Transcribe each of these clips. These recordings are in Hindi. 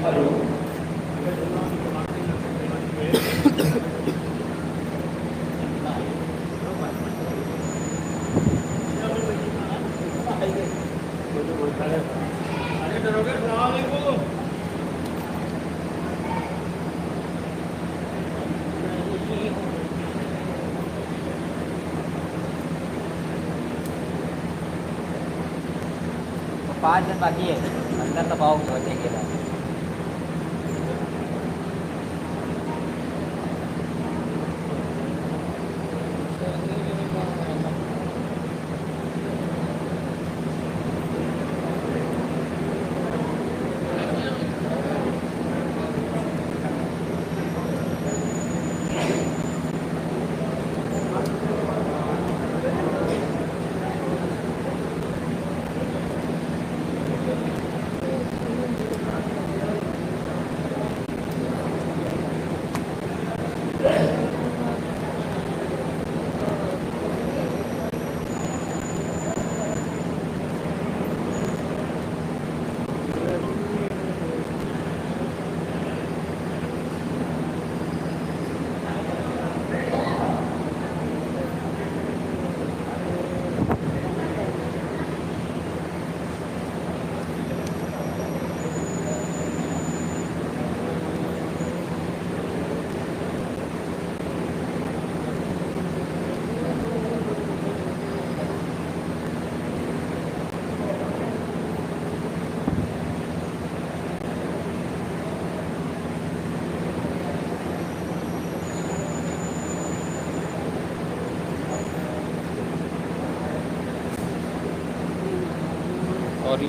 5 जन बाकी है अंदर दबाओ बचे के लिए और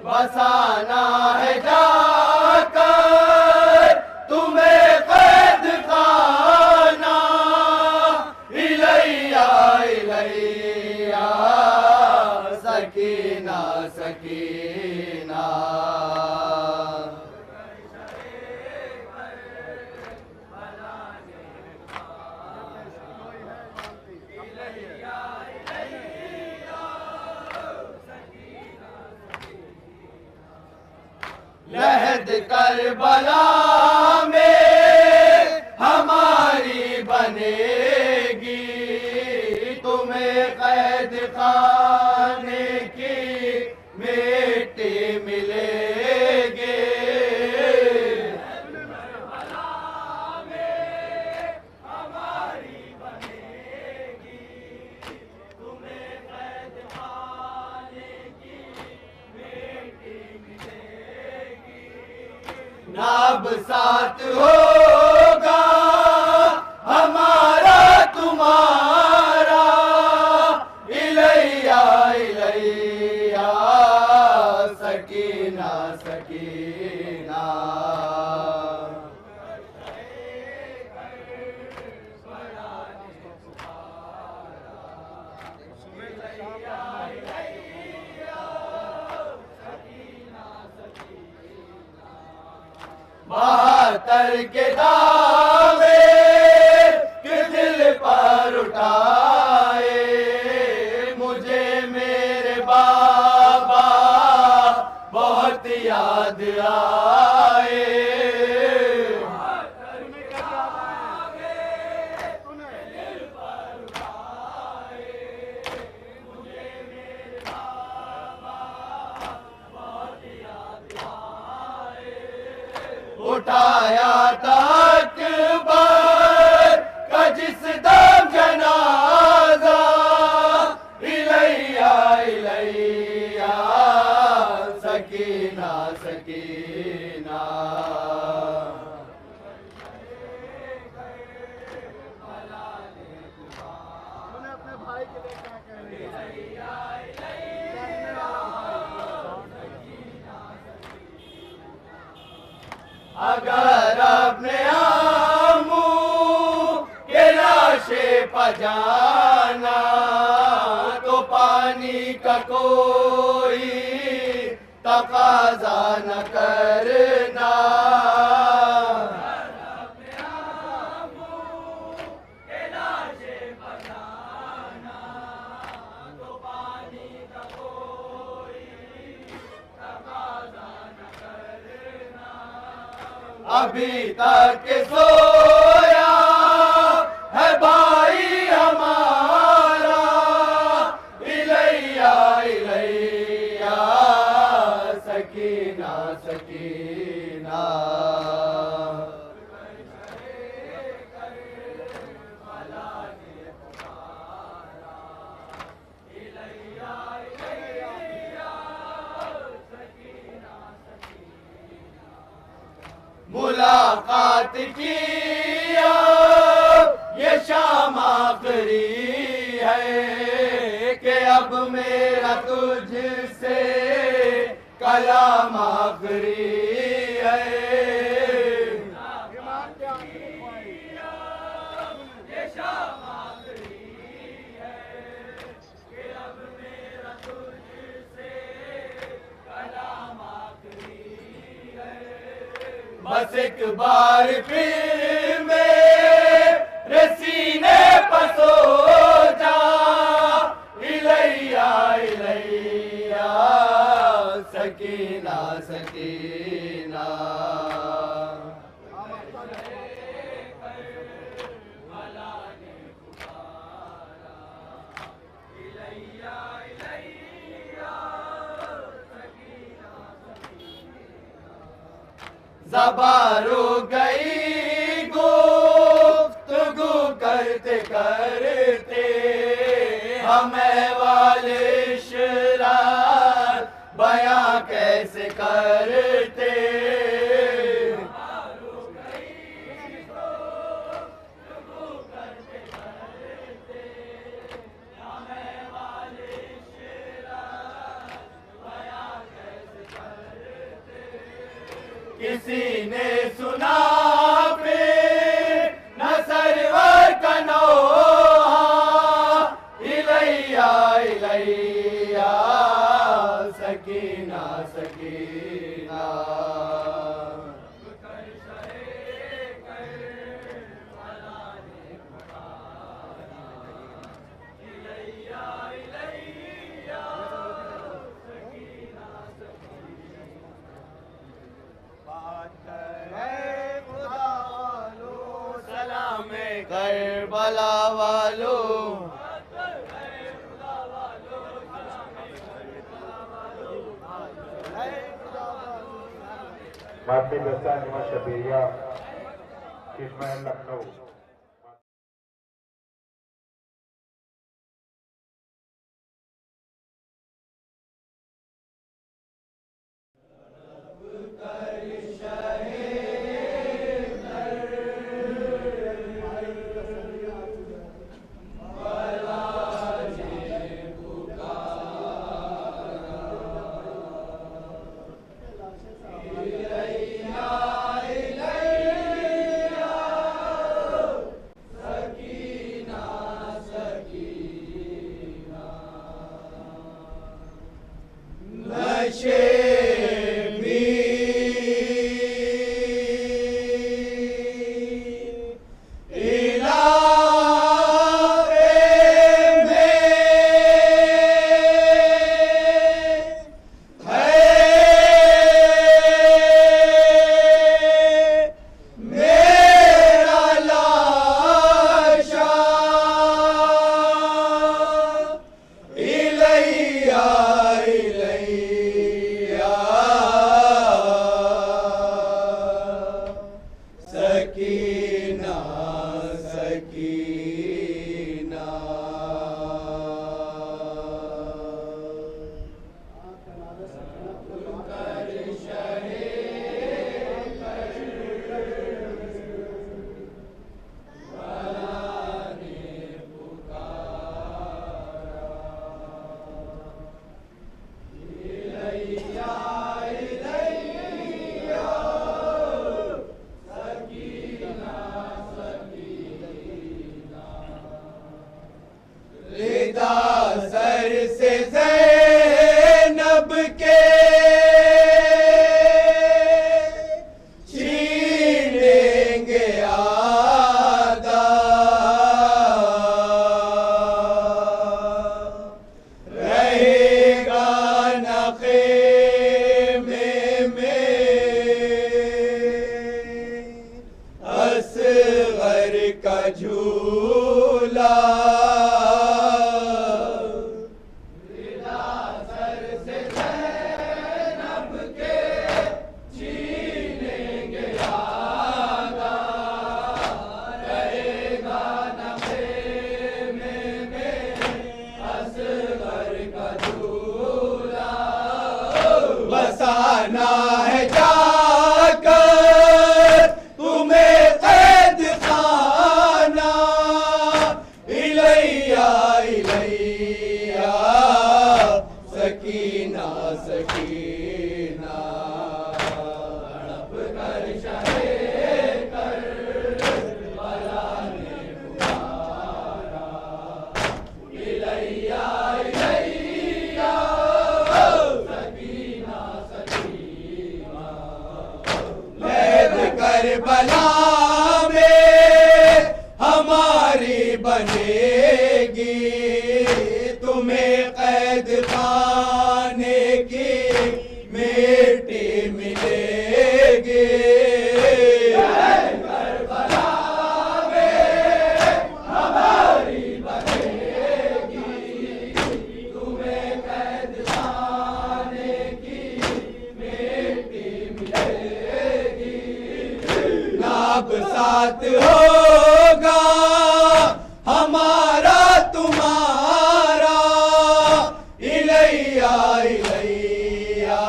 बसाना है जाकर तुम्हें कैद खाना, इलैया इलैया सकीना सकीना। लहद करबला में हमारी बनेगी, तुम्हें कैद खाने की मिट्टी मिलेगी। नाब साथ होगा हमारा तुम्हारा, इलैया इलैया सकीना सकीना। बहत्तर के दावे के दिल पर उठाए, मुझे मेरे बाबा बहुत याद आए। उठाया तक का जिस दम जनाजा, इलैया इलैया सकीना सकीना। अपने भाई के लिए क्या कह रहे हैं? अगर अपने आमू के लाशे पजाना, तो पानी का कोई तकाजा न करना। अभी तक सोया है भाई हमारा, इलैया इलैया सकीना सकीना। मुलाकात किया ये शाम आखिरी है, कि अब मेरा तुझसे कलाम आखिरी है। बस एक बार फिर मेरे सीने पर सो जा, इलैया इलैया सकीना सकीना। ज़बारो गई गुफ्तगू करते करते, हमें वाले शरार बयां कैसे करते। किसी ने सुना फिर न सरवर का नोहा, इलैया इलैया सकीना सकीना। करबला वालों, महफिल सानिमा शबीरिया किस्म लखनऊ। झूला बसाना है जाकर तुम्हें कैद खाना इलैया इलैया सकीना सकीना तड़प कर शहे कर बला ने पुकारा इलैया इलैया करबला में हमारी बनेगी तुम्हें कैद खाने की मिट्टी मिलेगी करबला में हमारी बनेगी तुम्हें कैद खाने की मिट्टी मिलेगी अब साथ होगा हमारा तुम्हारा इलैया इलैया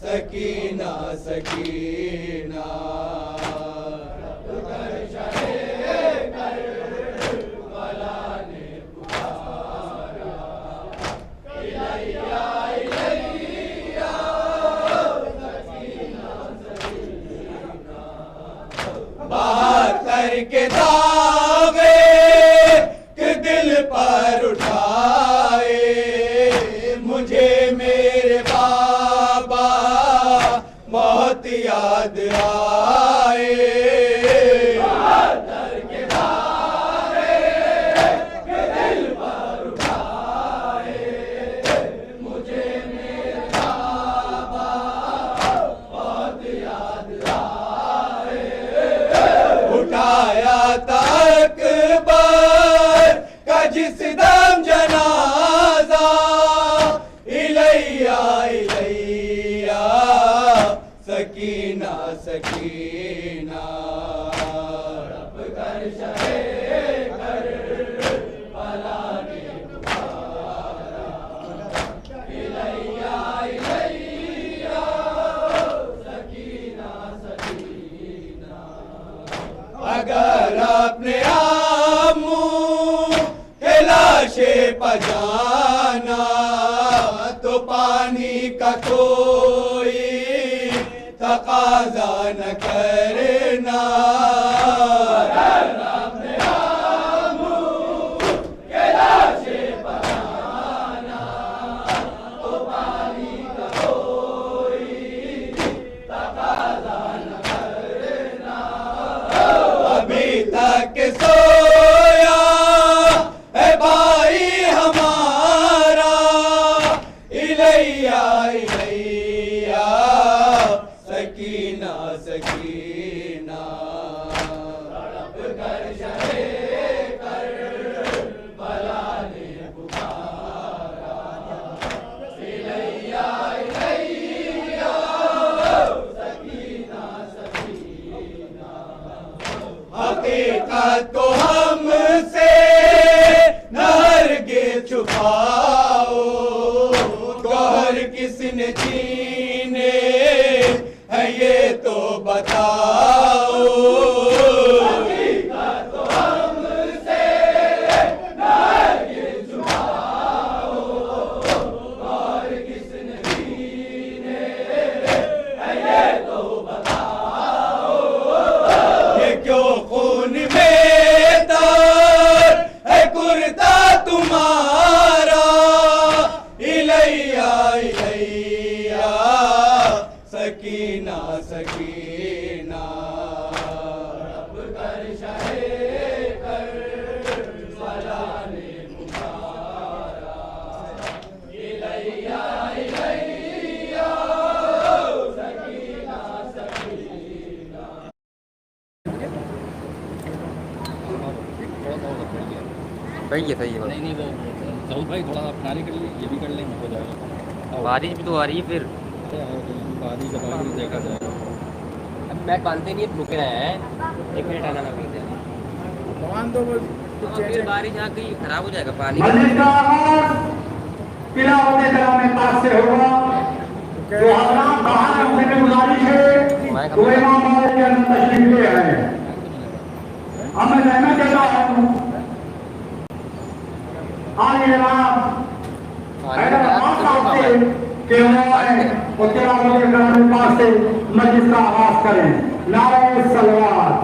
सकीना सकीना कर शहे कर बला ने पुकारा इलैया इलैया सकीना सकीना बाहर करके दावे कि दिल पर उठाए मुझे मेरे बाबा बहुत याद आए बाहर करके दावे कि दिल पर उठाए मुझे मेरे बाबा बहुत याद आए उठाया तक बार का जिस दम जनाजा इलैया इलैया सकीना सकीना रब कर शहे कर बला ने पुकारा इलैया इलैया सकीना सकीना अगर अपने आप मुँह के लाशे पजाना तो पानी का कोई तकाजा न करना अगर अपने आप मुँह के लाशे पजाना तो पानी का कोई तकाजा न करना अभी तक सोया है भाई हमारा इलैया इलैया सकीना सकीना तड़प कर शहे कर बला ने पुकारा इलैया इलैया सकीना सकीना हकीकत को हमसे न हरगिज़ छुपाओ गौहर किसने छीने है ये तो बताओ हकीकत तो हमसे न हरगिज़ छुपाओ गौहर किसने छीने है ये तो बताओ ये क्यों खून में दर्द है कुर्ता तुम्हारा इलैया इलैया सकीना सकीना रब कर शहे कर बला ने पुकारा इलैया इलैया सकीना सकीना सही है सही है। नहीं वो दाऊद भाई थोड़ा आप नारी कर लीजिए, ये भी कर लेंगे, हो जाएगा। बारिश भी तो आ रही है फिर। बारिश जब आएगी तो देखा जाएगा। अब मैं बांधते नहीं रुके रहे हैं, 1 मिनट आना ना पीते भगवान तो बस फिर बारिश आ गई खराब हो जाएगा पानी। मस्जिद का आगाज तिलावत कलाम पाक से होगा। जो हजरात बाहर हैं उनसे भी गुजारिश है वो इमाम मालिक के अंदर तशरीफ ले आए। अब मैं कहना चाहता हूँ आज ये रात हैदराबाद साहब से कि उन्होंने और तिलावत कलाम पाक से मस्जिद का आगाज करें। नारे सलवात।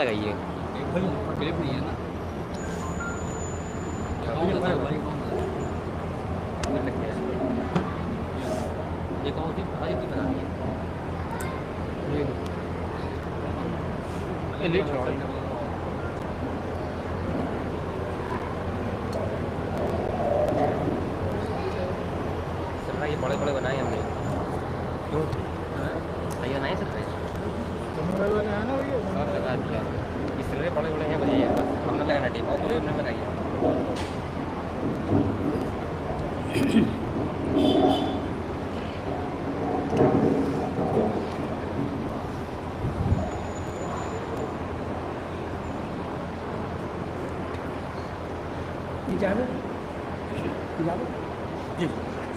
लगाइए। क्लिप नहीं है ना। ये कौन सी भाई की बना रही है? ये ले छोड़। सर ये बड़े बड़े बनाए हमने। क्यों? भैया नहीं सर मोबाइल वाले हैं ना भैया। सब लगा दिया। इसलिए बड़े बड़े हैं भैया, हमने लगाना टीम और पूरे हमने बनाई है।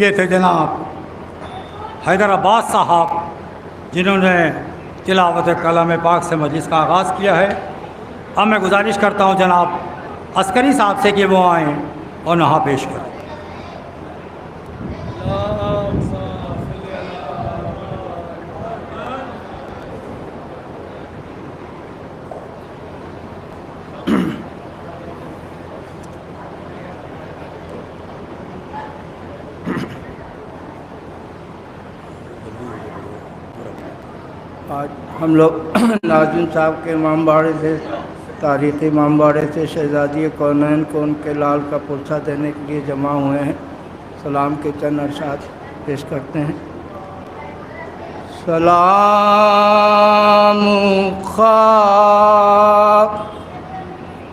ये थे जनाब हैदर अब्बास साहब जिन्होंने तिलावत कलाम पाक से मजलिस का आगाज़ किया है। अब मैं गुजारिश करता हूँ जनाब अस्करी साहब से कि वो आएँ और नहा पेश करें। आज हम लोग नाज़िम साहब के इमामबाड़े से तारीख़ी इमामबाड़े से शहज़ादी कौनैन को उनके लाल का पुरसा देने के लिए जमा हुए हैं। सलाम के चंद अरशाद पेश करते हैं। सलाम ख़ाक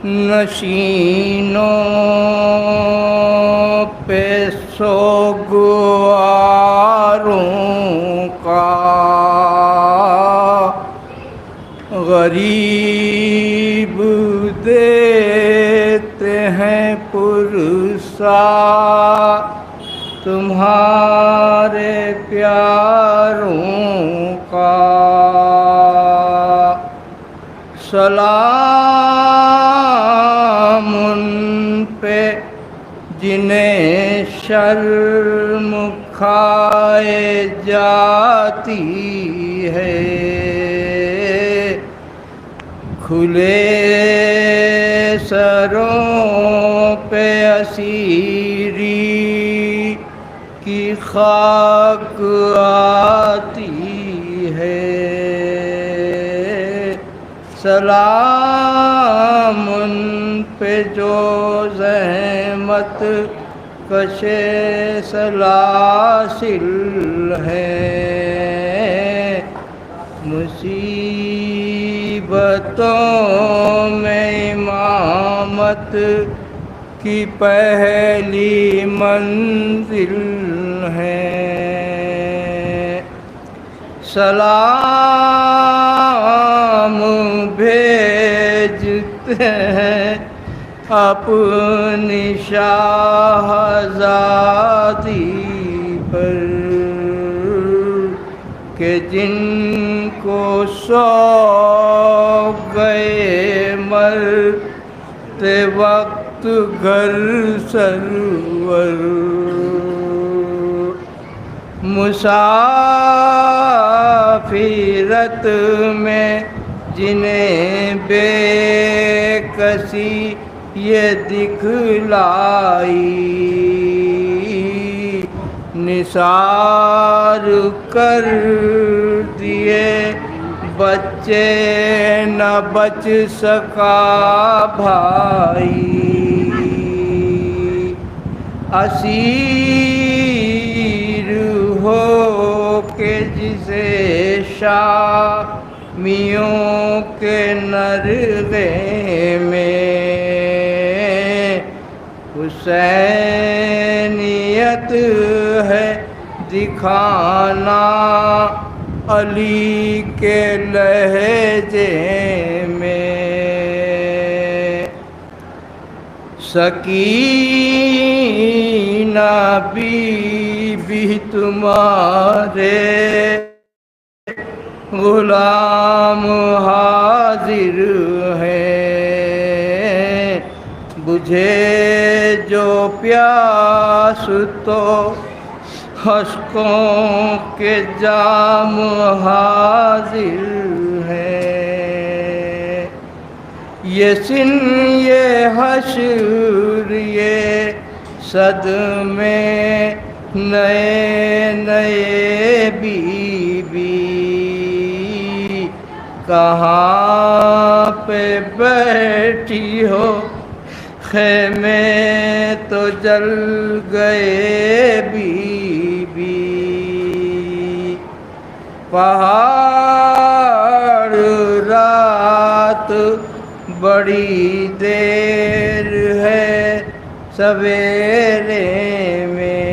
नशीनों पे सोगवारों का गरीब देते हैं पुरसा तुम्हारे प्यारों का। सलाम उन पे जिन्हें शर्म खाए जाती है खुले सरों पे असीरी की खाक आती है। सलाम उन पे जो ज़हमत कशे सलासिल है मुसीबतों में इमामत की पहली मंजिल है। सलाम भेजते हैं अपनी शाहज़ादी पर के जिनको सौ गए मरते वक्त घर सरवर मुसाफिरत में जिन्हें बेकसी ये दिखलाई निसार कर दिए बच्चे न बच सका भाई असीर हो के जिसे शामियों के नरगे में हुसैनियत है दिखाना अली के लहजे में सकीना बीबी तुम्हारे गुलाम हाजिर है बुझे जो प्यास तो हश्कों के जाम हाजिर है ये सिन ये हश्र ये सदमे नए नए बीबी कहाँ पे बैठी हो, खेमे तो जल गए बीबी। पहाड़ रात बड़ी देर है, सवेरे में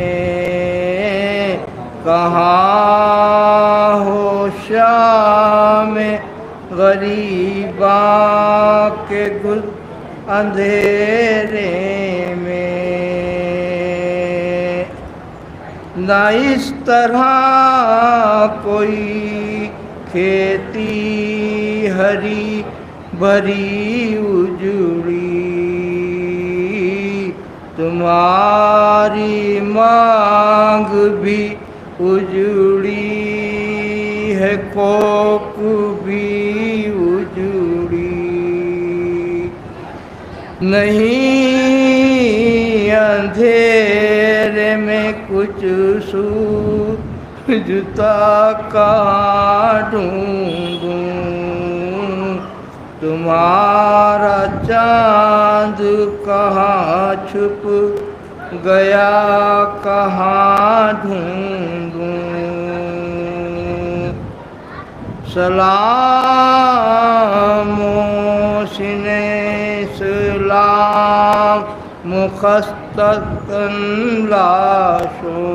कहाँ हो शाम गरीबा के गुल अंधेरे में। ना इस तरह कोई खेती हरी भरी उजड़ी, तुम्हारी मांग भी उजड़ी है, कोक भी उजड़ी। नहीं अंधेरे में कुछ सूझता कहाँ ढूंढूं, तुम्हारा चांद कहाँ छुप गया कहाँ ढूंढूं। सलामों सिने सलाम मुखस्तन लाशों,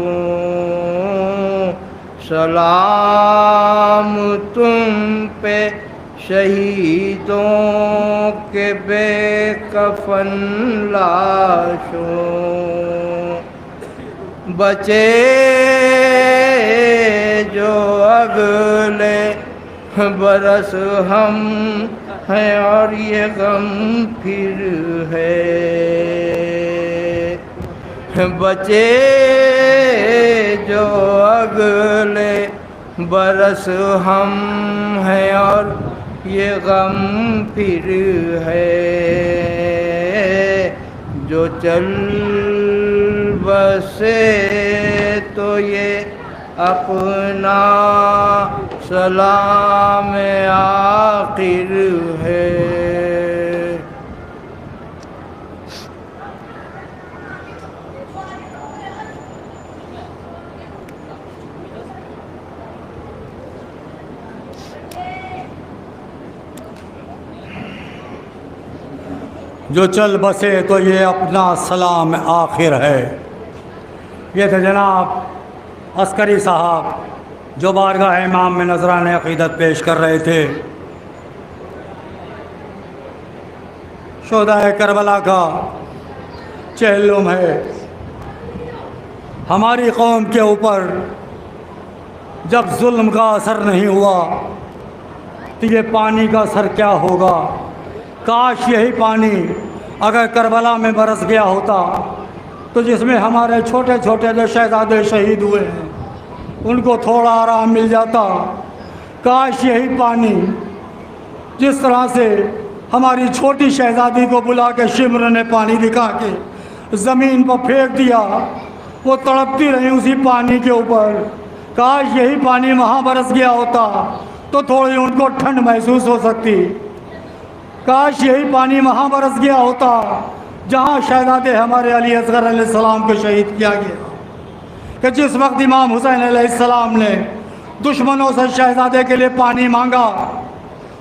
सलाम तुम पे शहीदों के बेकफन लाशों। बचे जो अगले बरस हम हैं और ये गम फिर है। बचे जो अगले बरस हम हैं और ये गम फिर है। जो चल बसे तो ये अपना सलाम आखिर है। जो चल बसे तो ये अपना सलाम आखिर है। ये थे जनाब अस्करी साहब जो बारगाह इमाम में नजराने अक़ीदत पेश कर रहे थे। शोहदाए करबला का चहलुम है। हमारी कौम के ऊपर जब जुल्म का असर नहीं हुआ तो ये पानी का असर क्या होगा। काश यही पानी अगर करबला में बरस गया होता तो जिसमें हमारे छोटे छोटे जो शहजादे शहीद हुए हैं उनको थोड़ा आराम मिल जाता। काश यही पानी जिस तरह से हमारी छोटी शहजादी को बुला के शिमर ने पानी दिखा के ज़मीन पर फेंक दिया, वो तड़पती रही उसी पानी के ऊपर। काश यही पानी वहाँ बरस गया होता तो थोड़ी उनको ठंड महसूस हो सकती। काश यही पानी वहाँ बरस गया होता जहाँ शहजादे हमारे अली असगर अलैहिस्सलाम को शहीद किया गया। कि जिस वक्त इमाम हुसैन अलैहिस्सलाम ने दुश्मनों से शहजादे के लिए पानी मांगा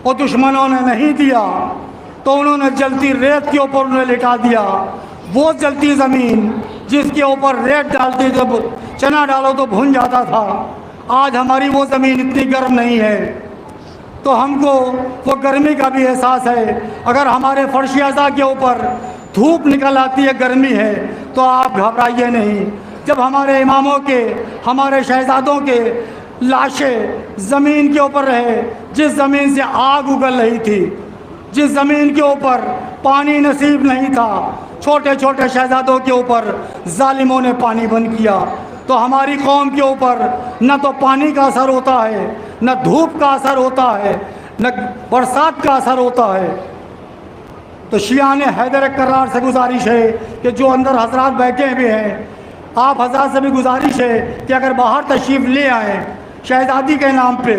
और दुश्मनों ने नहीं दिया तो उन्होंने जलती रेत के ऊपर उन्हें लिटा दिया। वो जलती ज़मीन जिसके ऊपर रेत डालती जब चना डालो तो भुन जाता था, आज हमारी वो ज़मीन इतनी गर्म नहीं है तो हमको वो गर्मी का भी एहसास है। अगर हमारे फर्श अज़ा के ऊपर धूप निकल आती है, गर्मी है, तो आप घबराइए नहीं। जब हमारे इमामों के, हमारे शहजादों के लाशें ज़मीन के ऊपर रहे, जिस ज़मीन से आग उगल रही थी, जिस ज़मीन के ऊपर पानी नसीब नहीं था, छोटे छोटे शहजादों के ऊपर जालिमों ने पानी बंद किया, तो हमारी कौम के ऊपर न तो पानी का असर होता है, न धूप का असर होता है, न बरसात का असर होता है। तो शियाने हैदर करार से गुजारिश है कि जो अंदर हजरात बैठे हुए हैं, आप हजरात से भी गुजारिश है कि अगर बाहर तशरीफ़ ले आएँ शहजादी के नाम पे,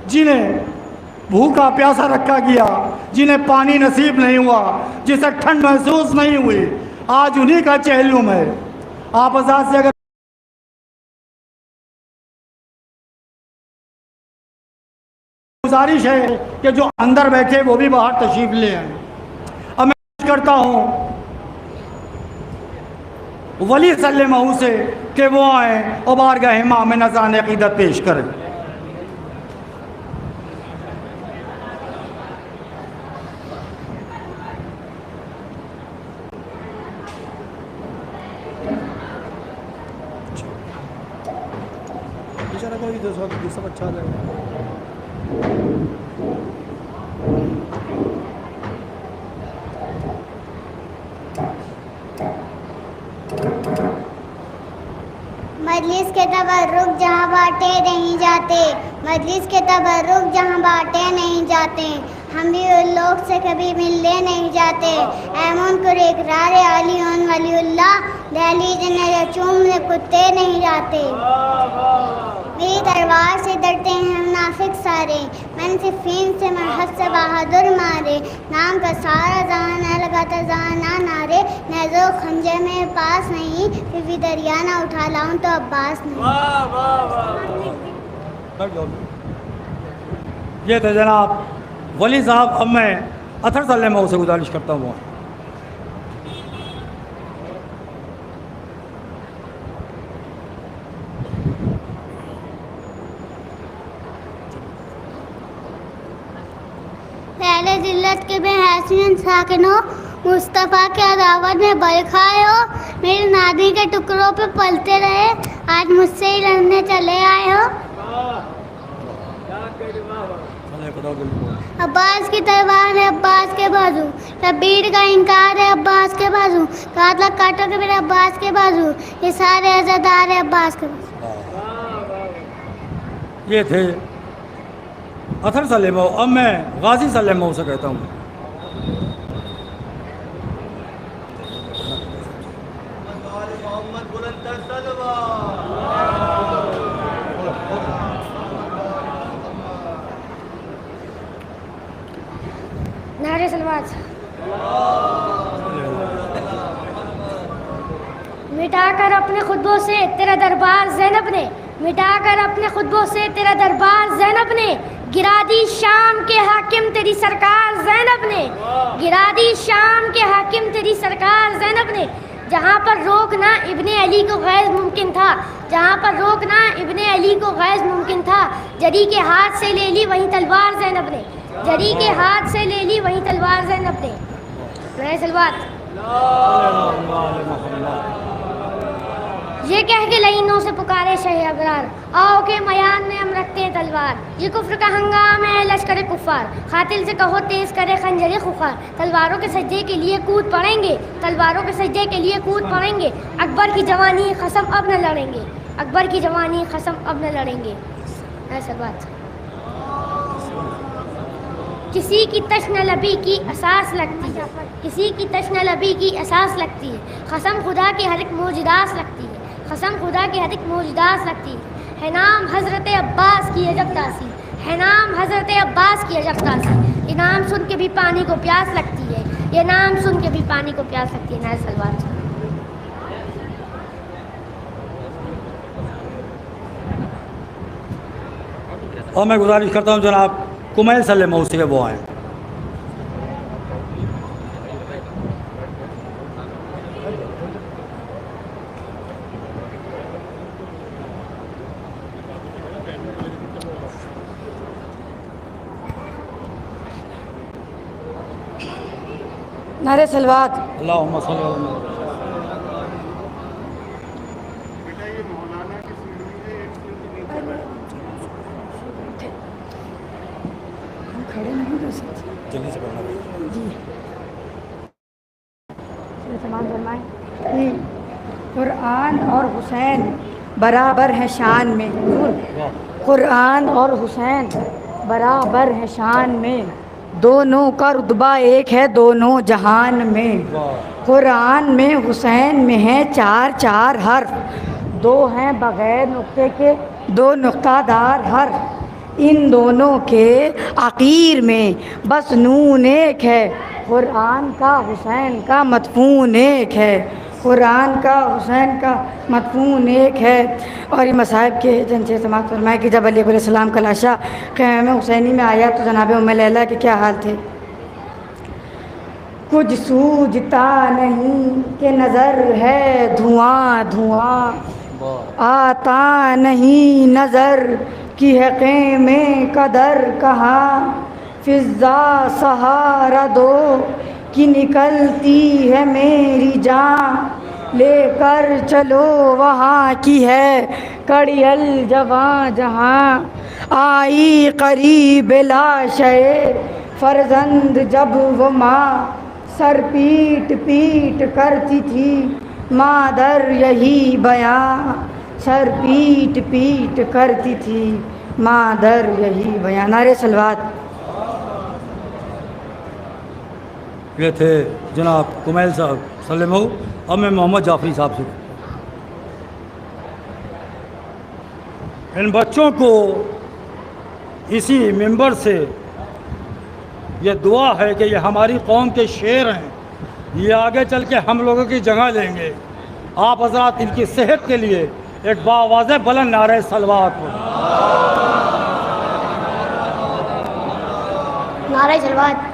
जिन्हें भूखा प्यासा रखा गया, जिन्हें पानी नसीब नहीं हुआ, जिसे ठंड महसूस नहीं हुई, आज उन्हीं का चेहलुम है। आप आजाद से अगर गुजारिश है कि जो अंदर बैठे वो भी बाहर तशरीफ ले आए। अब मैं करता हूँ वली सल्लल्लाहु से कि वो आए और बारगाह इमाम में नज़रान अक़ीदत पेश करें। सब अच्छा लगेगा। मजलिस के तबर्रुक जहाँ बांटे नहीं जाते, मजलिस के तबर्रुक जहाँ बांटे नहीं जाते, हम भी उन लोग से कभी मिलने नहीं जाते। ऐमन कर इकरार अली उन वलीउल्लाह, दहलीज में चूमने कुत्ते नहीं जाते। मेरी तलवार से डरते हैं मुनाफिक सारे, मैंने सिफ़ीन से मरहत से बहादुर मारे। नाम का सारा जहाना लगाता जहाना नारे, नज़ो खंजे में पास नहीं, फिर भी दरिया ना उठा लाऊं तो अब्बास नहीं। ये थे जनाब वली साहब। अब मैं अथर सल्लल्लाहु से गुजारिश करता हूँ पहले जिल्लत के बेहसीन साकिनो मुस्तफ़ा के अदावत में बल खाए हो, मेरे नादी के टुकड़ों पे पलते रहे, आज मुझसे ही लड़ने चले आए हो। अब्बास की तलवार है अब्बास के बाजू, शब्बीर का इनकार है अब्बास के बाजू, कातला काटोगे मेरे अब्बास के बाजू, ये सारे अज़ादार है अब्बास के बाजू। ये थे अथर सल्लल्लाहु। अब मैं गाजी सल्लल्लाहु से कहता हूँ नारे सलवात। मिटाकर अपने खुतबों से तेरा दरबार ज़ैनब ने, मिटाकर अपने खुतबों से तेरा दरबार ज़ैनब ने, गिरा दी शाम के हाकिम तेरी सरकार ज़ैनब ने, गिरा दी शाम के हाकिम तेरी सरकार ज़ैनब ने। जहाँ पर रोकना इब्ने अली को गैर मुमकिन था, जहाँ पर रोकना इब्ने अली को गैर मुमकिन था, जरी के हाथ से ले ली वही तलवार ज़ैनब ने, जरी के हाथ से ले ली वही तलवार ज़ैनब ने। नारे सलवात। ये कह के लईनों से पुकारे शह अबरार, आओ के मयान में हम रखते हैं तलवार, ये कुफ्र का हंगाम है लश्कर कुफ़ार, खातिल से कहो तेज़ करे खंजरे खुखार, तलवारों के सज्जे के लिए कूद पड़ेंगे, तलवारों के सज्जे के लिए कूद पड़ेंगे, अकबर की जवानी कसम अब न लड़ेंगे, अकबर की जवानी कसम अब न लड़ेंगे। ऐसा बात। किसी की तश्न लबी की असास लगती है, किसी की तश्न लबी की असास लगती है, कसम खुदा के हर एक मौजूदात लगती है, कसम खुदा के हर एक मौजूदात लगती है नाम हज़रत अब्बास की अजब तासी, है नाम हज़रत अब्बास की अजब तासी, ये नाम सुन के भी पानी को प्यास लगती है, ये नाम सुन के भी पानी को प्यास लगती है। नारे सलवात। और मैं गुजारिश करता हूँ जनाब कुमैल सल्लल्लाहु से वो आए। नारे सलवात। अल्लाहुम्मा सल्ली अला खड़े नहीं कर सकते जल्दी से करना जी। कुरान और हुसैन बराबर हैं शान में, कुरान और हुसैन बराबर हैं शान में, दोनों का रुतबा एक है दोनों जहान में। कुरान में हुसैन में है 4 हर्फ, 2 हैं बग़ैर नुक्ते के 2 नुक्तादार हर्फ, इन दोनों के आखिर में बस नून एक है, कुरान का हुसैन का मदफून एक है, कुरान का हुसैन का मदफून एक है। और ये मसाहिब के जन से समाप्त फरमाए कि जब अली अलैहिस्सलाम का लाशा ख़ैमे हुसैनी में आया तो जनाब उम्मे लैला के क्या हाल थे। कुछ सूझता नहीं कि नज़र है धुआं धुआं, आता नहीं नज़र की है क़ैमे कदर कहाँ, फिज़ा सहारा दो कि निकलती है मेरी जान, लेकर चलो वहाँ की है कड़ियल जवां जहाँ, आई करीब लाशे फरजंद जब वो माँ, सर पीट पीट करती थी मादर यही बयां, सर पीट पीट करती थी मादर यही बयां। नारे सलवात। ये थे जनाब कुमैल साहब सल्लम। अब मैं मोहम्मद जाफरी साहब से, इन बच्चों को इसी मिंबर से ये दुआ है कि ये हमारी कौम के शेर हैं, ये आगे चल के हम लोगों की जगह लेंगे। आप हज़रात इनकी सेहत के लिए एक बावाज़े बुलंद नारे सलवात हो। नारे सलवात।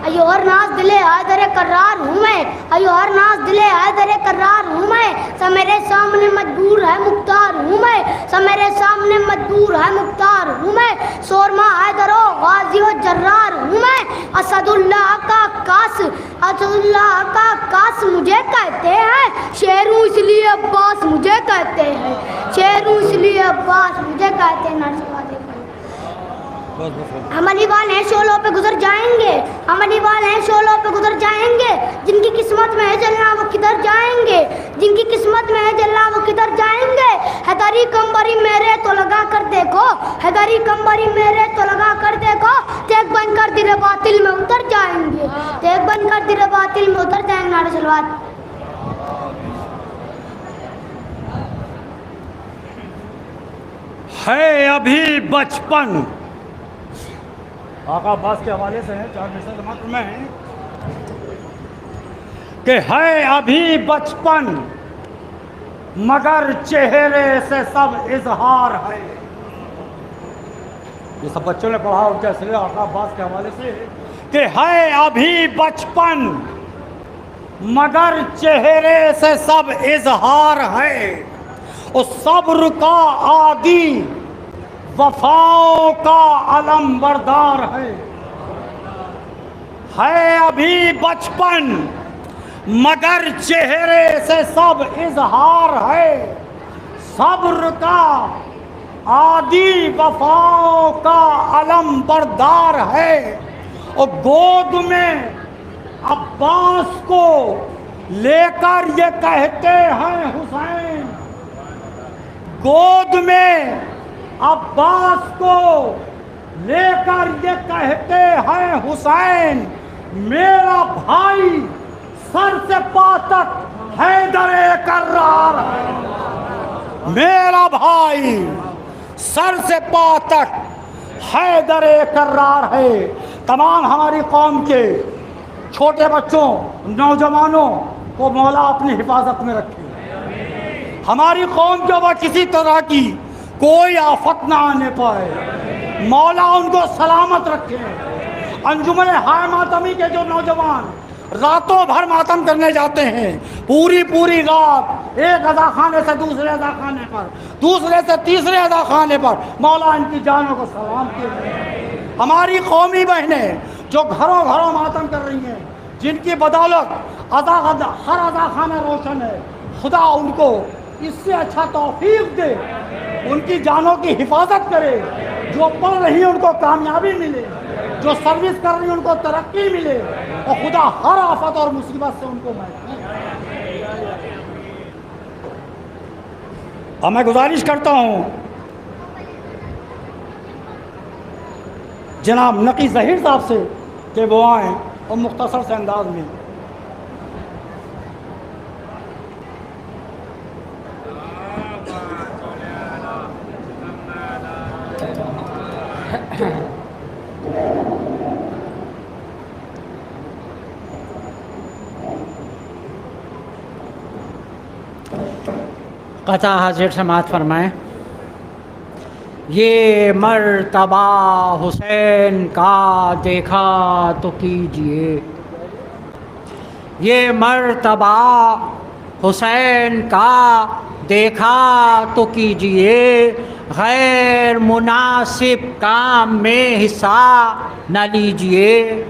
अयो हर नाज दिले आदरे करार हूँ मैं, अयो हर नाज दिले आदरे करार हूँ मैं, सब मेरे सामने मजबूर है मुख्तार हूँ मैं, सब मेरे सामने मजबूर है मुख्तार हूँ मैं, शोरमा हैदरो गाजी व जर्रार हूँ मैं, असदुल्लाह का कास मुझे कहते हैं, शेरू इसलिए अब्बास मुझे कहते हैं, शेरू इसलिए अब्बास मुझे कहते हैं। अमली वाले हैं शोलों पे गुजर जाएंगे, अमली वाले हैं शोलों पे गुजर जाएंगे, जिनकी किस्मत में है जलना वो किधर जाएंगे, जिनकी किस्मत में है जलना वो किधर जाएंगे। हैदरी कंबरी मेरे तो लगा कर देखो, हैदरी कंबरी मेरे तो लगा कर देखो, तेग बनकर दिल बातिल में उतर जाएंगे, तेग बनकर दिल बातिल में उतर जाएंगे। नारे सलवात। है अभी बचपन, आका अब्बास के हवाले से है 4 मिसर जमात में, कि है अभी बचपन मगर चेहरे से सब इजहार है। ये सब बच्चों ने पढ़ा उनके असली आका अब्बास के हवाले से, कि है अभी बचपन मगर चेहरे से सब इजहार है, उस सब्र का आदि वफाओं का अलम बरदार है अभी बचपन मगर चेहरे से सब इजहार है, सब्र का आदि वफाओं का अलम बरदार है। और गोद में अब्बास को लेकर ये कहते हैं हुसैन, गोद में अब्बास को लेकर ये कहते हैं हुसैन, मेरा भाई सर से पांव तक हैदरे कर्रार है, मेरा भाई सर से पांव तक हैदरे कर्रार है। तमाम हमारी कौम के छोटे बच्चों नौजवानों को मौला अपनी हिफाजत में रखे, हमारी कौम के ऊपर किसी तरह की कोई आफत ना आने पाए, मौला उनको सलामत रखे। अंजुमन हाय मातमी के जो नौजवान रातों भर मातम करने जाते हैं, पूरी पूरी रात एक अदा खाने से दूसरे अदा खाने पर, दूसरे से तीसरे अदा खाने पर, मौला इनकी जानों को सलाम किए। हमारी कौमी बहनें जो घरों घरों मातम कर रही हैं, जिनकी बदौलत हर अदा खाना रोशन है, खुदा उनको इससे अच्छा तौफीक दे, उनकी जानों की हिफाजत करे। जो पढ़ रही है उनको कामयाबी मिले, जो सर्विस कर रही है उनको तरक्की मिले, और खुदा हर आफत और मुसीबत से उनको महफूज। अब मैं गुजारिश करता हूँ जनाब नकी ज़हीर साहब से कि वो आएँ और मुख्तसर से अंदाज में कता हाजिर समात फरमाएं। ये मर्तबा हुसैन का देखा तो कीजिए, ये मर्तबा हुसैन का देखा तो कीजिए, गैर मुनासिब काम में हिस्सा न लीजिए।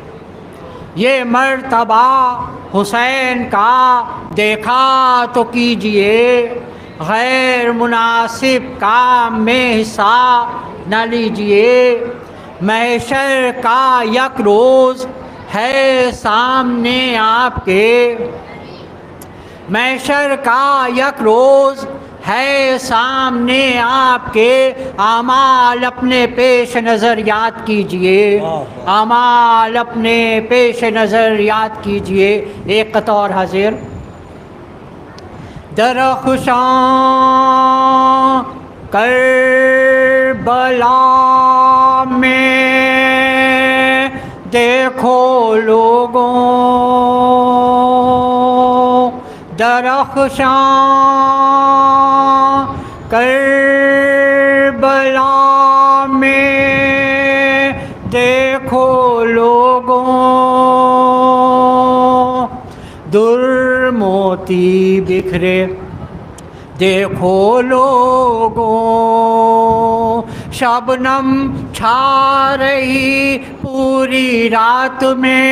ये मर्तबा हुसैन का देखा तो कीजिए, गैर मुनासिब काम में हिस्सा न लीजिए। महशर का यक रोज़ है सामने आपके, महशर का यक रोज़ है सामने आपके। आमाल अपने पेश नज़र याद कीजिए, आमाल अपने पेश नज़र याद कीजिए। एक कतौर हाजिर। दरख्शां करबला में देखो लोगों, दरख्शां करबला में देखो लोगों, दुर मोती बिखरे देखो लोगों। शबनम छा रही पूरी रात में,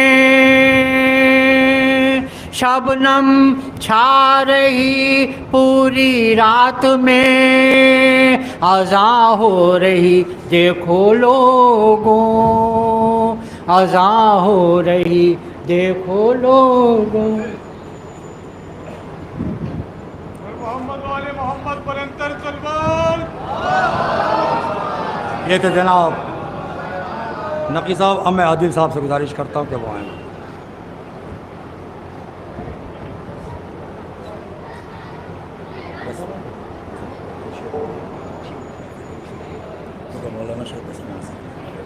शबनम छा रही पूरी रात में। अज़ां हो रही देखो लोगों, अज़ां हो रही देखो लोगों। मोहम्मद वाले मोहम्मद बुलंदर सलमान। ये तो जनाब नकी साहब, अब मैं आदिल साहब से गुजारिश करता हूँ कि वो आएँ।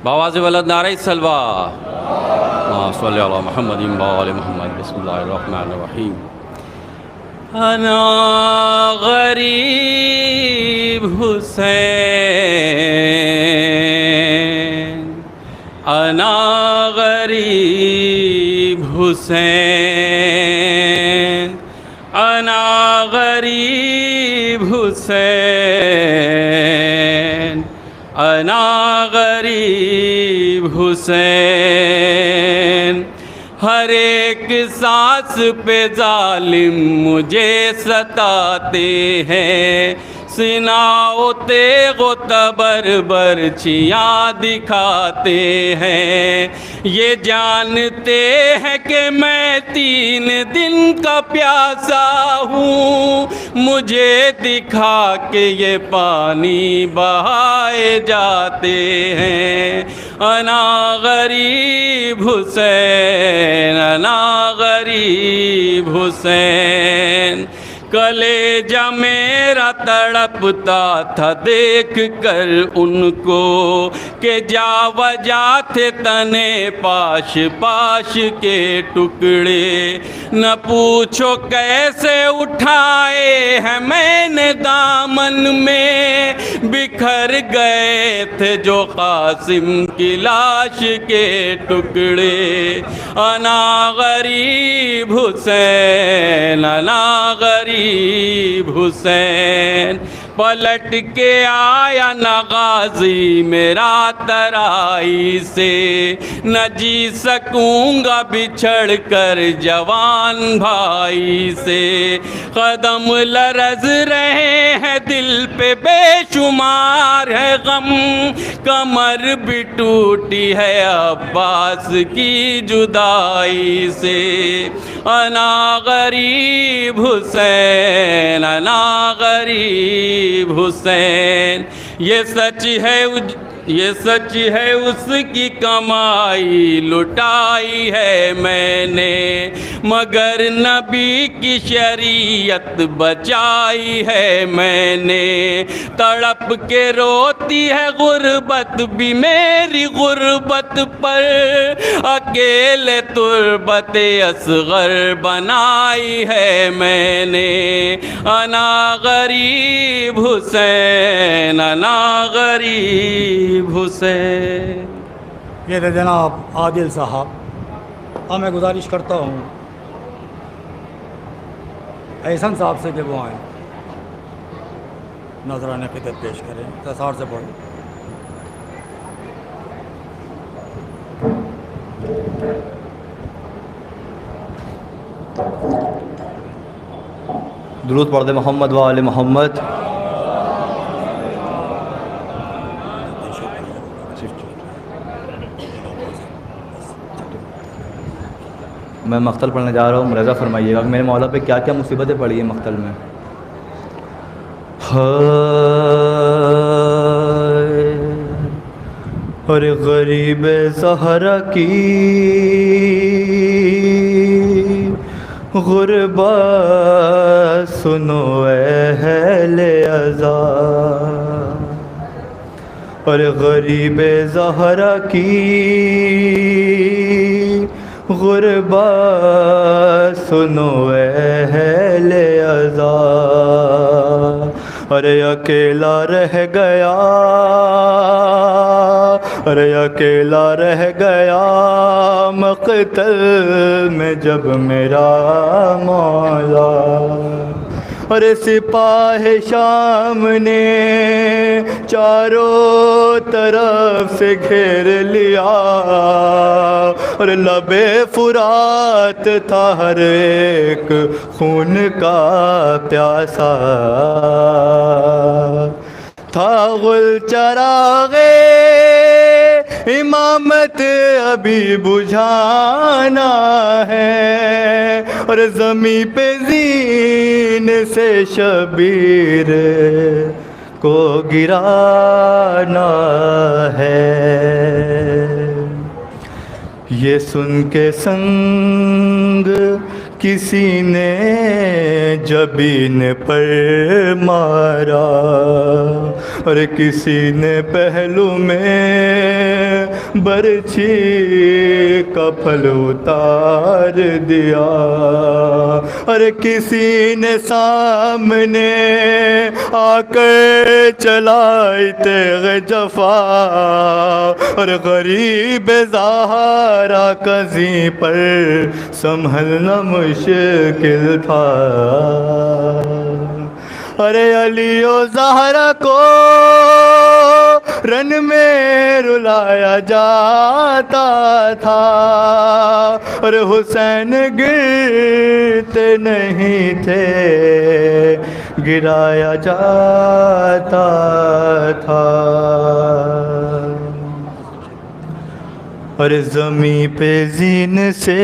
बावाज़ वलद नारे सलवा सल्लल्लाहु अला मुहम्मद व आले मुहम्मद। बिस्मिल्लाहिर्रहमानिर्रहीम। अना गरीब हुसैन, अना गरीब हुसैन, अना गरीब हुसैन, अना गरीब हुसैन। हर एक सांस पे जालिम मुझे सताते हैं, सिनाओ तेगो तबर बरछियाँ दिखाते हैं। ये जानते हैं कि मैं 3 दिन का प्यासा हूँ, मुझे दिखा के ये पानी बहाए जाते हैं। अना गरीब हुसैन, अना गरीब हुसैन। कलेजा मेरा तड़पता था देख कर उनको, के जा वजा थे तने पाश पाश के टुकड़े। न पूछो कैसे उठाए हैं मैंने दामन में, बिखर गए थे जो कासिम की लाश के टुकड़े। अना गरीब हुसैन, अना गरीब हुसैन। पलट के आया न गाजी मेरा तराई से, न जी सकूंगा बिछड़ कर जवान भाई से। कदम लरज रहे हैं दिल पे बेशुमार है गम, कमर भी टूटी है अब्बास की जुदाई से। अना गरीब हुसैन, अना गरीब हुसैन। ये सच है ये सच है उसकी कमाई लुटाई है मैंने, मगर नबी की शरीयत बचाई है मैंने। तड़प के रोती है गुर्बत भी मेरी गुर्बत पर, अकेले तुर्बत असगर बनाई है मैंने। अना गरीब हुसैन, अना गरीब हुसैन। ये थे जनाब आदिल साहब। अब मैं गुजारिश करता हूँ एहसन साहब से कि वो आएँ, नजराने क़िदत पेश करें। तसार से पढ़ें। दुरूद पढ़ दे मोहम्मद व आले मोहम्मद। मैं मख्तल पढ़ने जा रहा हूँ, मुलाज़ा फरमाइएगा कि मेरे मौला पे क्या क्या मुसीबतें पड़ी हैं मख्तल में। अरे गरीब ज़हरा की गुरबत सुनो अहले अज़ा। अरे गरीब ज़हरा की गुरबत सुनो अहले अज़ा। अरे अकेला रह गया, अरे अकेला रह गया मक़तल में जब मेरा मौला। अरे सिपाही शाम ने चारों तरफ से घेर लिया, और लबे फुरात था हर एक खून का प्यासा। था गुल चरागे इमामत अभी बुझाना है, और ज़मीं पे ज़ीन से शबीर को गिराना है। ये सुन के संग किसी ने जबीन पर मारा, और किसी ने पहलू में बरछी का फल उतार दिया, और किसी ने सामने आकर चलाई तेग जफा, और गरीब ज़हरा कज़ी पर संभलना मुश्किल था। अरे अली ओ ज़हरा को रन में रुलाया जाता था, और हुसैन गिरते नहीं थे गिराया जाता था। और ज़मीं पे ज़ीन से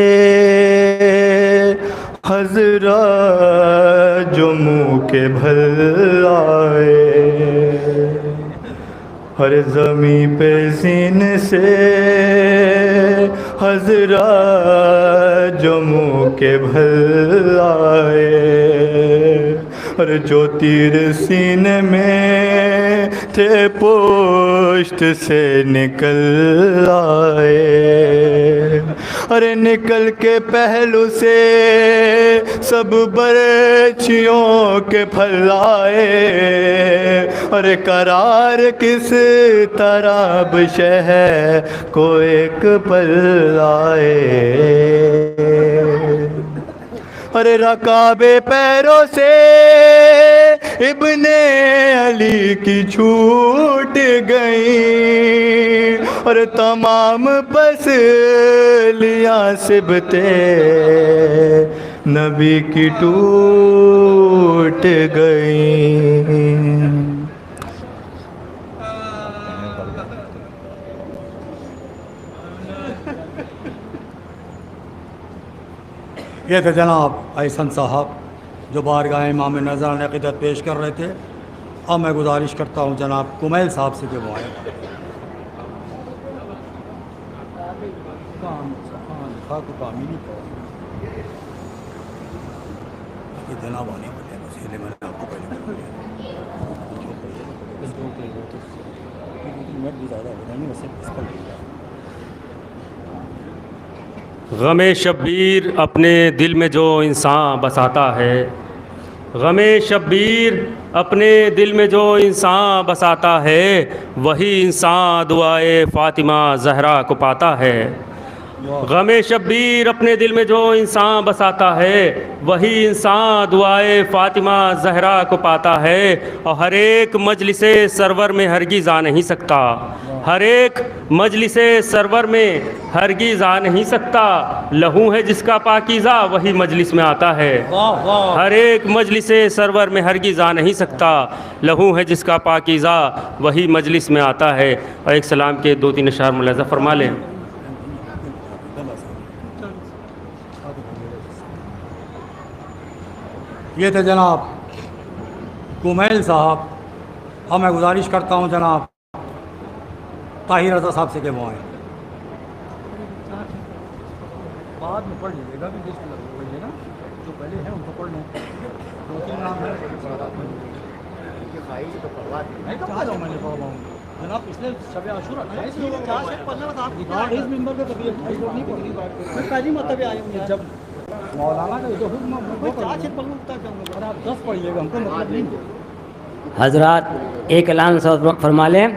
हज़रत जो मुँह के भल आए, हर ज़मीं पे ज़ीन से हज़रत जो मुँह के भल आए, और जो तीर सीने में थे पोस्ट से निकल आए, अरे निकल के पहलू से सब बरछियों के फल आए, अरे करार किस तरह शहर को एक पल आए। अरे रकाबे पैरों से इब्ने अली की छूट गई, और तमाम पसलियाँ सिबते नबी की टूट गई। ये थे जनाब एहसन साहब जो बारगाह इमाम नज़राने क़िदत पेश कर रहे थे। अब मैं गुजारिश करता हूँ जनाब कुमैल साहब से कि वो आए। जनाब आने वाले हैं, इसलिए मैंने आपको पहले बोल दिया। मिनट भी ज़्यादा हो जाएंगे, वैसे इसका लगेगा। गमे शब्बीर अपने दिल में जो इंसान बसाता है, गमे शब्बीर अपने दिल में जो इंसान बसाता है, वही इंसान दुआए फ़ातिमा ज़हरा को पाता है। गमे शब्बीर अपने दिल में जो इंसान बसाता है, वही इंसान दुआए फ़ातिमा ज़हरा को पाता है। और हर एक मजलिसे सरवर में हरगिज़ आ नहीं सकता, हर एक मजलिसे सरवर में हरगिज़ आ नहीं सकता। लहू है जिसका पाकीज़ा वही मजलिस में आता है। हर एक मजलिसे सरवर में हरगिज़ आ नहीं सकता, लहू है जिसका पाकीज़ा वही मजलिस में आता है। और एक सलाम के 2-3 अशआर मुलाज़ा फरमा लें। ये थे जनाब कुमैल साहब। अब मैं गुजारिश करता हूँ जनाब ताहिर रज़ा साहब से कि वो आएँ। बाद में पढ़ लीजिएगा भी, जिस पढ़िएगा जो पहले हैं उनको पढ़ लें। 2-3 नाम है नहीं तो पढ़ा मैंने पढ़ा हूँ जनाब। पिछले शब आशूरा इस मेंबर का कभी नहीं पढ़ी, पहली मतलब आए होंगे जब मौलाना का जो हुक्म आप 10 पढ़िएगा, हमको मतलब नहीं। हजरात एक ऐलान फरमा लें,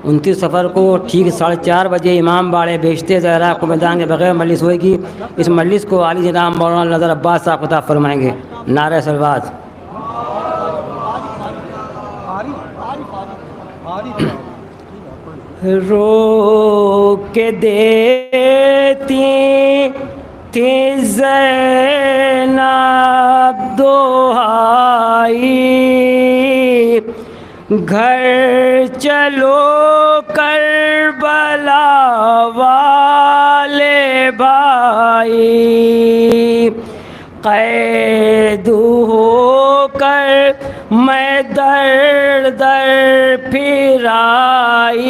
29 सफ़र को ठीक 4:30 बजे इमाम बाड़े बेशते ज़हरा को मैदान के बगैर मजलिस होगी। इस मजलिस को आली जनाब मौलाना नज़र अब्बास साहब अता फरमाएंगे। नारे सलवात। रो के देती थी ज़ैनब दोहाई, घर चलो करबला वाले भाई, कैद होकर मैं दर दर फिराई,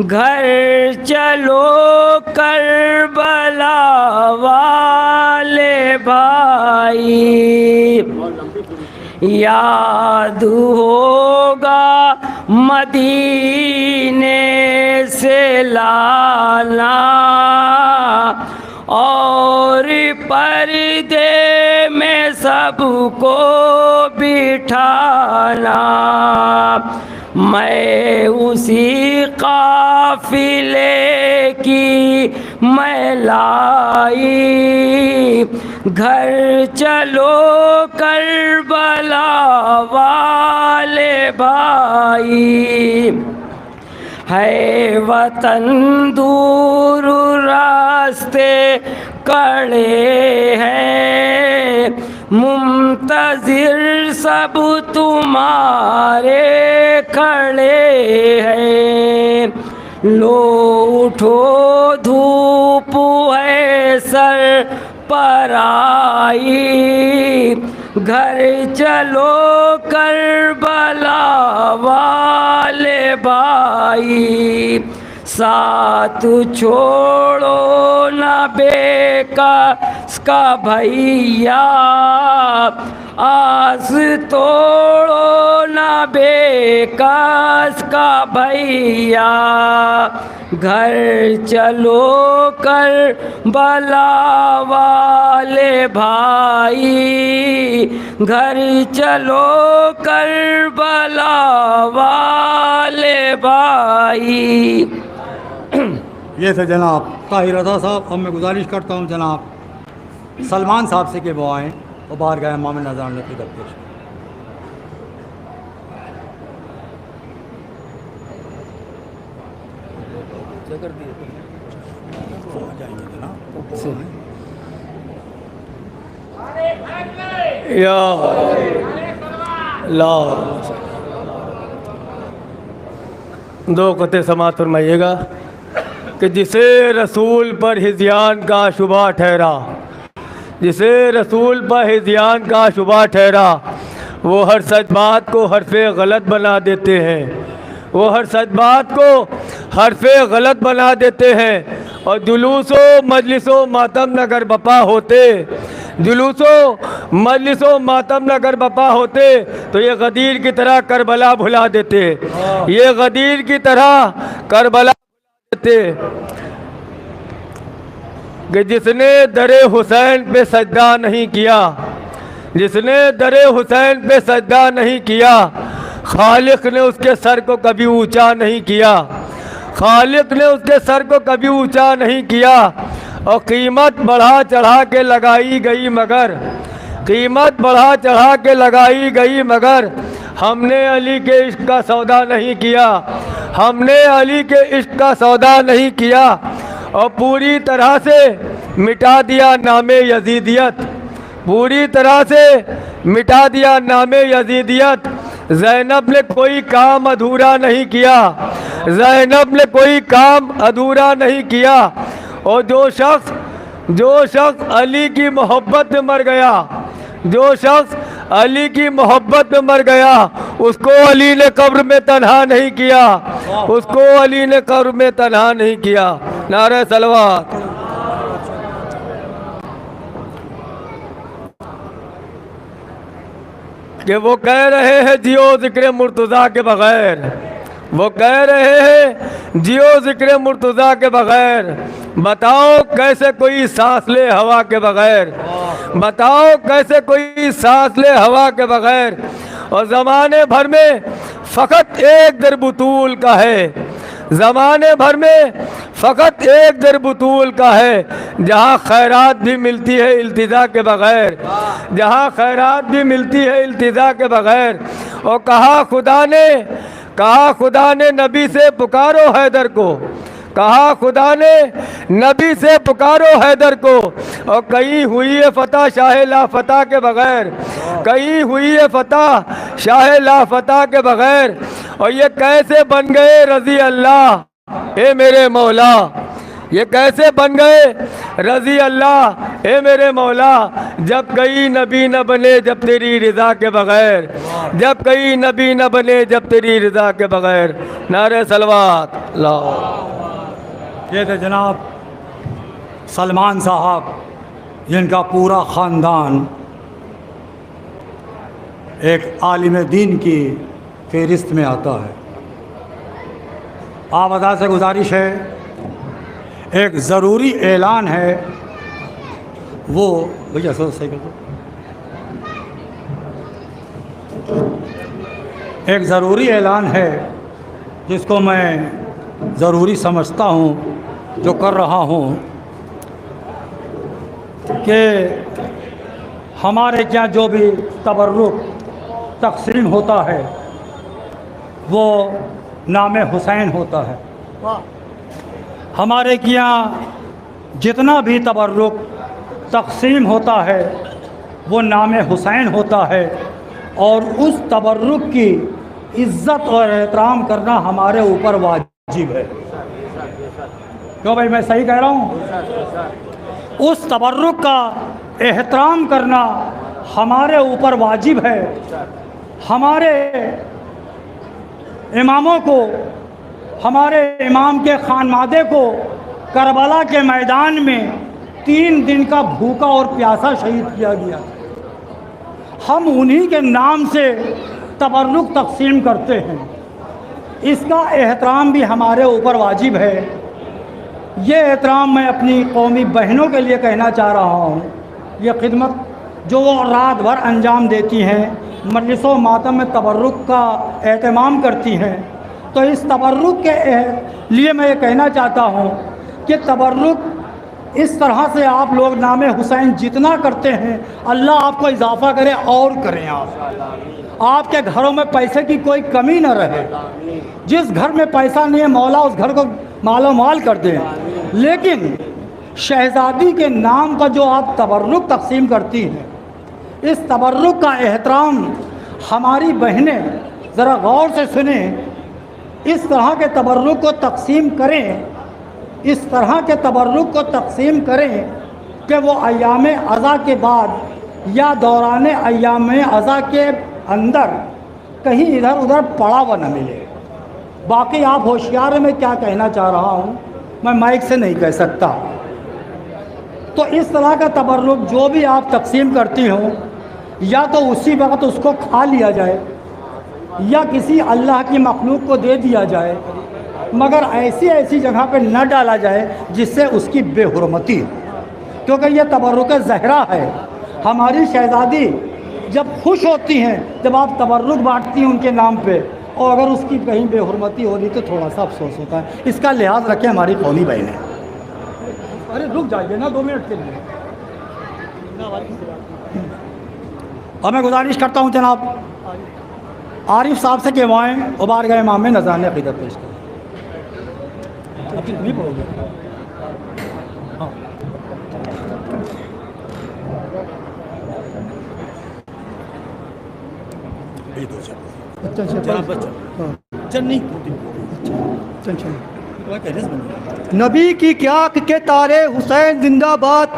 घर चलो करबला वाले भाई, याद होगा मदीने से लाना और पर्दे में सबको बिठाना। मैं उसी काफिले की मैं लाई, घर चलो करबला वाले भाई, है वतन दूर रास्ते कड़े हैं, मुंतज़िर सब तुम्हारे खड़े हैं। लो उठो धूप है सर पर आई, घर चलो करबला वाले भाई, साथ छोड़ो ना बेकस का भैया, आस तोड़ो ना बेकस का भैया, घर चलो करबला वाले भाई, घर चलो करबला वाले भाई। ये थे जनाब ताहिर रज़ा साहब। अब मैं गुजारिश करता हूँ जनाब सलमान साहब से कि वो आएँ और बाहर गए इमाम नज़ार ने की दरपेश कर दिए आ जाएंगे जनाब। या ला दो कते समात फरमाइएगा कि जिसे रसूल पर हिज़यान का शुबा ठहरा, जिसे रसूल पर हिज़यान का शुबा ठहरा, वो हर सच बात को हरफ़े गलत बना देते हैं, वो हर सच बात को हरफे गलत बना देते हैं। और जुलूसो मजलिसो मातम नगर बपा होते, जुलूसो मजलिसो मातम नगर बपा होते तो ये गदीर की तरह करबला भुला देते, ये गदीर की तरह करबला भुला देते कि जिसने दरे हुसैन पे सजदा नहीं किया, जिसने दरे हुसैन पे सजदा नहीं किया, खालिक ने उसके सर को कभी ऊंचा नहीं किया, खालिक ने उसके सर को कभी ऊंचा नहीं किया। और कीमत बढ़ा चढ़ा के लगाई गई मगर, कीमत बढ़ा चढ़ा के लगाई गई मगर हमने अली के इश्क का सौदा नहीं किया, हमने अली के इश्क का सौदा नहीं किया। और पूरी तरह से मिटा दिया नामे यजीदियत, पूरी तरह से मिटा दिया नामे यजीदियत। ज़ैनब ने कोई काम अधूरा नहीं किया, ज़ैनब ने कोई काम अधूरा नहीं किया। और जो शख्स अली की मोहब्बत में मर गया, जो शख्स अली की मोहब्बत में मर गया, उसको अली ने कब्र में तन्हा नहीं किया, उसको अली ने कब्र में तन्हा नहीं किया। नारे सलवात। कि वो कह रहे हैं जियो जिक्र मुर्तज़ा के बगैर, वो कह रहे हैं जियो जिक्र मुर्तज़ा के बगैर। बताओ कैसे कोई सांस ले हवा के बगैर, बताओ कैसे कोई सांस ले हवा के बगैर। और ज़माने भर में फ़कत एक दर बुतूल का है, ज़माने भर में फ़कत एक दर बुतूल का है, जहाँ खैरात भी मिलती है इल्तिज़ा के बगैर, जहाँ खैरात भी मिलती है इल्तिज़ा के बगैर। और कहा खुदा ने नबी से पुकारो हैदर को, कहा खुदा ने नबी से पुकारो हैदर को। और कहीं हुई है फतह शाह लाफता के बगैर, कहीं हुई है फतह शाह लाफता के बगैर। और ये कैसे बन गए रज़ी अल्लाह ए मेरे मौला, ये कैसे बन गए रज़ी अल्लाह ए मेरे मौला। जब कई नबी न बने जब तेरी रज़ा के बगैर, जब कई नबी न बने जब तेरी रज़ा के बगैर। नारे सलवात लाओ। ये थे जनाब सलमान साहब, जिनका पूरा ख़ानदान एक आलिम दीन की फ़हरिस्त में आता है। आवाज़ा से गुजारिश है, एक ज़रूरी ऐलान है, वो भैया सही कर दो। एक ज़रूरी ऐलान है जिसको मैं ज़रूरी समझता हूँ, जो कर रहा हूँ कि हमारे यहाँ जो भी तबर्रुक तक़सीम होता है वो नाम हुसैन होता है। हमारे यहाँ जितना भी तबर्रुक तक़सीम होता है वो नाम हुसैन होता है। और उस तबर्रुक की इज़्ज़त और एहतराम करना हमारे ऊपर वाजिब है। क्यों भाई, मैं सही कह रहा हूँ? उस तबर्रुक का एहतराम करना हमारे ऊपर वाजिब है। हमारे इमामों को, हमारे इमाम के खानमादे को करबला के मैदान में 3 दिन का भूखा और प्यासा शहीद किया गया। हम उन्हीं के नाम से तबर्रुक तक़सीम करते हैं, इसका एहतराम भी हमारे ऊपर वाजिब है। ये एहतराम मैं अपनी कौमी बहनों के लिए कहना चाह रहा हूँ। ये खिदमत जो वो रात भर अंजाम देती हैं, मजलिसो मातम में तबर्रुक का एहतमाम करती हैं, तो इस तबर्रुक के लिए मैं ये कहना चाहता हूँ कि तबर्रुक इस तरह से आप लोग नाम हुसैन जितना करते हैं, अल्लाह आपको इजाफ़ा करे और करें। आपके घरों में पैसे की कोई कमी न रहे। जिस घर में पैसा नहीं है, मौला उस घर को मालो माल कर दे। लेकिन शहज़ादी के नाम का जो आप तबर्रुक तक़सीम करती हैं, इस तबर्रुक का एहतराम हमारी बहनें ज़रा गौर से सुने। इस तरह के तबर्रुक को तक़सीम करें, इस तरह के तबर्रुक को तक़सीम करें कि वो अय्याम अज़ा के बाद या दौरान अय्याम अज़ा के अंदर कहीं इधर उधर पड़ा हुआ न मिले। बाकी आप होशियार हैं, मैं क्या कहना चाह रहा हूँ मैं माइक से नहीं कह सकता। तो इस तरह का तबर्रुक जो भी आप तकसीम करती हो, या तो उसी वक्त उसको खा लिया जाए या किसी अल्लाह की मखलूक को दे दिया जाए, मगर ऐसी ऐसी जगह पे न डाला जाए जिससे उसकी बेहुरमती हो, क्योंकि ये तबर्रुक ज़हरा है। हमारी शहज़ादी जब खुश होती हैं जब आप तबर्रुक बांटती हैं उनके नाम पे, और अगर उसकी कहीं बेहुरमती हो रही तो थोड़ा सा अफसोस होता है। इसका लिहाज रखें हमारी कौमी बहनें। अरे रुक जाइए ना 2 मिनट के लिए। और मैं गुजारिश करता हूँ जनाब आरिफ साहब से कहवाएँ उबार गए इमाम में नज़रान अक़ीदत पेश करें। नहीं पढ़ोगे? हाँ। नबी की आँख के तारे हुसैन जिंदाबाद,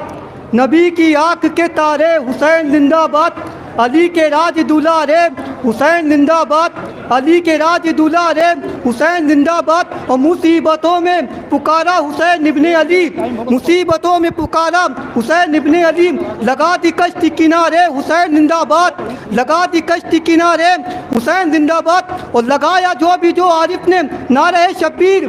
नबी की आँख के तारे हुसैन जिंदाबाद, अली के राज दुलारे हुसैन जिंदाबाद, अली के राज दुलारे हुसैन जिंदाबाद। और मुसीबतों में पुकारा हुसैन इब्ने अली, मुसीबतों में पुकारा हुसैन इब्ने अली, लगा दी कश्ती किनारे हुसैन जिंदाबाद, लगा दी कश्ती किनारे हुसैन जिंदाबाद। और लगाया जो भी जो आरिफ ने नारे शब्बीर,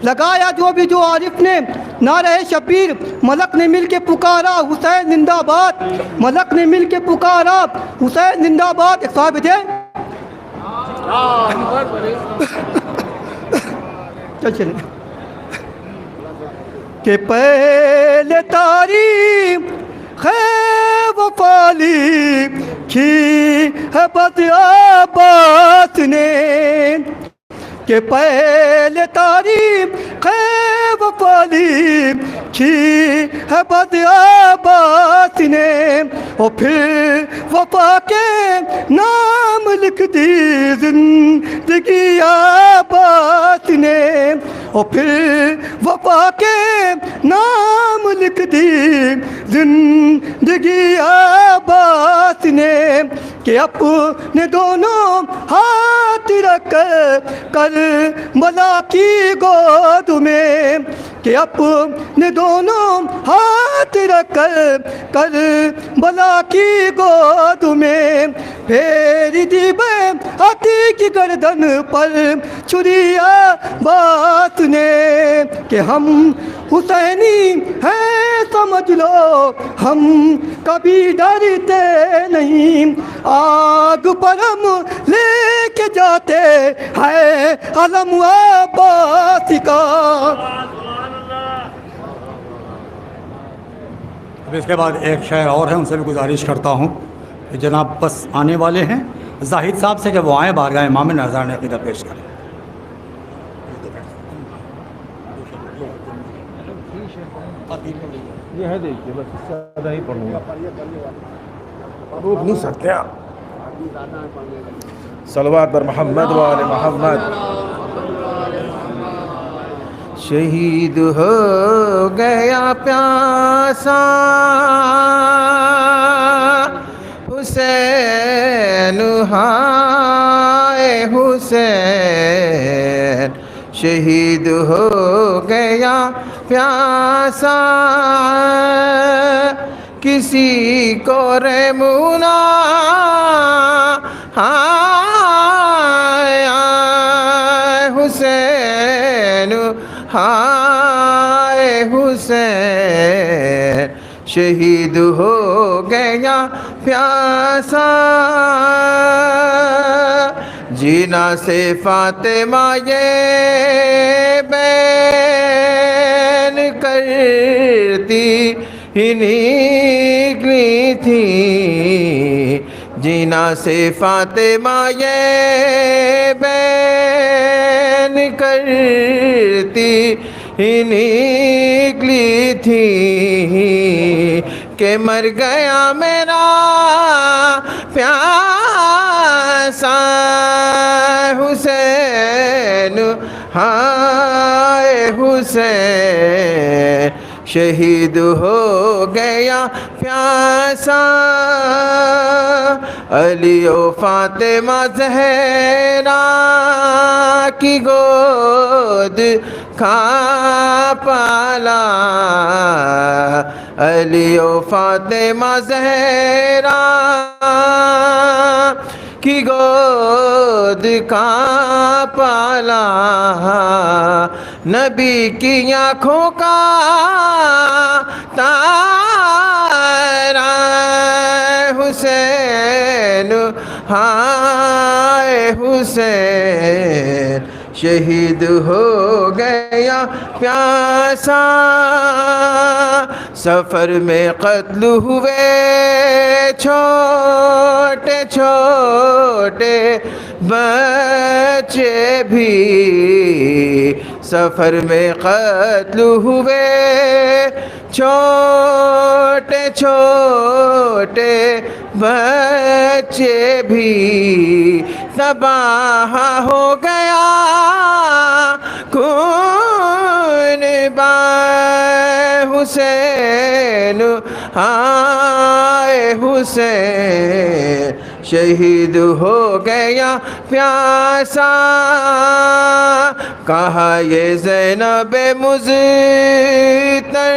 लगाया जो भी जो आरिफ ने नारे शब्बीर, मलक ने मिल के पुकारा हुसैन जिंदाबाद, मलक ने मिल के पुकारा हुसैन जिंदाबाद। एक साहब थे चल के पहले तारीख है वफाली की है बद अब्बास ने, के पहले तारीख है वफाली की है बद अब्बास ने। और फिर वफा के नाम लिख दी जिंदगी अब्बास ने, और फिर वफा के नाम लिख दी जिंदगी अब्बास ने। कि अपने दोनों हाथ रख कर बला की गोद में, कि अपने दोनों हाथ रख कर बला की गोद में, फेर दी हाथी की गर्दन पर छुरिया बात ने। कि हम हुसैनी हैं समझ लो, हम कभी डरते नहीं, आग पर हम लेके जाते हैं अलम अब्बास का। अब इसके बाद एक शायर और है, उनसे भी गुजारिश करता हूँ कि जनाब बस आने वाले हैं, जाहिद साहब से कि वो आएँ बारगाह इमाम में नज़रान अक़ीदत पेश करें। ये है देखिए बस ज़्यादा ही पढ़ूँगा, रोक नहीं सकते आप। सलवात पर मोहम्मद वाले मोहम्मद। शहीद हो गया प्यासा हुसैन, हाय हुसैन, शहीद हो गया प्यासा, किसी को रेमुना हाय हुसैन, हाय हुसैन, शहीद हो गया प्यासा। जीना से फातिमा ये बैन करती ही निकली थी, जीना से फातिमा ये बैन करती ही निकली थी, के मर गया मेरा प्यासा हुसैन, हाय हुसैन, शहीद हो गया प्यासा अली ओ फातिमा ज़हरा की गोद खा पाला अली ओ फातिमा ज़हरा की गोद का पाला नबी की आँखों का तारा हुसैन हाय हुसैन शहीद हो गया प्यासा सफ़र में कत्ल हुए छोटे छोटे बच्चे भी सफ़र में कत्ल हुए छोटे छोटे बच्चे भी तबाह हो गया खून बाय हुसैन हाय हुसैन शहीद हो गया प्यासा कहा ये ज़ैनब मुज़्तर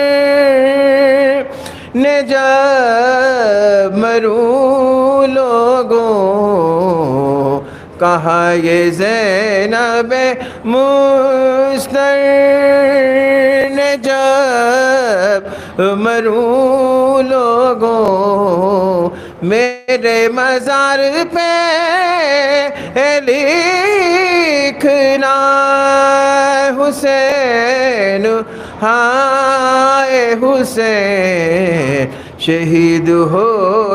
ने जब मरूं लोगों कहा ये ज़ैनब मुज़्तर ने जब मरूं लोगों मेरे मज़ार पे लिखना हुसैन हाय हुसैन शहीद हो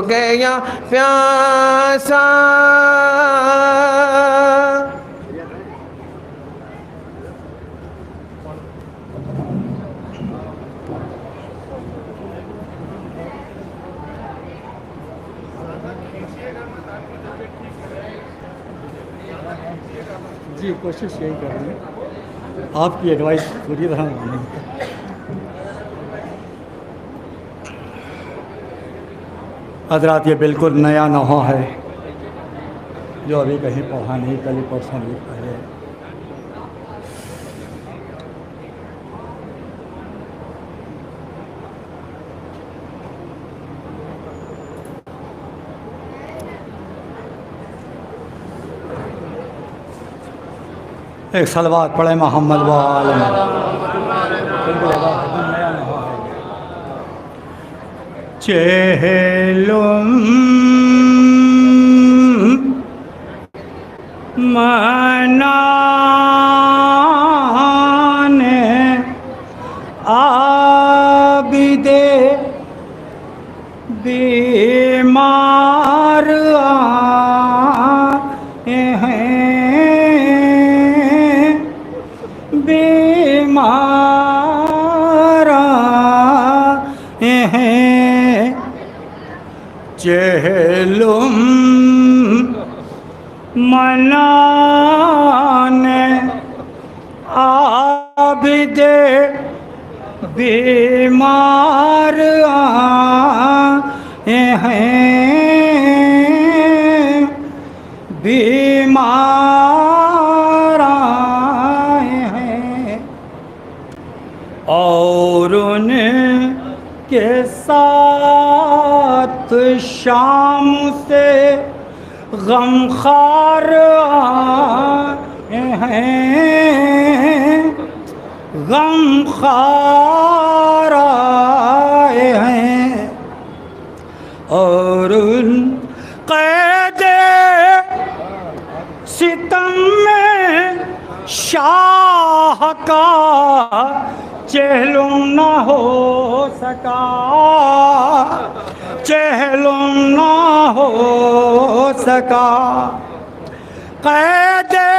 गया प्यासा जी कोशिश यही करेंगे आपकी एडवाइस पूरी तरह मानेंगे हजरात ये बिल्कुल नया नहा है जो अभी कहीं पढ़ा नहीं कल परसों लिखा है एक सलवात पढ़े मोहम्मद वाले चेहलुम मनाने आबिदे बीमार आए हैं बीमार आए हैं चेहलुम मनाने आबिदे बीमार आए हैं बीमार आए हैं और उनके साथ शाम से गमखार आए हैं गमखार आए हैं और उन क़ैदे सितम में शाह का चेहलुम न हो सका चेहलुम न हो सका क़ैदे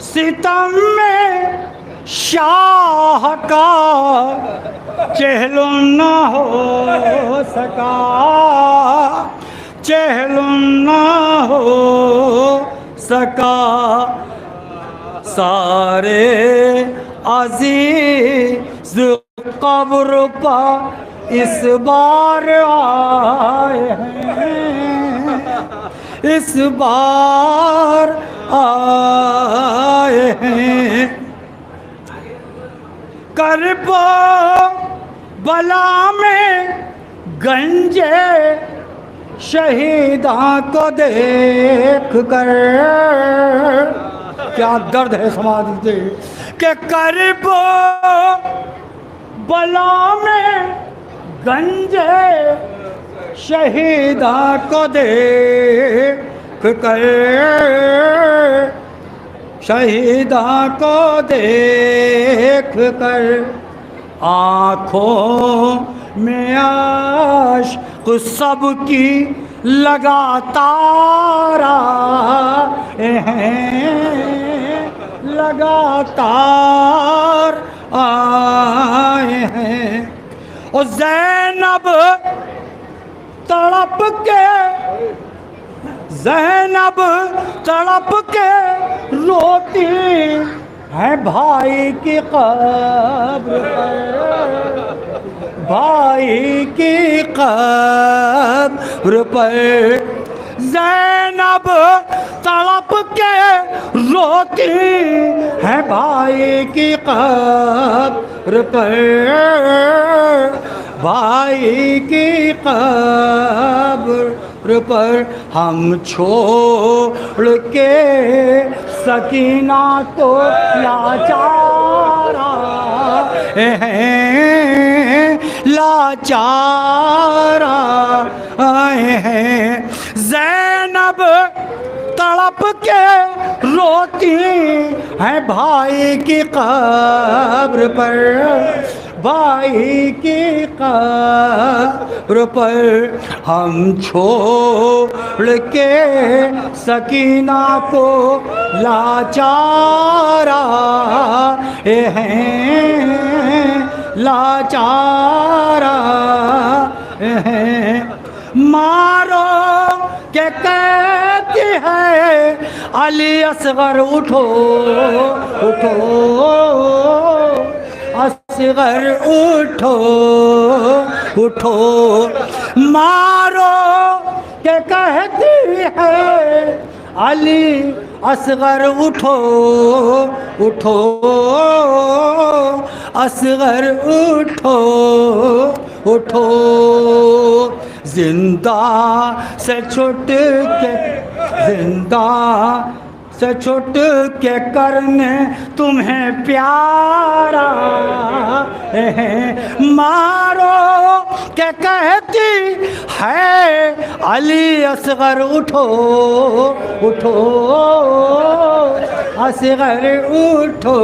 सितम में शाह का चेहलुम न हो सका चेहलुम न हो सका सारे अजीज कब्र पर इस बार आए हैं, इस बार आए हैं। करबो बला में गंजे शहीदा को देख कर, क्या दर्द है समाज से कि करबो बला में गंजे शहीदा को देख कर, शहीदा को देख कर आँखों में आश्क सबकी लगातार आए हैं, लगातार आए हैं। और ज़ैनब तड़प के, ज़ैनब तड़प के रोती है भाई की कब्र पर, भाई की कब्र पर। ज़ैनब तड़प के रोती है भाई की कब्र पर, भाई की कब्र पर। हम छोड़ के सकीना तो लाचार हैं, लाचार आए हैं। ज़ैनब तड़प के रोती है भाई की कब्र पर, भाई की कब्र पर। हम छोड़ के सकीना को लाचार हैं, लाचार हैं। मारो के कहती है अली असगर उठो, उठो असगर उठो, उठो। मारो के कहती है अली असगर उठो, उठो असगर उठो, उठो। जिंदा से छुट के, जिंदा से छुट के करने तुम्हें प्यारा है। मारो के कहती है अली असगर उठो, उठो असगर उठो,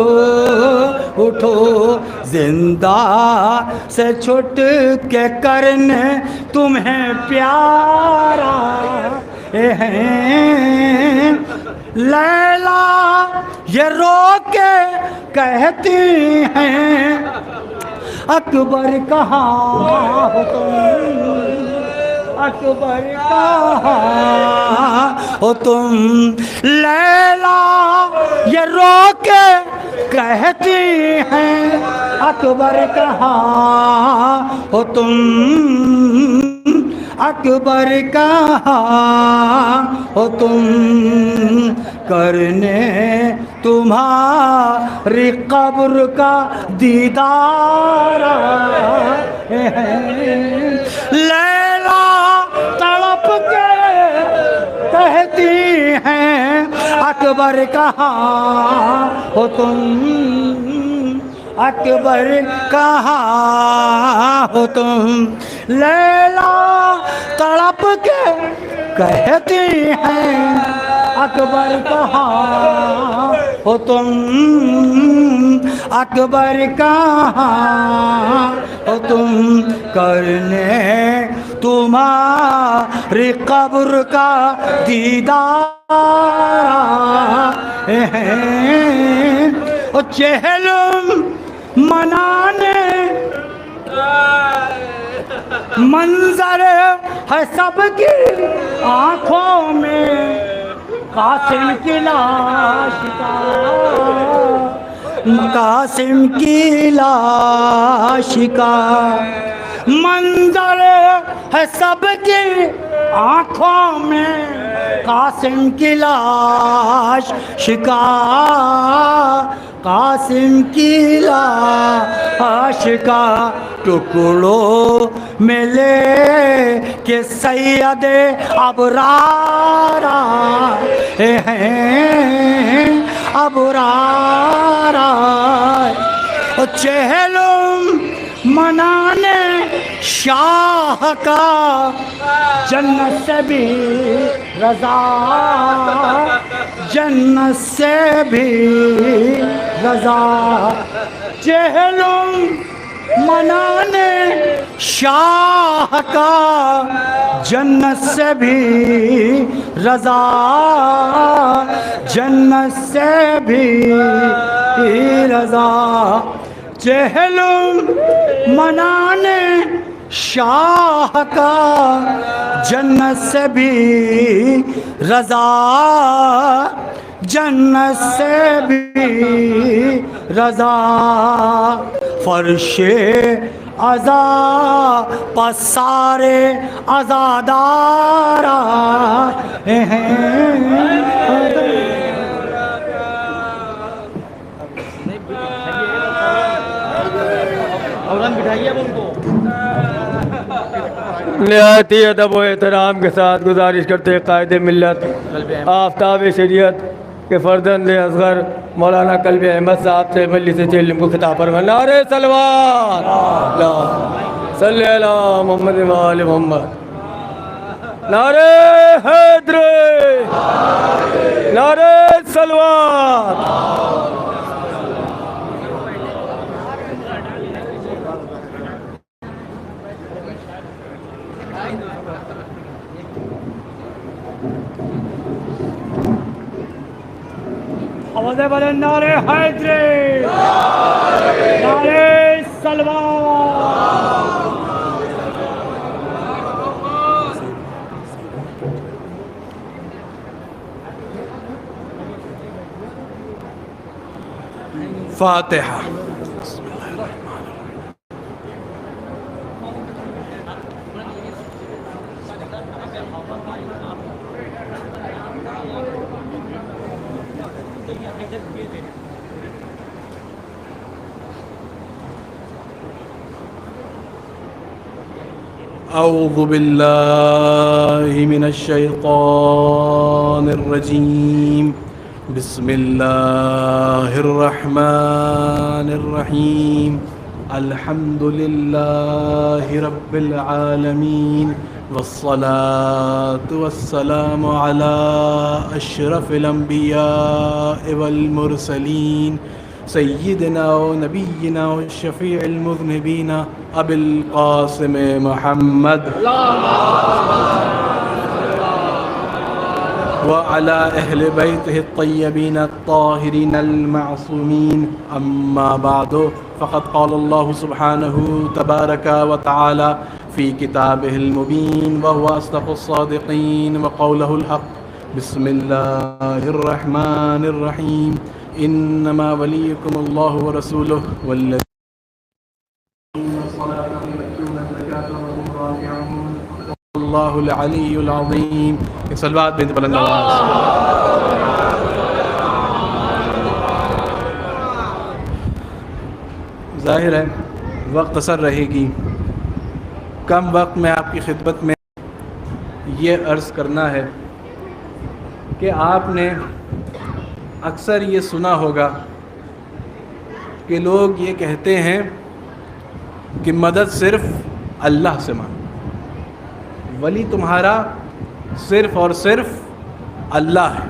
उठो। जिंदा से छुट के करने तुम्हें प्यारा है। लैला ये रो के कहती हैं अकबर कहाँ हो तुम, अकबर कहाँ हो तुम। लैला ये रो के कहती हैं अकबर कहाँ हो तुम, अकबर कहाँ हो तुम। करने तुम्हारी कब्र का दीदार है। लैला तड़प के कहती हैं अकबर कहाँ हो तुम, अकबर कहाँ हो तुम। लैला तड़प के कहती हैं अकबर कहाँ हो तुम, अकबर कहाँ हो तुम। करने तुम्हारी कब्र का दीदार है। और चहलम मनाने मंजर है सबकी आँखों में कासिम की लाश का। कासिम की लाश का मंजर है सबकी आँखों में, कासिम की लाश का, कासिम की लाश का टुकड़ों में ले के सैयद अबरार हैं, अबरार चहलुम मनाने शाह का, जन्नत से भी रज़ा, जन्नत से भी रज़ा, चहलुम मनाने शाह का, जन्नत से भी रज़ा, जन्नत से भी रज़ा, चहलुम मनाने शाह का, जन्नत से भी रज़ा, जन्नत से भी रज़ा, फर्शे अज़ा पसारे अज़ादारा हैं। निहायती अदब व एहतराम के साथ गुजारिश करते कायद मिल्लत आफ्ताब शरीयत के फर्जंद असगर मौलाना कल्बी अहमद साहब से मजलिस इल्म को खिताब फरमाएं। नारे सलवात सल्ली अला मुहम्मद व आले मुहम्मद, नारे हैदर, नारे सलवात। आवाज़ें बोले नारे हैदर, नारे सलवात। फातिहा। अऊज़ु बिल्लाहि मिनश शैतानिर रजीम, बिस्मिल्लाहिर रहमानिर रहीम, अल्हम्दुलिल्लाहि रब्बिल आलमीन, वस्सलातु वस्सलामु अला अशरफिल अंबिया वल मुरसलीन, सय्यिदिना व नबिय्यिना व शफ़ीइल मुज़निबीना अबिल क़ासिम मुहम्मद व अला अहले बैतिहि अत्तय्यबीन अत्ताहिरीन अल-मअसूमीन, अम्मा बअदु, फ़क़द क़ालल्लाहु सुब्हानहु तबारक व तआला फ़ी किताबिहिल मुबीन व हुवा अस्दक़ुस सादिक़ीन व क़ौलुहुल हक़्क़। बिस्मिल्लाहिर रहमानिर रहीम, इन्नमा वलियुकुमुल्लाहु व रसूलुहु वल्लज़ीना अल्लाहुल अलीयुल अज़ीम। एक सलवात बेंत बुलंद आवाज़। ज़ाहिर है वक्त असर रहेगी, कम वक्त में आपकी खिदमत में ये अर्ज़ करना है कि आपने अक्सर ये सुना होगा कि लोग ये कहते हैं कि मदद सिर्फ़ अल्लाह से मांगो, वली तुम्हारा सिर्फ़ और सिर्फ़ अल्लाह है,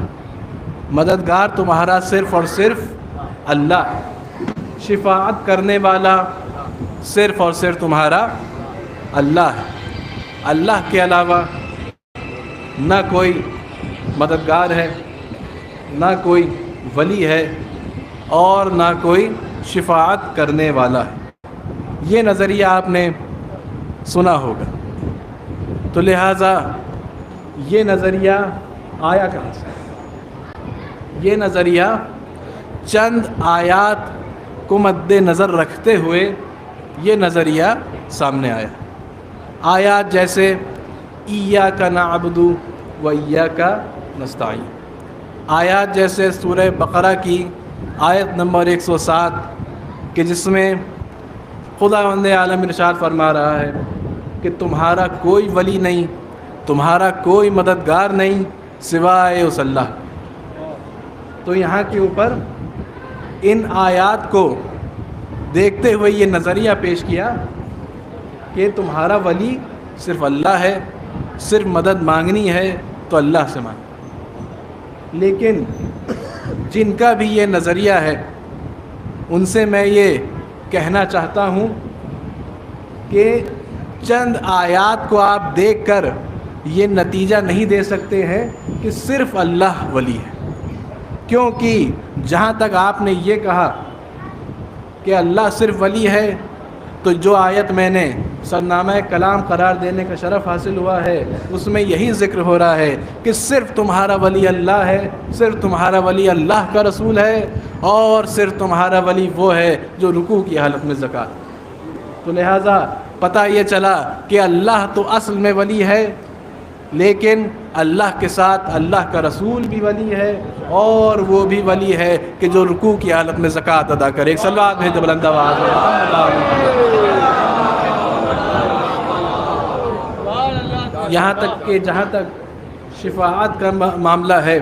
मददगार तुम्हारा सिर्फ़ और सिर्फ़ अल्लाह है, शिफाअत करने वाला सिर्फ़ और सिर्फ़ तुम्हारा अल्लाह है। अल्लाह के अलावा ना कोई मददगार है, ना कोई वली है और ना कोई शिफाअत करने वाला है। ये नज़रिया आपने सुना होगा, तो लिहाजा ये नज़रिया आया कहाँ से? ये नज़रिया चंद आयात को मद्देनज़र रखते हुए ये नज़रिया सामने आया। आयात जैसे इय्याका नअबुदु व इय्याका नस्तईन, आयात जैसे सूरह बकरा की आयत नंबर 107 कि जिसमें खुदावंद आलम इरशाद फरमा रहा है कि तुम्हारा कोई वली नहीं, तुम्हारा कोई मददगार नहीं सिवाय उस अल्लाह। तो यहाँ के ऊपर इन आयात को देखते हुए ये नज़रिया पेश किया कि तुम्हारा वली सिर्फ़ अल्लाह है, सिर्फ मदद मांगनी है तो अल्लाह से मांग। लेकिन जिनका भी ये नज़रिया है उनसे मैं ये कहना चाहता हूँ कि चंद आयात को आप देखकर ये नतीजा नहीं दे सकते हैं कि सिर्फ़ अल्लाह वली है, क्योंकि जहाँ तक आपने ये कहा कि अल्लाह सिर्फ वली है, तो जो आयत मैंने सरनामा कलाम करार देने का शरफ़ हासिल हुआ है उसमें यही ज़िक्र हो रहा है कि सिर्फ़ तुम्हारा वली अल्लाह है, सिर्फ़ तुम्हारा वली अल्लाह का रसूल है, और सिर्फ़ तुम्हारा वली वो है जो रुकू की हालत में ज़कात। तो लिहाजा पता ये चला कि अल्लाह तो असल में वली है, लेकिन अल्लाह के साथ अल्लाह का रसूल भी वली है, और वो भी वली है कि जो रुकू की हालत में ज़कात अदा करे। एक सलवात भेज बुलंद आवाज़ में। यहाँ तक कि जहाँ तक शिफाअत का मामला है,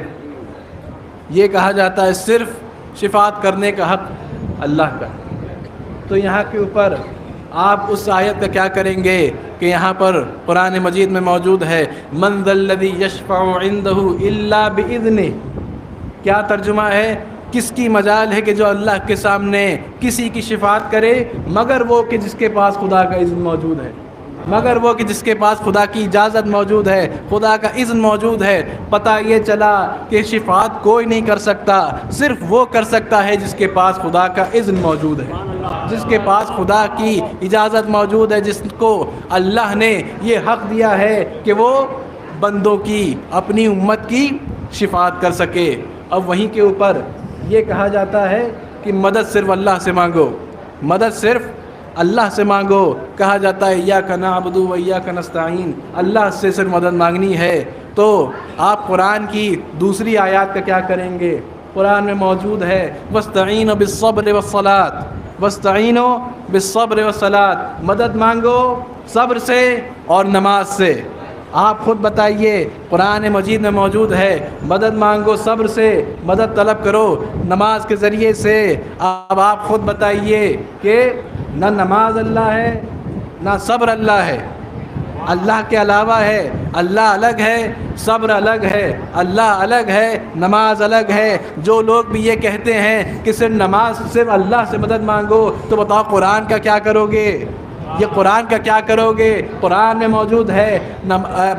ये कहा जाता है सिर्फ़ शिफाअत करने का हक़ अल्लाह का। तो यहाँ के ऊपर आप उस आयत का क्या करेंगे कि यहाँ पर कुरान मजीद में मौजूद है मन ज़ल्लज़ी यशफ़अउ इंदहु इल्ला बिइज़्निही। क्या तर्जुमा है? किसकी मजाल है कि जो अल्लाह के सामने किसी की शिफाअत करे मगर वो कि जिसके पास खुदा का इज़्न मौजूद है, मगर वो कि जिसके पास खुदा की इजाज़त मौजूद है, खुदा का इज़्न मौजूद है। पता ये चला कि शिफाअत कोई नहीं कर सकता, सिर्फ वो कर सकता है जिसके पास खुदा का इज़्न मौजूद है, जिसके पास खुदा की इजाज़त मौजूद है, जिसको अल्लाह ने ये हक़ दिया है कि वो बंदों की, अपनी उम्मत की शिफाअत कर सके। अब वहीं के ऊपर ये कहा जाता है कि मदद सिर्फ अल्लाह से मांगो, मदद सिर्फ अल्लाह से मांगो। कहा जाता है इय्याका नअबुदु व इय्याका नस्तईन, अल्लाह से सिर्फ मदद मांगनी है। तो आप कुरान की दूसरी आयत का क्या करेंगे? कुरान में मौजूद है वस्तईनु बिस्सब्र वस्सलात, वस्तईनु बिस्सब्र वस्सलात, मदद मांगो सब्र से और नमाज से। आप ख़ुद बताइए, कुरान मजीद में मौजूद है मदद मांगो सब्र से, मदद तलब करो नमाज के ज़रिए से। अब आप ख़ुद बताइए कि ना नमाज अल्लाह है ना सब्र अल्लाह है, अल्लाह के अलावा है। अल्लाह अलग है, सब्र अलग है, अल्लाह अलग है, नमाज अलग है। जो लोग भी ये कहते हैं कि सिर्फ नमाज सिर्फ अल्लाह से मदद मांगो, तो बताओ कुरान का क्या करोगे? ये कुरान का क्या करोगे? कुरान में मौजूद है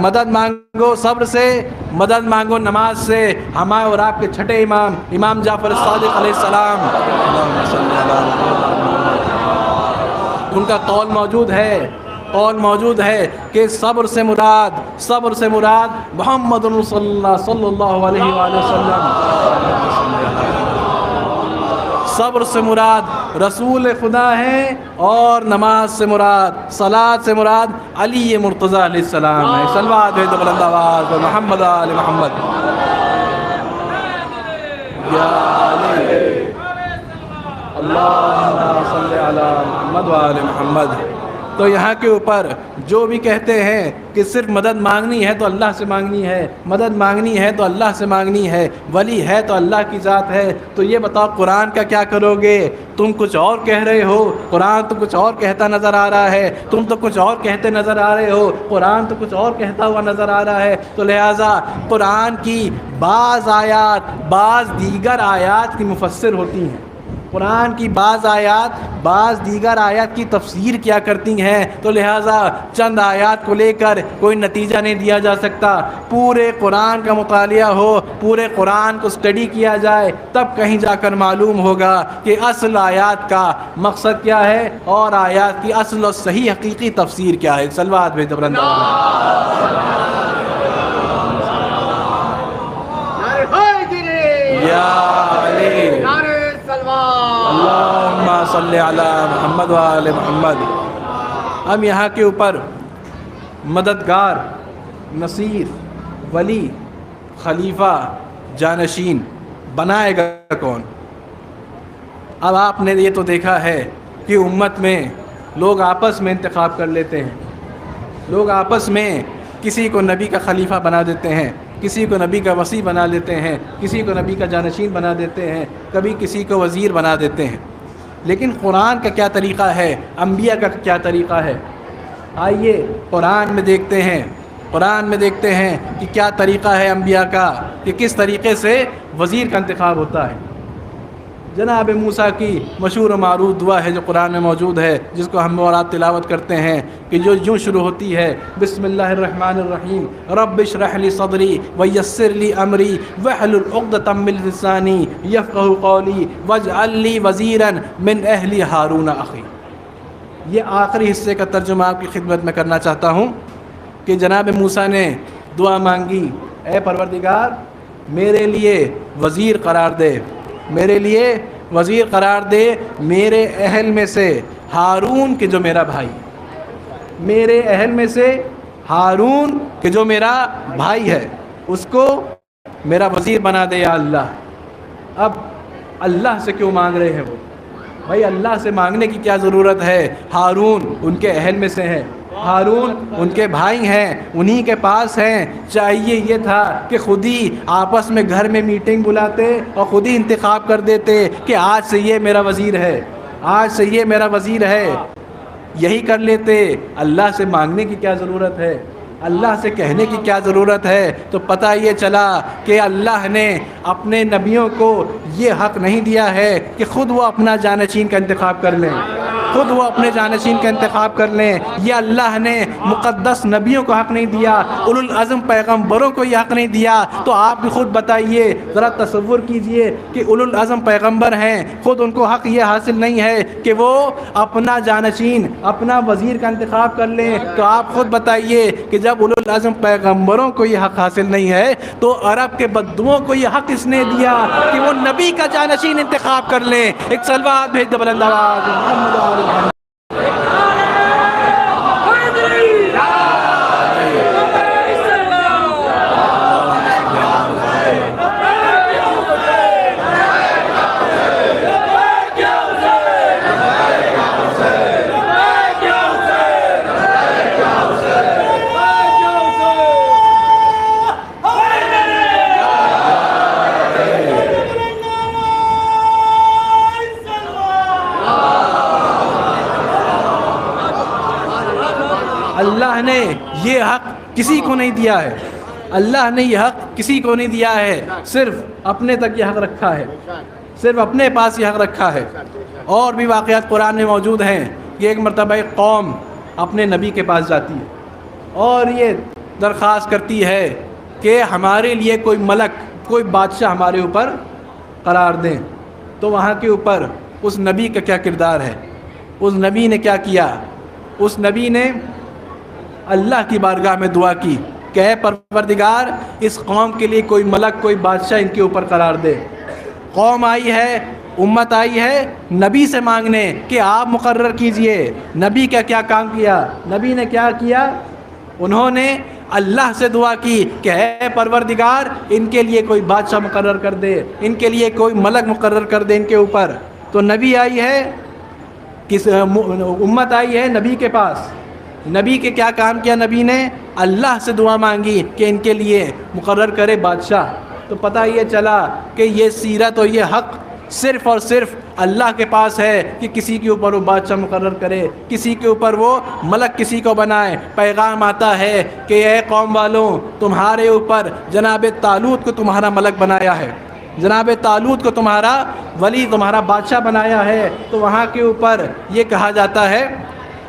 मदद मांगो सब्र से, मदद मांगो नमाज से। हमारे और आपके छठे इमाम, इमाम जाफ़र सादिक़ अलैहिस्सलाम, उनका कौल मौजूद है, कौल मौजूद है कि सब्र से मुराद मोहम्मद सल्लल्लाहु अलैहि वसल्लम, सब्र से मुराद रसूल खुदा है, और नमाज से मुराद, सलात से मुराद अली मुर्तज़ा अलैहिस्सलाम है। सलवात है तो बुलंद आवाज़ में मोहम्मद आले मोहम्मद या अल्लाहुम्मा सल्लि अला मुहम्मद व आले मोहम्मद। तो यहाँ के ऊपर जो भी कहते हैं कि सिर्फ मदद मांगनी है तो अल्लाह से मांगनी है, मदद मांगनी है तो अल्लाह से मांगनी है, वली है तो अल्लाह की ज़ात है, तो ये बताओ कुरान का क्या करोगे? तुम कुछ और कह रहे हो, कुरान तो कुछ और कहता नज़र आ रहा है, तुम तो कुछ और कहते नज़र आ रहे हो, कुरान तो कुछ और कहता हुआ नज़र आ रहा है। तो लिहाजा कुरान की बाज़ आयात बाज़ दीगर आयात की मुफस्सिर होती हैं, कुरान की बाज़ आयात बाज़ दीगर आयत की तफसीर क्या करती हैं। तो लिहाजा चंद आयत को लेकर कोई नतीजा नहीं दिया जा सकता। पूरे कुरान का मुतालिया हो, पूरे कुरान को स्टडी किया जाए, तब कहीं जाकर मालूम होगा कि असल आयत का मकसद क्या है और आयत की असल और सही हकीकी तफसीर क्या है। सलवात भेज सल्लि अला मुहम्मद व आले मुहम्मद। अब यहाँ के ऊपर मददगार, नसीर, वली, खलीफा, जानशीन बनाएगा कौन? अब आपने ये तो देखा है कि उम्मत में लोग आपस में इंतखाब कर लेते हैं, लोग आपस में किसी को नबी का खलीफा बना देते हैं, किसी को नबी का वसी बना देते हैं, किसी को नबी का जानशीन बना देते हैं, कभी किसी को वज़ीर बना देते हैं। लेकिन कुरान का क्या तरीक़ा है, अम्बिया का क्या तरीक़ा है? आइए कुरान में देखते हैं, कुरान में देखते हैं कि क्या तरीक़ा है अम्बिया का, कि किस तरीक़े से वज़ीर का इंतखाब होता है। जनाब मूसा की मशहूर व मारूफ दुआ है जो कुरान में मौजूद है, जिसको हम और आप तिलावत करते हैं, कि जो यूँ शुरू होती है, बिस्मिल्लाहिर्रहमानिर्रहीम, रब्बिश्रह ली सदरी व यस्सिर ली अमरी वहलुल उक़दतम मिन लिसानी यफ़क़हू क़ौली वजअल ली वज़ीरन मिन अहली हारून अख़ी। ये आखिरी हिस्से का तर्जुमा आपकी खिदमत में करना चाहता हूँ कि जनाब मूसा ने दुआ मांगी, ए परवरदिगार मेरे लिए वज़ीर करार दे, मेरे लिए वज़ीर करार दे मेरे अहल में से हारून के जो मेरा भाई, मेरे अहल में से हारून के जो मेरा भाई है उसको मेरा वज़ीर बना दे या अल्लाह। अब अल्लाह से क्यों मांग रहे हैं वो? भाई अल्लाह से मांगने की क्या ज़रूरत है? हारून उनके अहल में से हैं, हारून उनके भाई हैं, उन्हीं के पास हैं। चाहिए ये था कि खुद ही आपस में घर में मीटिंग बुलाते और ख़ुद ही इंतखाब कर देते कि आज से ये मेरा वज़ीर है, आज से ये मेरा वज़ीर है, यही कर लेते। अल्लाह से मांगने की क्या ज़रूरत है, अल्लाह से कहने की क्या ज़रूरत है? तो पता ये चला कि अल्लाह ने अपने नबियों को ये हक़ नहीं दिया है कि ख़ुद वो अपना जानशीन का इंतखाब कर लें, खुद वो अपने जानशीन का इंतखाब कर लें। ये अल्लाह ने मुक़द्दस नबियों को हक़ नहीं दिया, उलुल अज़्म पैगम्बरों को ये हक़ नहीं दिया। तो आप भी खुद बताइए, ज़रा तसव्वुर कीजिए कि उलुल अज़्म पैगम्बर हैं, खुद उनको हक़ ये हासिल नहीं है कि वो अपना जानशीन, अपना वज़ीर का इंतखाब कर लें। तो आप खुद बताइए कि जब उलुल अज़्म पैगम्बरों को ये हक़ हासिल नहीं है तो अरब के बद्दुओं को ये हक़ किसने दिया कि वो नबी का जानशीन इंतखाब कर लें? एक सलवात भेज दो बुलंद आवाज़। अल्लाह ने ये हक़ किसी को नहीं दिया है, अल्लाह ने ये हक़ किसी को नहीं दिया है, सिर्फ अपने तक ये हक़ रखा है, सिर्फ अपने पास ये हक़ रखा है। और भी वाक़यात कुरान में मौजूद हैं कि एक मरतबा एक कौम अपने नबी के पास जाती है और ये दरख्वास्त करती है कि हमारे लिए कोई मलक, कोई बादशाह हमारे ऊपर करार दें। तो वहाँ के ऊपर उस नबी का क्या किरदार है? उस नबी ने क्या किया? उस नबी ने अल्लाह की बारगाह में दुआ की कि ऐ परवरदिगार इस कौम के लिए कोई मलक, कोई बादशाह इनके ऊपर करार दे। कौम आई है, उम्मत आई है नबी से मांगने कि आप मुकर्रर कीजिए। नबी का क्या काम किया? नबी ने क्या किया? उन्होंने अल्लाह से दुआ की कि ऐ परवरदिगार इनके लिए कोई बादशाह मुकर्रर कर दे, इनके लिए कोई मलक मुकर्रर कर दे इनके ऊपर। तो नबी आई है, किस उम्मत आई है नबी के पास। नबी के क्या काम किया? नबी ने अल्लाह से दुआ मांगी कि इनके लिए मुकर्रर करे बादशाह। तो पता ये चला कि ये सीरत और ये हक़ सिर्फ़ और सिर्फ अल्लाह के पास है कि किसी के ऊपर वो बादशाह मुकर्रर करे, किसी के ऊपर वो मलक किसी को बनाए। पैगाम आता है कि ए कौम वालों, तुम्हारे ऊपर जनाब तालूत को तुम्हारा मलक बनाया है, जनाब तालूत को तुम्हारा वली, तुम्हारा बादशाह बनाया है। तो वहाँ के ऊपर ये कहा जाता है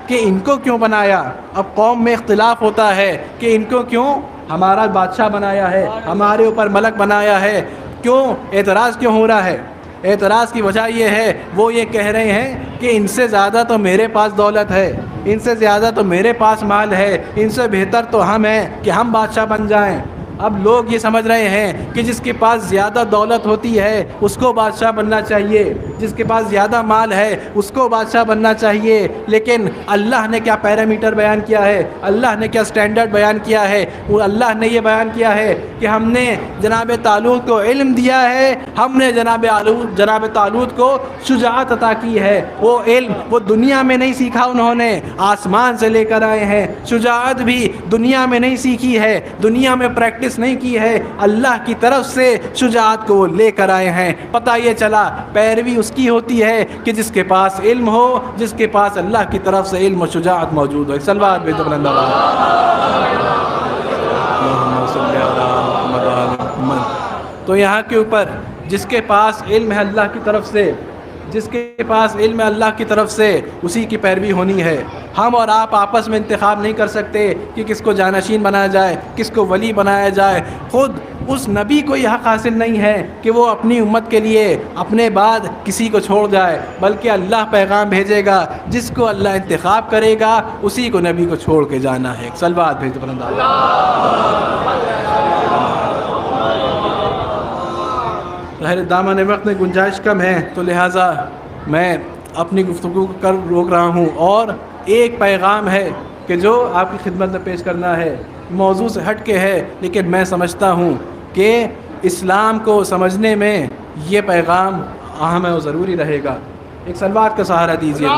कि इनको क्यों बनाया? अब कौम में इख्तिलाफ होता है कि इनको क्यों हमारा बादशाह बनाया है, हमारे ऊपर मलक बनाया है, क्यों एतराज़ क्यों हो रहा है? एतराज़ की वजह ये है, वो ये कह रहे हैं कि इनसे ज़्यादा तो मेरे पास दौलत है, इनसे ज़्यादा तो मेरे पास माल है, इनसे बेहतर तो हम हैं कि हम बादशाह बन जाएं। अब लोग ये समझ रहे हैं कि जिसके पास ज़्यादा दौलत होती है उसको बादशाह बनना चाहिए, जिसके पास ज़्यादा माल है उसको बादशाह बनना चाहिए। लेकिन अल्लाह ने क्या पैरामीटर बयान किया है, अल्लाह ने क्या स्टैंडर्ड बयान किया है? वो अल्लाह ने ये बयान किया है कि हमने जनाब तालूत को इल्म दिया है, हमने जनाब तालूत को शुजाअत अता की है। वो इल्म वो दुनिया में नहीं सीखा, उन्होंने आसमान से लेकर आए हैं। शुजाअत भी दुनिया में नहीं सीखी है, दुनिया में प्रैक्टिस नहीं की है, अल्लाह की तरफ से शुजाअत को वो लेकर आए हैं। पता ये चला पैरवी उसकी होती है कि जिसके पास इल्म हो, जिसके पास अल्लाह की तरफ से इल्म और शुजाअत मौजूद हो। सलवात भेजो तो यहाँ के ऊपर जिसके पास इल्म है अल्लाह की तरफ से, जिसके पास इल्म है अल्लाह की तरफ से, उसी की पैरवी होनी है। हम और आप आपस में इंतखाब नहीं कर सकते कि किसको जानशीन बनाया जाए, किसको वली बनाया जाए। खुद उस नबी को यह हक़ हासिल नहीं है कि वो अपनी उम्मत के लिए अपने बाद किसी को छोड़ जाए, बल्कि अल्लाह पैगाम भेजेगा, जिसको अल्लाह इंतखाब करेगा उसी को नबी को छोड़ के जाना है। सलवात भेज ज़ाहिर दामन वक्त में गुंजाइश कम है, तो लिहाजा मैं अपनी गुफ्तगू कर रोक रहा हूँ। और एक पैगाम है कि जो आपकी खिदमत में पेश करना है, मौजू से हट के है, लेकिन मैं समझता हूँ कि इस्लाम को समझने में ये पैगाम अहम है और ज़रूरी रहेगा। एक सलवात का सहारा दीजिए।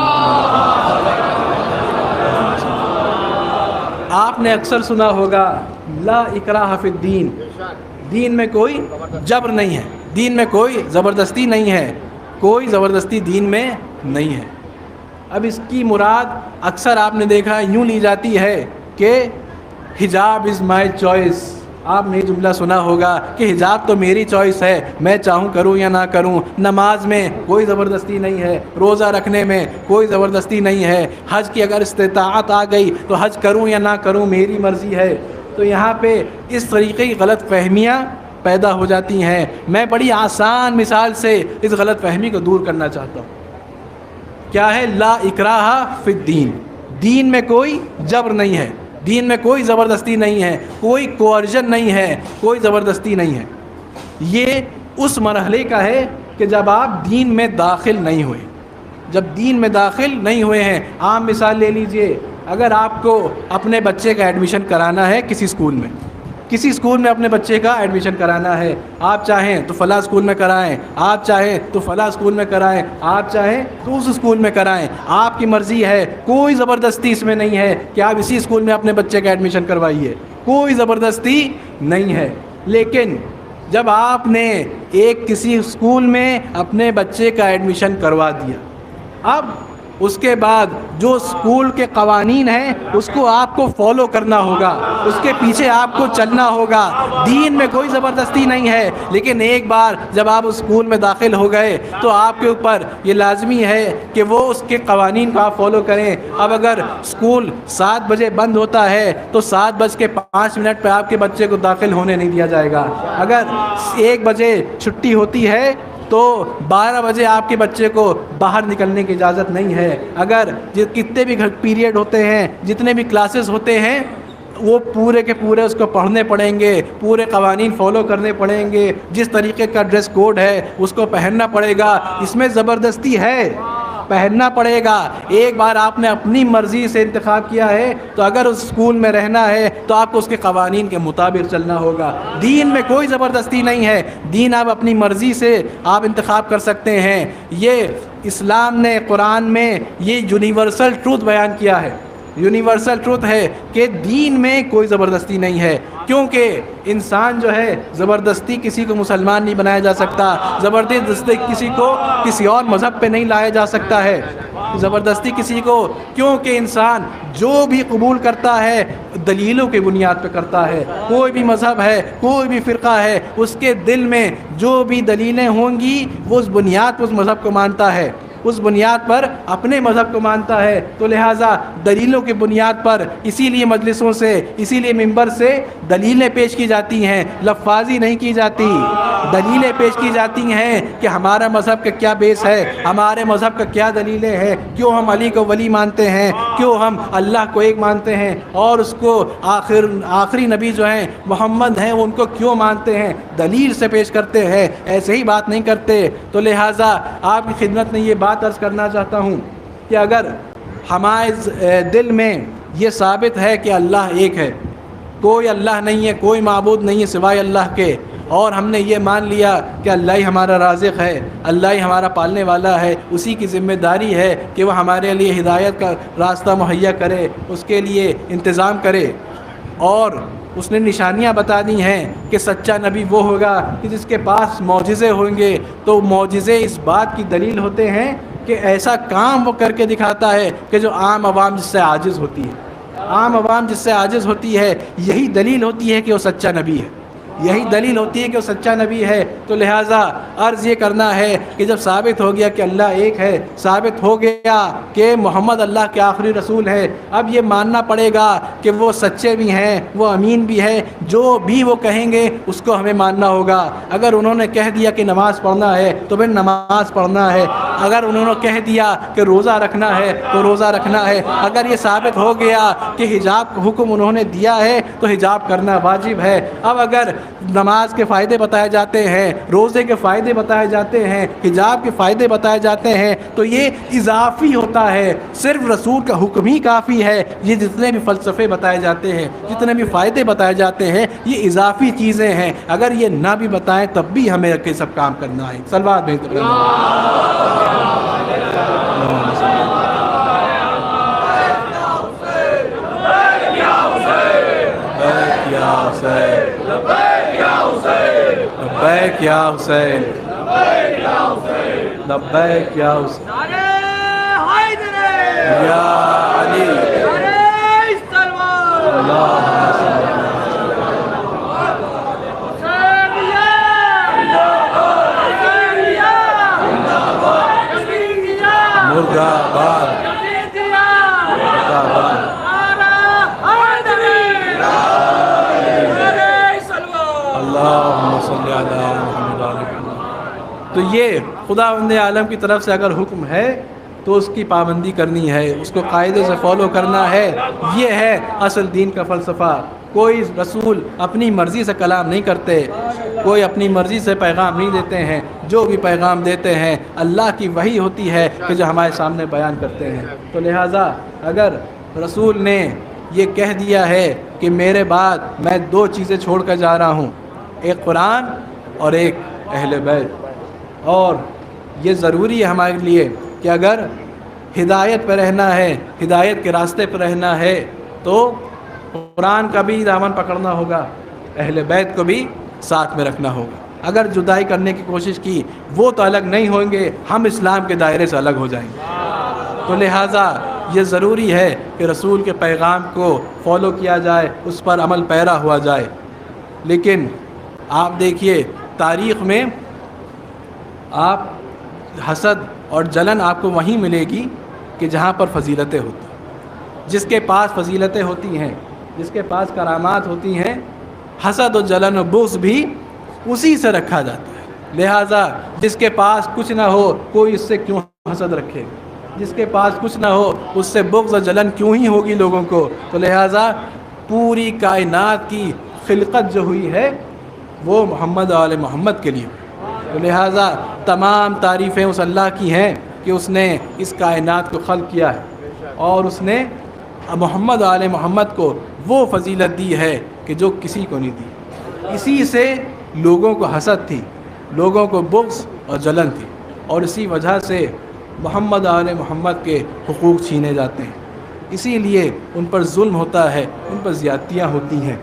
आपने अक्सर सुना होगा ला इकराह फिद्दीन, दीन में कोई जबर नहीं है, दीन में कोई ज़बरदस्ती नहीं है, कोई ज़बरदस्ती दीन में नहीं है। अब इसकी मुराद अक्सर आपने देखा यूँ ली जाती है कि हिजाब इज़ माई चॉइस। आपने जुमला सुना होगा कि हिजाब तो मेरी चॉइस है, मैं चाहूँ करूँ या ना करूँ। नमाज में कोई ज़बरदस्ती नहीं है, रोज़ा रखने में कोई ज़बरदस्ती नहीं है, हज की अगर इस्तिताअत आ गई तो हज करूँ या ना करूँ मेरी मर्ज़ी है। तो यहाँ पे इस तरीके की गलत फहमियाँ पैदा हो जाती हैं। मैं बड़ी आसान मिसाल से इस गलत फहमी को दूर करना चाहता हूँ। क्या है ला इकराह फिद्दीन, दीन में कोई जबर नहीं है, दीन में कोई ज़बरदस्ती नहीं है, कोई कोअर्जन नहीं है, कोई ज़बरदस्ती नहीं है। ये उस मरहले का है कि जब आप दीन में दाखिल नहीं हुए, जब दीन में दाखिल नहीं हुए हैं। आम मिसाल ले लीजिए, अगर आपको अपने बच्चे का एडमिशन कराना है किसी स्कूल में, किसी स्कूल में अपने बच्चे का एडमिशन कराना है, आप चाहें तो फ़लाँ स्कूल में कराएं, आप चाहें तो फ़लाँ स्कूल में कराएं, आप चाहें तो उस स्कूल में कराएं, आपकी मर्ज़ी है, कोई ज़बरदस्ती इसमें नहीं है कि आप इसी स्कूल में अपने बच्चे का एडमिशन करवाइए, कोई ज़बरदस्ती नहीं है। लेकिन जब आपने एक किसी स्कूल में अपने बच्चे का एडमिशन करवा दिया, अब उसके बाद जो स्कूल के कवानीन हैं उसको आपको फॉलो करना होगा, उसके पीछे आपको चलना होगा। दीन में कोई ज़बरदस्ती नहीं है, लेकिन एक बार जब आप उस स्कूल में दाखिल हो गए तो आपके ऊपर ये लाजमी है कि वो उसके कवानीन को आप फॉलो करें। अब अगर स्कूल 7 बजे बंद होता है तो 7:05 पर आपके बच्चे को दाखिल होने नहीं दिया जाएगा। अगर 1 बजे छुट्टी होती है तो 12 बजे आपके बच्चे को बाहर निकलने की इजाज़त नहीं है। अगर कितने भी पीरियड होते हैं, जितने भी क्लासेस होते हैं, वो पूरे के पूरे उसको पढ़ने पड़ेंगे, पूरे कवानीन फॉलो करने पड़ेंगे, जिस तरीके का ड्रेस कोड है उसको पहनना पड़ेगा। इसमें ज़बरदस्ती है, पहनना पड़ेगा। एक बार आपने अपनी मर्ज़ी से इंतखाब किया है तो अगर उस स्कूल में रहना है तो आपको उसके कवानीन के मुताबिक चलना होगा। दीन में कोई ज़बरदस्ती नहीं है, दीन आप अपनी मर्ज़ी से आप इंतखाब कर सकते हैं। ये इस्लाम ने कुरान में ये यूनिवर्सल ट्रूथ बयान किया है, यूनिवर्सल ट्रूथ है कि दीन में कोई ज़बरदस्ती नहीं है। क्योंकि इंसान जो है ज़बरदस्ती किसी को मुसलमान नहीं बनाया जा सकता, ज़बरदस्ती किसी को किसी और मज़हब पे नहीं लाया जा सकता है, ज़बरदस्ती किसी को, क्योंकि इंसान जो भी कबूल करता है दलीलों की बुनियाद पे करता है। कोई भी मज़हब है, कोई भी फ़िरका है, उसके दिल में जो भी दलीलें होंगी वो उस बुनियाद पर उस मज़हब को मानता है। उस बुनियाद पर अपने मज़हब को मानता है। तो लिहाजा दलीलों की बुनियाद पर इसीलिए मजलिसों से, इसीलिए मिंबर से दलीलें पेश की जाती हैं, लफ्ज़ी नहीं की जाती। दलीलें पेश की जाती हैं कि हमारा मज़हब का क्या बेस है, हमारे मज़हब का क्या दलीलें हैं, क्यों हम अली को वली मानते हैं, क्यों हम अल्लाह को एक मानते हैं और उसको आखिरी नबी जो हैं मोहम्मद हैं उनको क्यों मानते हैं, दलील से पेश करते हैं, ऐसे ही बात नहीं करते। तो लिहाजा आपकी खिदमत में ये बात अर्ज़ करना चाहता हूँ कि अगर हमारे दिल में ये साबित है कि अल्लाह एक है, कोई अल्लाह नहीं है, कोई माबूद नहीं है सिवाय अल्लाह के, और हमने ये मान लिया कि अल्लाह ही हमारा राज़िक़ है, अल्लाह ही हमारा पालने वाला है, उसी की ज़िम्मेदारी है कि वह हमारे लिए हिदायत का रास्ता मुहैया करे, उसके लिए इंतज़ाम करे। और उसने निशानियां बता दी हैं कि सच्चा नबी वो होगा कि जिसके पास मौजिज़े होंगे। तो मौजिज़े इस बात की दलील होते हैं कि ऐसा काम वो करके दिखाता है कि जो आम आवाम जिससे आजिज़ होती है, आम आवाम जिससे आजिज़ होती है, यही दलील होती है कि वो सच्चा नबी है, यही दलील होती है कि वो सच्चा नबी है। तो लिहाजा अर्ज़ ये करना है कि जब साबित हो गया कि अल्लाह एक है, साबित हो गया कि मोहम्मद अल्लाह के आखिरी रसूल है, अब ये मानना पड़ेगा कि वो सच्चे भी हैं, वो अमीन भी है, जो भी वो कहेंगे उसको हमें मानना होगा। अगर उन्होंने कह दिया कि नमाज़ पढ़ना है तो फिर नमाज़ पढ़ना है, अगर उन्होंने कह दिया कि रोज़ा रखना है तो रोज़ा रखना है, अगर ये साबित हो गया कि हिजाब का हुक्म उन्होंने दिया है तो हिजाब करना वाजिब है। अब अगर नमाज के फ़ायदे बताए जाते हैं, रोज़े के फ़ायदे बताए जाते हैं, हिजाब के फ़ायदे बताए जाते हैं, तो ये इजाफ़ी होता है, सिर्फ रसूल का हुक्म ही काफ़ी है। ये जितने भी फ़लसफ़े बताए जाते हैं, जितने भी फ़ायदे बताए जाते हैं, ये इजाफ़ी चीज़ें हैं। अगर ये ना भी बताएं तब भी हमें के सब काम करना है। सलवात भेज लब्बैक या हुसैन, लब्बैक या हुसैन, या अली, मुर्दाबाद, मुर्दाबाद। तो ये खुदावंद आलम की तरफ से अगर हुक्म है तो उसकी पाबंदी करनी है, उसको कायदे से फॉलो करना है। ये है असल दीन का फ़लसफ़ा। कोई रसूल अपनी मर्ज़ी से कलाम नहीं करते, कोई अपनी मर्ज़ी से पैगाम नहीं देते हैं। जो भी पैगाम देते हैं अल्लाह की वही होती है कि जो हमारे सामने बयान करते हैं। तो लिहाजा अगर रसूल ने ये कह दिया है कि मेरे बाद मैं दो चीज़ें छोड़ कर जा रहा हूँ, एक कुरान और एक अहले बैत, और ये ज़रूरी है हमारे लिए कि अगर हिदायत पर रहना है, हिदायत के रास्ते पर रहना है, तो कुरान का भी दामन पकड़ना होगा, अहले बैत को भी साथ में रखना होगा। अगर जुदाई करने की कोशिश की वो तो अलग नहीं होंगे, हम इस्लाम के दायरे से अलग हो जाएंगे। तो लिहाजा ये ज़रूरी है कि रसूल के पैगाम को फॉलो किया जाए, उस पर अमल पैरा हुआ जाए। लेकिन आप देखिए तारीख़ में आप हसद और जलन आपको वहीं मिलेगी कि जहाँ पर फजीलतें होती हैं। जिसके पास फजीलतें होती हैं, जिसके पास करामात होती हैं, हसद और जलन और बुग़्ज़ भी उसी से रखा जाता है। लिहाजा जिसके पास कुछ ना हो कोई उससे क्यों हसद रखेगा, जिसके पास कुछ ना हो उससे बुग़्ज़ और जलन क्यों ही होगी लोगों को। तो लिहाजा पूरी कायनात की खिलकत जो हुई है वो मोहम्मद आले मोहम्मद के लिए। तो लिहाजा तमाम तारीफ़ें उस अल्लाह की हैं कि उसने इस कायनात को खल्क़ किया है और उसने मोहम्मद आले मोहम्मद को वो फजीलत दी है कि जो किसी को नहीं दी। इसी से लोगों को हसद थी, लोगों को बुग़्ज़ और जलन थी, और इसी वजह से मोहम्मद आले मोहम्मद के हुकूक़ छीने जाते हैं। इसीलिए उन पर जुल्म होता है, उन पर ज़्यादतियाँ होती हैं।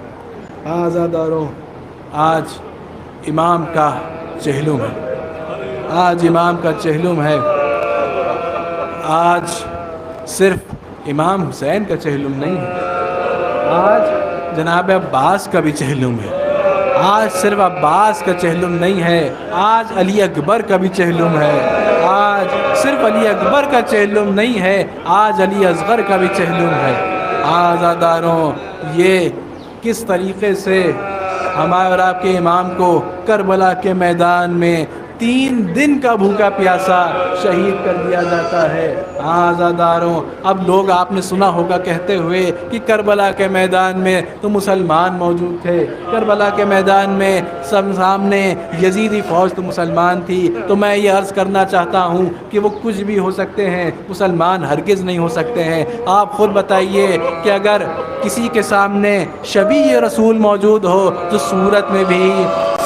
आज़ादारों, आज इमाम का चहलुम है, आज इमाम का चहलुम है। आज सिर्फ इमाम हुसैन का चहलुम नहीं है, आज जनाब अब्बास का भी चहलुम है। आज सिर्फ अब्बास का चहलुम नहीं है, आज अली अकबर का भी चहलुम है, आज सिर्फ अली अकबर का चहलुम नहीं है, आज अली असगर का भी चहलुम है। आज़ादारों, ये किस तरीक़े से हमारे और आपके इमाम को करबला के मैदान में 3 दिन का भूखा प्यासा शहीद कर दिया जाता है। आज़ादारों, अब लोग आपने सुना होगा कहते हुए कि करबला के मैदान में तो मुसलमान मौजूद थे, करबला के मैदान में सब सामने यजीदी फ़ौज तो मुसलमान थी। तो मैं ये अर्ज़ करना चाहता हूँ कि वो कुछ भी हो सकते हैं, मुसलमान हरगिज़ नहीं हो सकते हैं। आप ख़ुद बताइए कि अगर किसी के सामने शबी रसूल मौजूद हो जो सूरत में भी,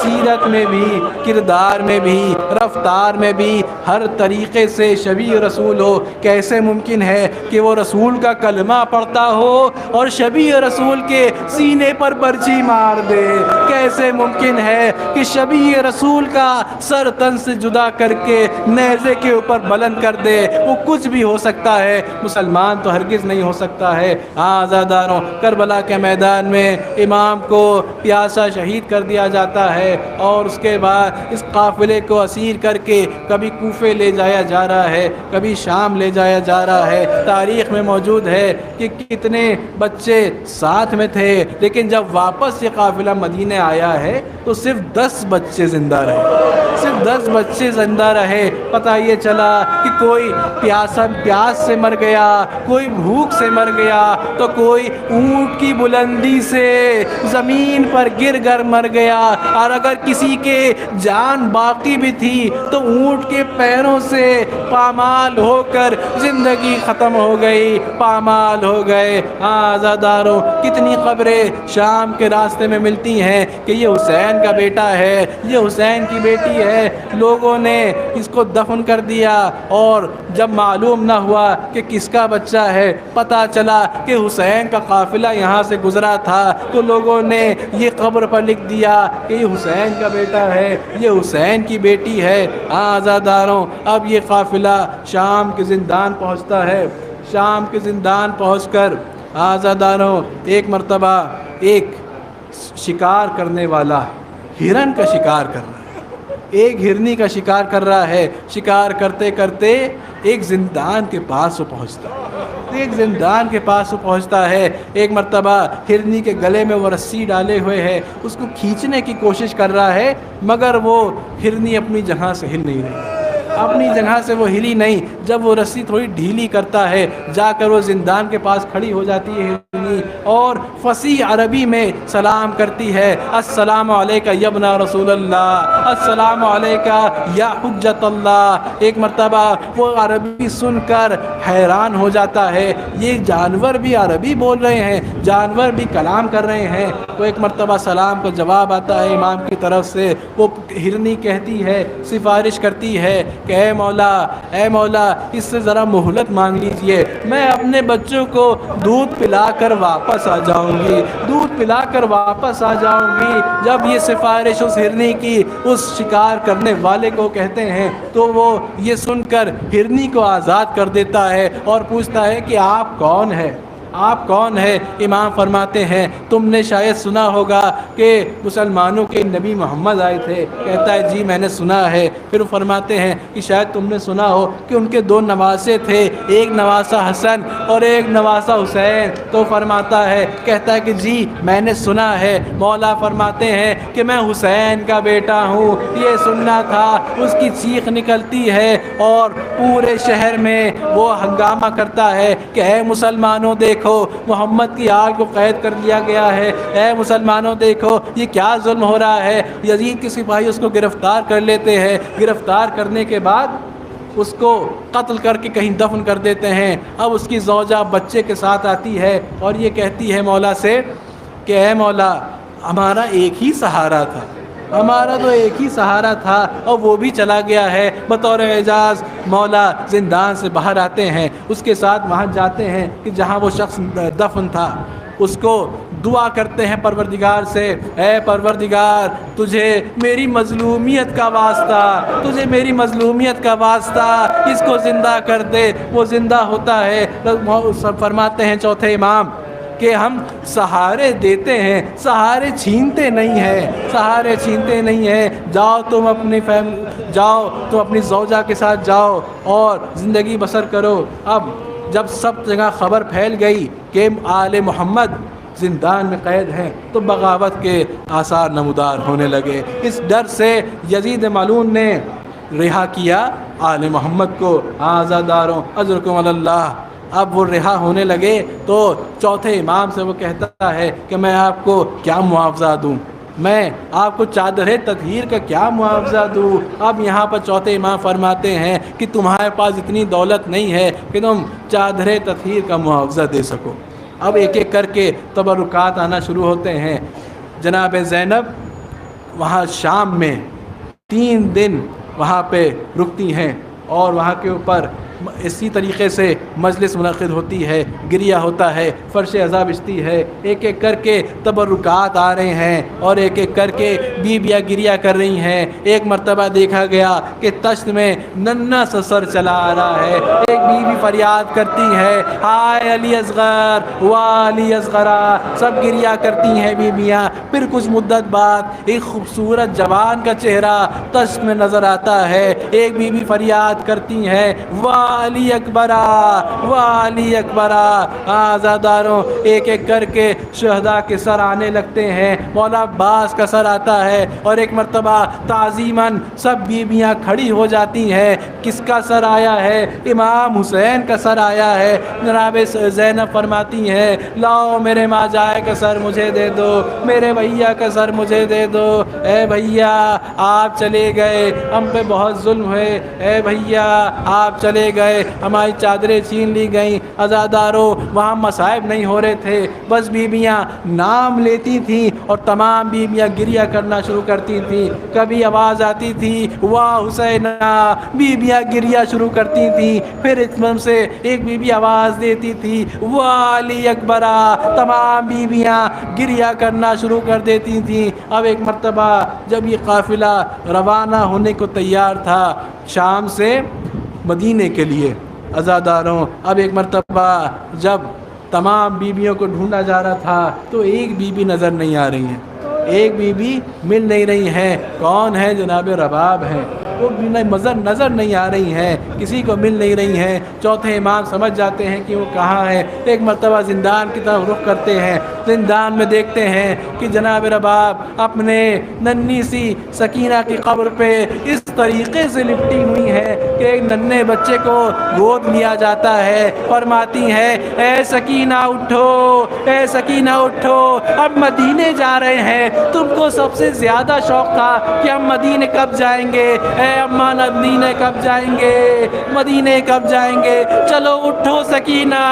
सीरत में भी, किरदार में भी, रफ्तार में भी हर तरीक़े से शबी रसूल हो, कैसे मुमकिन है कि वो रसूल का कलमा पढ़ता हो और शबी रसूल के सीने पर बर्छी मार दे? कैसे मुमकिन है कि शबी रसूल का सर तन से जुदा करके नेज़े के ऊपर बुलंद कर दे? वो कुछ भी हो सकता है, मुसलमान तो हरगिज़ नहीं हो सकता है। आज़ादारों, करबला के मैदान में इमाम को प्यासा शहीद कर दिया जाता है और उसके बाद इस काफ़िले को असीर करके कभी कूफे ले जाया जा रहा है, कभी शाम ले जाया जा रहा है। तारीख़ में मौजूद है कि कितने बच्चे साथ में थे, लेकिन जब वापस ये काफ़िला मदीने आया है तो सिर्फ 10 बच्चे ज़िंदा रहे, सिर्फ 10 बच्चे ज़िंदा रहे। पता ये चला कि कोई प्यास से मर गया, कोई भूख से मर गया, तो कोई ऊँट की बुलंदी से ज़मीन पर गिर कर मर गया, और अगर किसी के जान बाकी भी थी तो ऊँट के पैरों से पामाल होकर ज़िंदगी ख़त्म हो गई, पामाल हो गए। आज़ादारों, कितनी ख़बरें शाम के रास्ते में मिलती हैं कि ये हुसैन का बेटा है, ये हुसैन की बेटी है। लोगों ने इसको दफन कर दिया और जब मालूम ना हुआ कि किसका बच्चा है, पता चला कि हुसैन का काफ़िला यहाँ से गुज़रा था, तो लोगों ने ये कब्र पर लिख दिया कि ये हुसैन का बेटा है, ये हुसैन की बेटी है। आज़ादारों, अब ये काफ़िला शाम के ज़िंदान पहुँचता है। शाम के ज़िंदान पहुँचकर आज़ादारों, एक मर्तबा एक शिकार करने वाला हिरन का शिकार कर रहा है, एक हिरनी का शिकार कर रहा है। शिकार करते करते एक ज़िंदान के पास वो पहुँचता है, एक ज़िंदान के पास वो पहुँचता है। एक मर्तबा हिरनी के गले में वो रस्सी डाले हुए है, उसको खींचने की कोशिश कर रहा है, मगर वो हिरनी अपनी जगह से हिल नहीं रही, अपनी जगह से वो हिली नहीं। जब वो रस्सी थोड़ी ढीली करता है, जाकर वो ज़िंदान के पास खड़ी हो जाती है हिरनी और फसीह अरबी में सलाम करती है, अस्सलामु अलैका यब्ना रसूलल्लाह, अस्सलामु अलैका या हुज्जतल्लाह। एक मर्तबा वो अरबी सुनकर हैरान हो जाता है, ये जानवर भी अरबी बोल रहे हैं, जानवर भी कलाम कर रहे हैं। तो एक मर्तबा सलाम का जवाब आता है इमाम की तरफ से। वो हिरनी कहती है, सिफारिश करती है कि ऐ मौला इससे ज़रा मोहलत मांग लीजिए, मैं अपने बच्चों को दूध पिलाकर वापस आ जाऊंगी, दूध पिलाकर वापस आ जाऊंगी। जब ये सिफारिश उस हिरनी की उस शिकार करने वाले को कहते हैं तो वो ये सुनकर हिरनी को आज़ाद कर देता है और पूछता है कि आप कौन हैं, आप कौन है? इमाम फरमाते हैं तुमने शायद सुना होगा कि मुसलमानों के नबी मोहम्मद आए थे। कहता है जी मैंने सुना है। फिर फरमाते हैं कि शायद तुमने सुना हो कि उनके 2 नवासे थे, एक नवासा हसन और एक नवासा हुसैन। तो फरमाता है, कहता है कि जी मैंने सुना है। मौला फरमाते हैं कि मैं हुसैन का बेटा हूँ। ये सुनना था। उसकी चीख निकलती है और पूरे शहर में वो हंगामा करता है कि ऐ मुसलमानों देखो मोहम्मद की आग को कैद कर लिया गया है, ऐ मुसलमानों देखो ये क्या जुल्म हो रहा है। यजीद के सिपाही उसको गिरफ्तार कर लेते हैं। गिरफ्तार करने के बाद उसको कत्ल करके कहीं दफन कर देते हैं। अब उसकी ज़ौजा बच्चे के साथ आती है और ये कहती है मौला से कि ऐ मौला हमारा एक ही सहारा था, हमारा तो एक ही सहारा था और वो भी चला गया है। बतौर एजाज़ मौला ज़िंदान से बाहर आते हैं, उसके साथ वहाँ जाते हैं कि जहाँ वो शख्स दफन था, उसको दुआ करते हैं परवरदिगार से, ऐ परवरदिगार तुझे मेरी मज़लूमियत का वास्ता, तुझे मेरी मज़लूमियत का वास्ता, इसको ज़िंदा कर दे। वो ज़िंदा होता है। फरमाते हैं चौथे इमाम कि हम सहारे देते हैं, सहारे छीनते नहीं हैं, सहारे छीनते नहीं हैं। जाओ तुम अपनी ज़ौजा के साथ जाओ और ज़िंदगी बसर करो। अब जब सब जगह ख़बर फैल गई कि आले मोहम्मद ज़िंदान में कैद हैं तो बगावत के आसार नमूदार होने लगे। इस डर से यजीद मालून ने रिहा किया आले मोहम्मद को, आज़ादारों अजरकुम अल्लाह। अब वो रिहा होने लगे तो चौथे इमाम से वो कहता है कि मैं आपको क्या मुआवजा दूँ, मैं आपको चादर ततहीर का क्या मुआवजा दूँ। अब यहाँ पर चौथे इमाम फरमाते हैं कि तुम्हारे पास इतनी दौलत नहीं है कि तुम चादर ततहीर का मुआवजा दे सको। अब एक एक करके तबरुकात आना शुरू होते हैं। जनाब ज़ैनब वहाँ शाम में 3 दिन वहाँ पे रुकती हैं और वहाँ के ऊपर इसी तरीक़े से मजलिस मुनक़िद होती है, गिरिया होता है, फ़र्श अज़ा बिछती है। एक एक करके तबरुकात आ रहे हैं और एक एक करके बीबियाँ गिरिया कर रही हैं। एक मर्तबा देखा गया कि तश्त में नन्ना सा सर चला आ रहा है। एक बीबी फरियाद करती है, हाय अली असग़र वाह अली असग़रा। सब गिरिया करती हैं बीबियाँ। फिर कुछ मुद्दत बाद एक खूबसूरत जवान का चेहरा तश्त में नज़र आता है। एक बीबी फरियाद करती है, वाह अली अकबरा वाह अली अकबरा। आज़ादारों एक एक करके शहदा के सर आने लगते हैं। मौला अब्बास का सर आता है और एक मर्तबा ताज़ीमन सब बीबियाँ खड़ी हो जाती हैं। किसका सर आया है? इमाम हुसैन का सर आया है। जनाब ज़ैनब फरमाती हैं, लाओ मेरे माँ जाए का सर मुझे दे दो, मेरे भैया का सर मुझे दे दो। ए भैया आप चले गए, हम पे बहुत जुल्म हुए। ए भैया आप चले गए, हमारी चादरें छीन ली गई। अज़ादारों वहाँ मसाइब नहीं हो रहे थे, बस बीबियाँ नाम लेती थी और तमाम बीबियाँ गिरिया करना शुरू करती थी। कभी आवाज़ आती थी वाह हुसैना, बीबियाँ गिरिया शुरू करती थी। फिर एकदम से एक बीबी आवाज़ देती थी वाह अली अकबरा, तमाम बीबियाँ गिरिया करना शुरू कर देती थी। अब एक मर्तबा जब ये काफ़िला रवाना होने को तैयार था शाम से मदीने के लिए, अज़ादारों अब एक मर्तबा जब तमाम बीबियों को ढूंढा जा रहा था तो एक बीबी नज़र नहीं आ रही है, एक बीबी मिल नहीं रही है। कौन है? जनाब रबाब हैं। वो नज़र नहीं आ रही हैं, किसी को मिल नहीं रही हैं। चौथे इमाम समझ जाते हैं कि वो कहाँ है। एक मर्तबा ज़िंदान की तरफ रुख करते हैं। ज़िंदान में देखते हैं कि जनाब रबाब अपने नन्ही सी सकीना की कब्र पे इस तरीक़े से लिपटी हुई है कि एक नन्हे बच्चे को गोद लिया जाता है। फरमाती है, ए सकीना उठो, ए सकीना उठो, अब मदीने जा रहे हैं। तुमको सबसे ज़्यादा शौक़ था कि हम मदीने कब जाएंगे। अम्मा मदीने कब जाएंगे, मदीने कब जाएंगे। चलो उठो सकीना,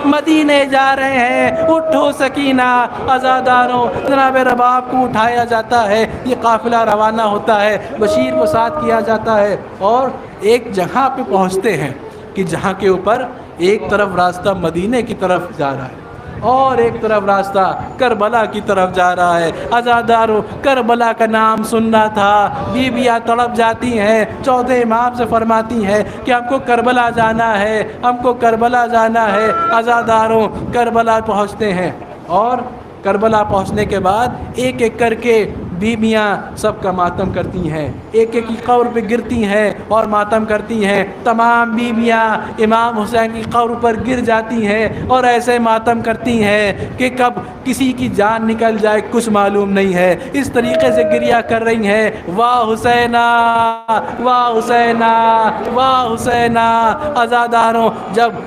मदीने जा रहे हैं, उठो सकीना। अज़ादारों जनाब रबाब को उठाया जाता है, ये काफ़िला रवाना होता है, बशीर को साथ किया जाता है और एक जगह पे पहुँचते हैं कि जहाँ के ऊपर एक तरफ रास्ता मदीने की तरफ जा रहा है और एक तरफ रास्ता करबला की तरफ जा रहा है। अज़ादारों करबला का नाम सुनना था, बीबियाँ तड़प जाती हैं। चौथे इमाम से फरमाती हैं कि हमको करबला जाना है, हमको करबला जाना है। अज़ादारों करबला पहुँचते हैं और करबला पहुँचने के बाद एक एक करके बीबियाँ सबका मातम करती हैं, एक एक की कब्र पे गिरती हैं और मातम करती हैं। तमाम बीबियाँ इमाम हुसैन की कब्र पर गिर जाती हैं और ऐसे मातम करती हैं कि कब किसी की जान निकल जाए कुछ मालूम नहीं है। इस तरीक़े से गिरिया कर रही हैं, वाह हुसैना वाह हुसैना वाह हुसैना। अज़ादारों जब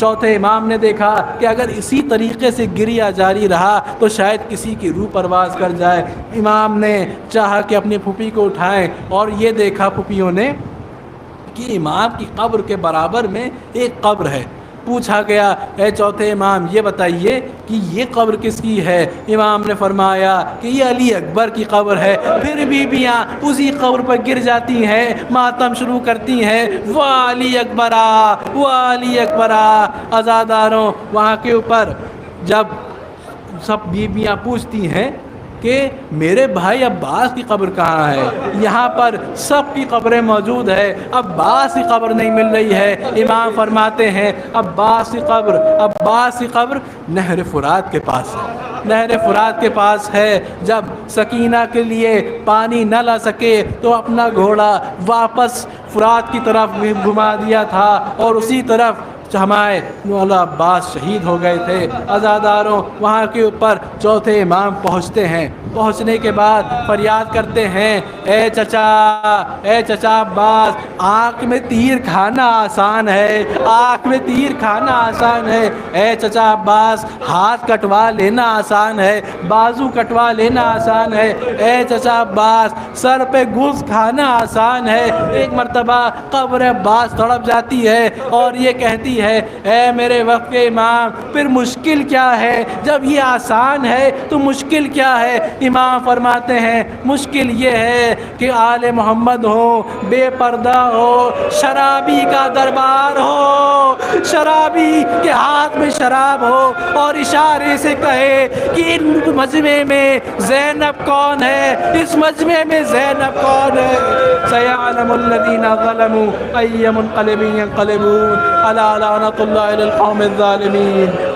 चौथे इमाम ने देखा कि अगर इसी तरीक़े से गिरिया जारी रहा तो शायद किसी की रूह परवाज़ कर जाए, इमाम ने चाहा कि अपनी फूफी को उठाएं और ये देखा फूफियों ने कि इमाम की कब्र के बराबर में एक कब्र है। पूछा गया, ए चौथे इमाम ये बताइए कि ये कब्र किसकी है। इमाम ने फरमाया कि ये अली अकबर की कब्र है। फिर बीबियाँ उसी कब्र पर गिर जाती हैं, मातम शुरू करती हैं, वाह अली अकबरा वाह अली अकबरा। आज़ादारों वहाँ के ऊपर जब सब बीबियाँ पूछती हैं कि मेरे भाई अब्बास की कब्र कहाँ है। यहाँ पर सबकी कब्रें मौजूद है, अब्बास की कब्र नहीं मिल रही है। इमाम फरमाते हैं अब्बास की कब्र नहर फुरात के पास है, नहर फुरात के पास है। जब सकीना के लिए पानी न ला सके तो अपना घोड़ा वापस फुरात की तरफ घुमा दिया था और उसी तरफ हमारे मौला अब्बास शहीद हो गए थे। अज़ादारों, वहाँ के ऊपर चौथे इमाम पहुँचते हैं। पहुँचने के बाद फरियाद करते हैं, ए चचा अब्बास, आँख में तीर खाना आसान है, आँख में तीर खाना आसान है। ए चचा अब्बास, हाथ कटवा लेना आसान है, बाजू कटवा लेना आसान है। ए चचा अब्बास, सर पे घुस खाना आसान है। एक मर्तबा कब्र अब्बास तड़प जाती है और ये कहती है, ए मेरे वक्त के इमाम, फिर मुश्किल क्या है? जब ये आसान है तो मुश्किल क्या है? इमाम फरमाते हैं मुश्किल ये है कि आले मोहम्मद हो, बेपर्दा हो, शराबी का दरबार हो, शराबी के हाथ में शराब हो और इशारे से कहे कि इन मजमे में ज़ैनब कौन है, इस मजमे में ज़ैनब कौन है। सयअलमुल लज़ीना ज़लमू अय्य मुनक़लिबिन यनक़लिबून अला लअनतुल्लाहि अलल क़ौमिज़ ज़ालिमीन।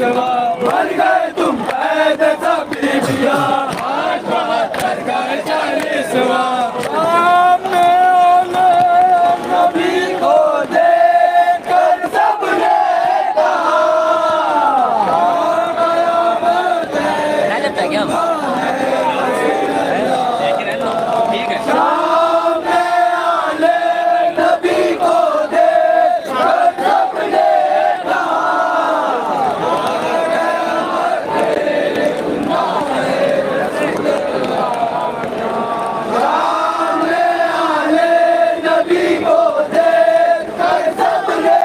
चालीसवा बन गए तुम कैद सभी पिया आज 72 का 40वां सामने आने नबी को देखकर सबने कहा सामने आने नबी को देखकर सबने सामने आने नबी को देखकर सबने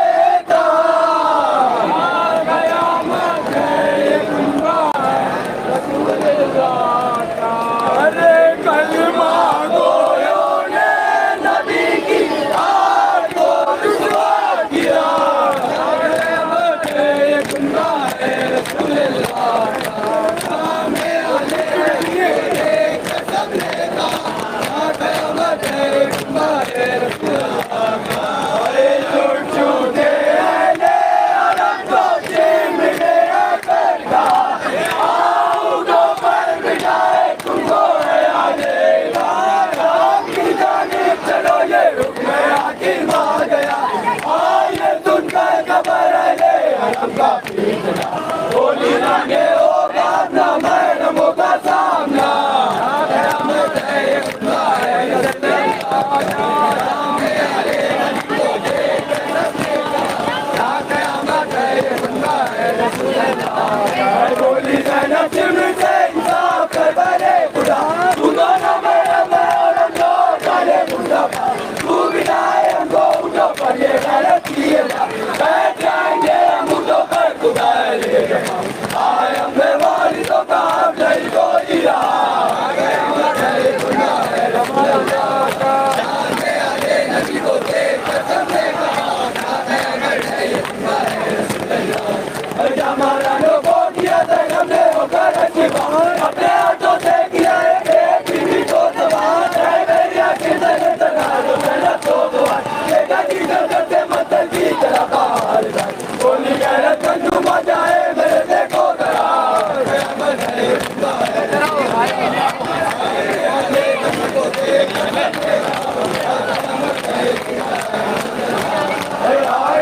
कहा कयामत है ये अरे कलमा गोयों ने नबी की आग को रुसवा किया कयामत है ये गुनाह है रसूलुल्लाह सामने आने नबी को देखकर सबने कहा कयामत है ये गुनाह है रसूलुल्लाह अरे झूठे अहले अरब को चिमटे कर कहा आओ पर बिठाए तुमको है आगे आपकी जानिब चलो ये रुकने आखिर आ गया आइए सुनकर खबर है ले अरब का फीसला बोली लागे होगा अपना मैडमों का सामना कयामत है ये खुदा है कयामत है ये खुदा है बोली ज़ैनब से इंसाफ कर बने खुदा तू दोनों मेरा मैं और हम दो काले मुस्तफा तू बिनाए हमको उठो पर ये गलत किए ना बैठ जाएंगे हम उठो पर खुदा ले आए हमें वाली तो काम नहीं कोई रहा कयामत है ये खुदा है रसूलुल्लाह का सामने आने नबी को देखकर सबने कहा कयामत है ये खुदा है रसूलुल्लाह हमारा लोगों किया हमने होकर अपने हाथों से किया है बीवी को सवार है मेरी आंखें से तगा दो मेरा तो दुआ लेगा की करते मतलब की तरह बाहर जाए बोली गैरत कंजू मचाए मेरे देखो जरा कयामत है ये खुदा है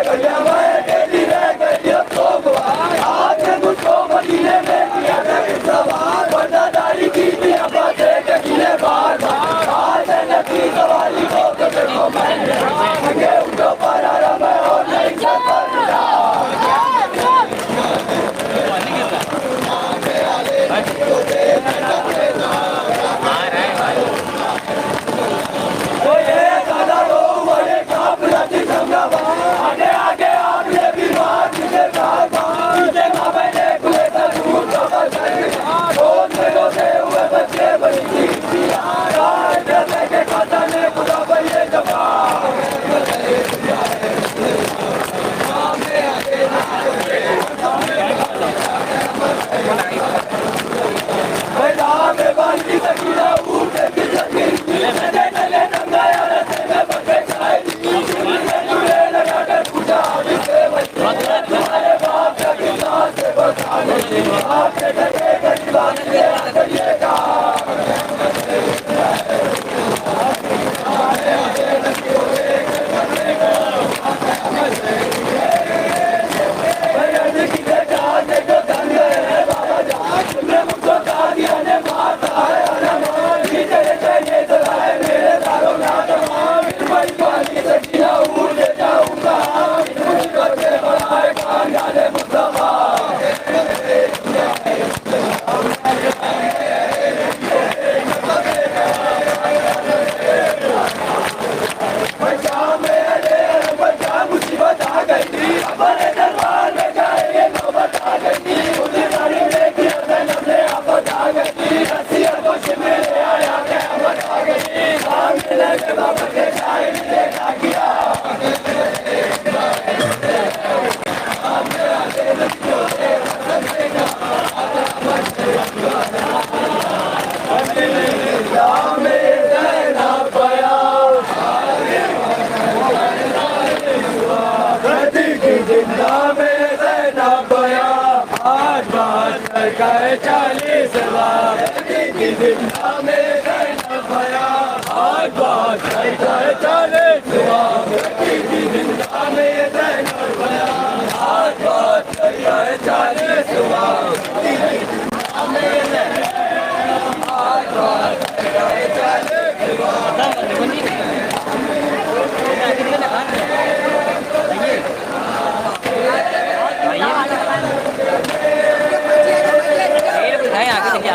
भैया मैं तेरी रह गई अब तो आज से मुझको मदीने में किया था सवार वफादारी की थी अब बातें किले बार बार आज है नबी सवारी को तो देखो मैंने आगे उठो पर आ रहा मैं और नहीं कर रहा आगे आगे आपने भी बात मुझे बात मुझे मैंने कुए तक दूर तो रोते हुए बच्चे बड़ी थी जैसे के खाता ने खुदा बने जवाब में बाली सकीना उठे की सकी चले चले नंगा यार से मैं बच्चे खाए चूल्हे लगा कर पूछा इससे तुम्हारे बाप का किसान से बचाने आपके डरे गरीबान से करिएगा आज बात कर गए 40वां जिंदा में ज़ैनब आया। आज बात कर गए 40वां जिंदा में ज़ैनब आया। आज बात कर गए 40वां जिंदा में ज़ैनब आया। आज बात कर गए 40वां।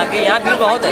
आगे यहाँ भीड़ बहुत है।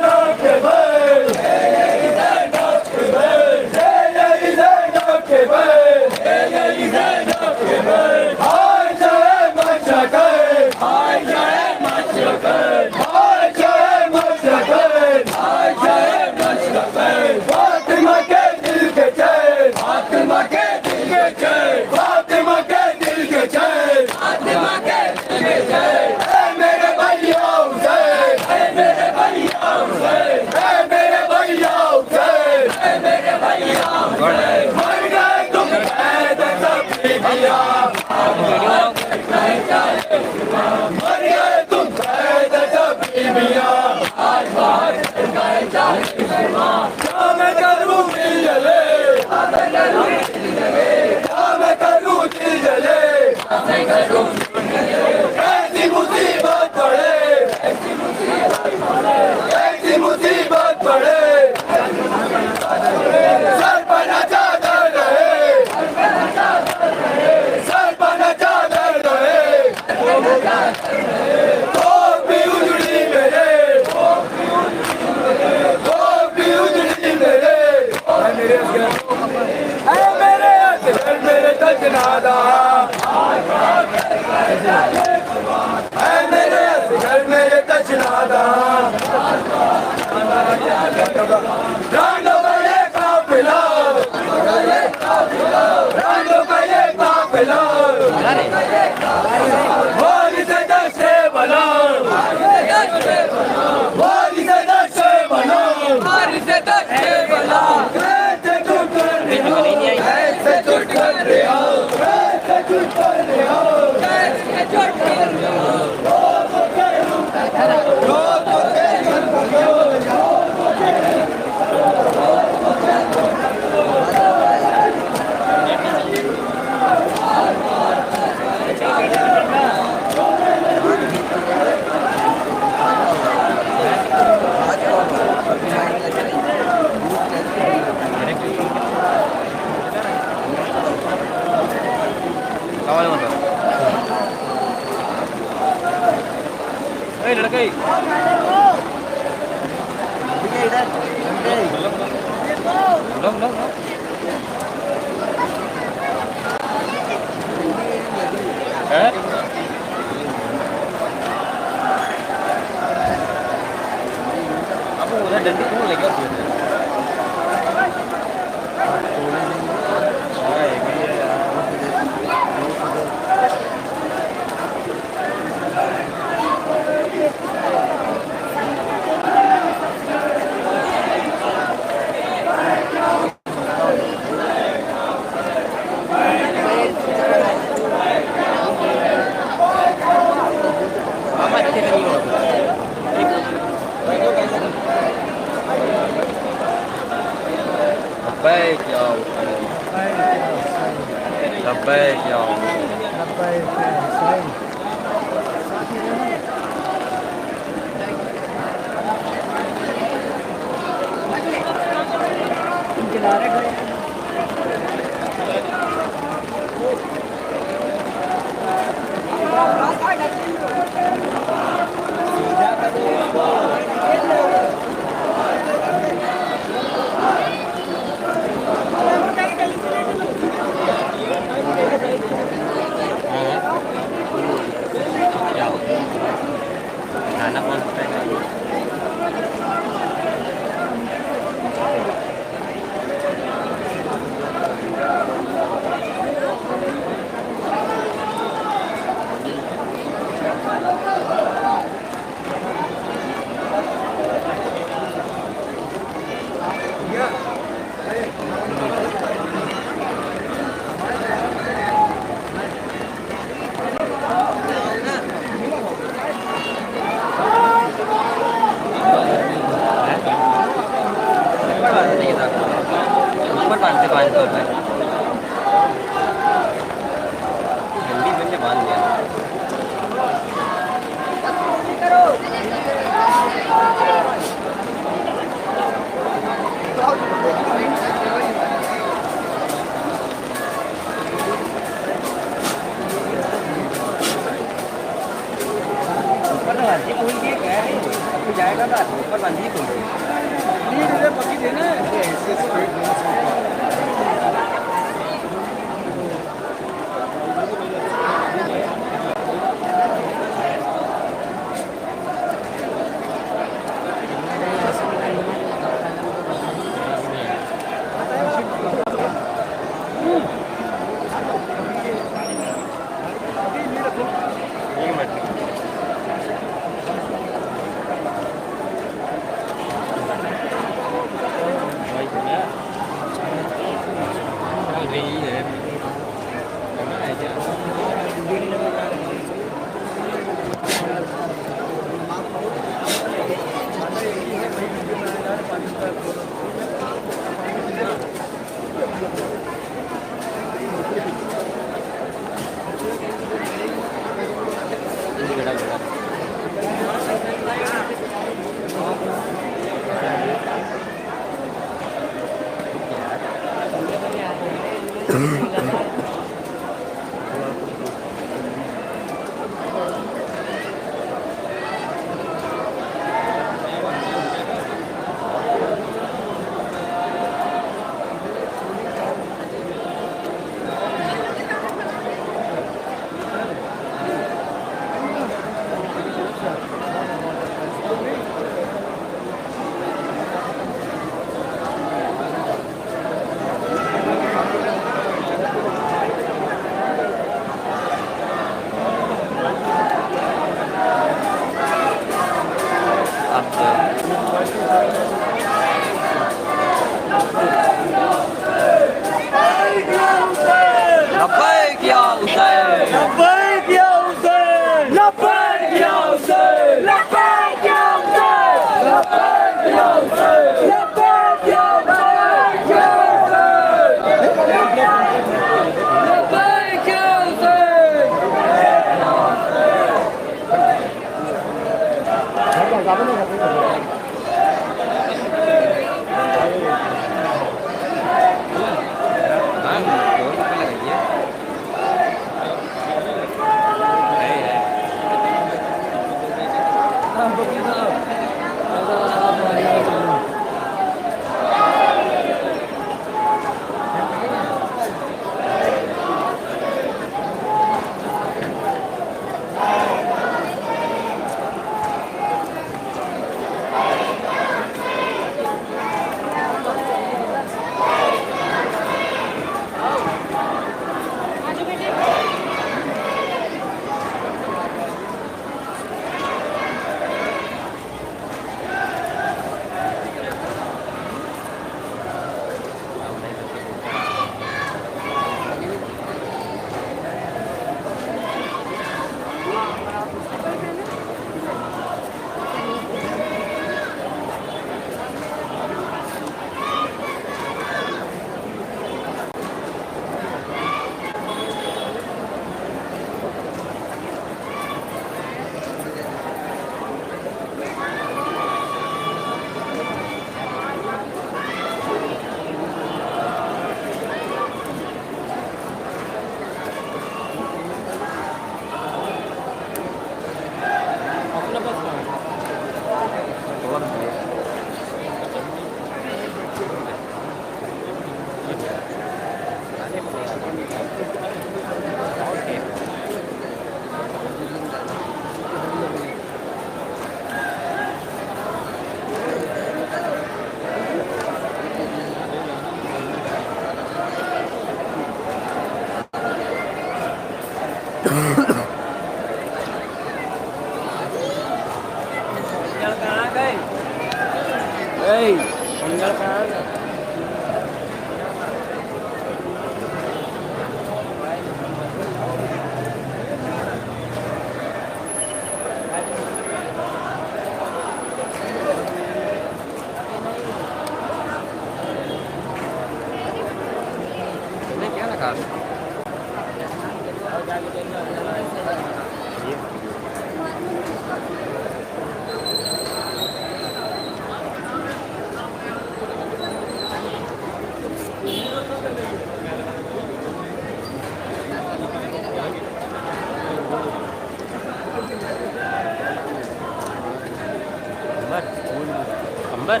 अंबर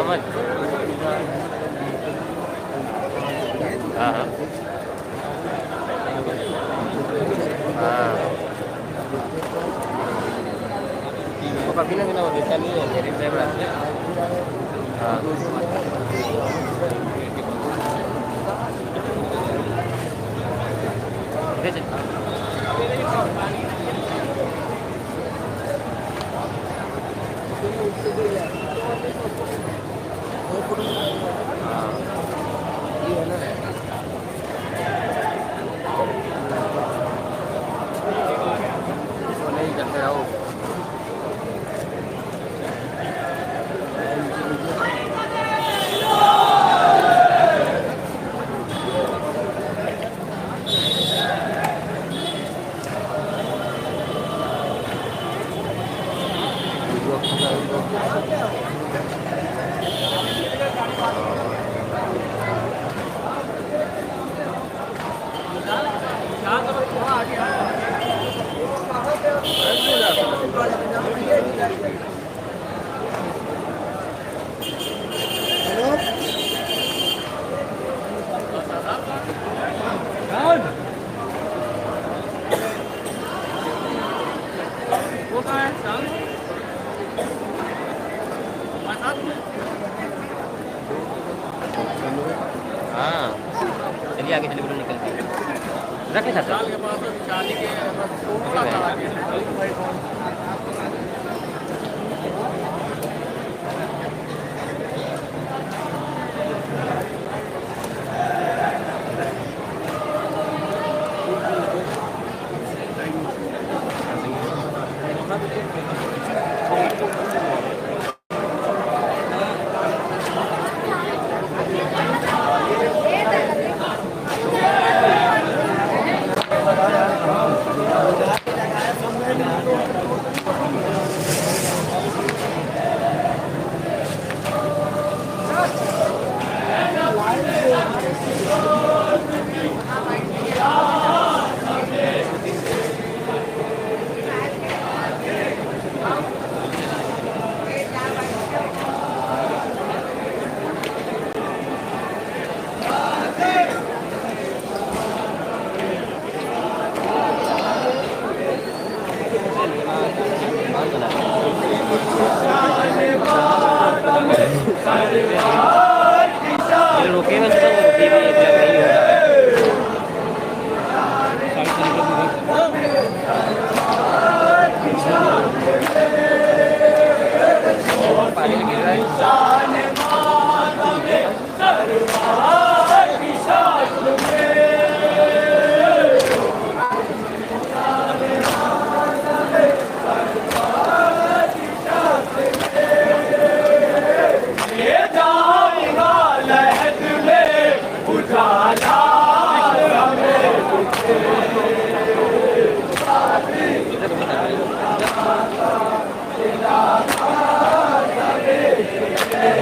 मत। हाँ हाँ हाँ वो कभी ना वो बेचा नहीं है मेरे ड्राइवर हाँ नहीं करते रहो। हाँ चलिए आगे चलिए निकल के रखे साथ रोके में तो रोके भी नहीं हो रहा है पानी गिर रहा है Yeah.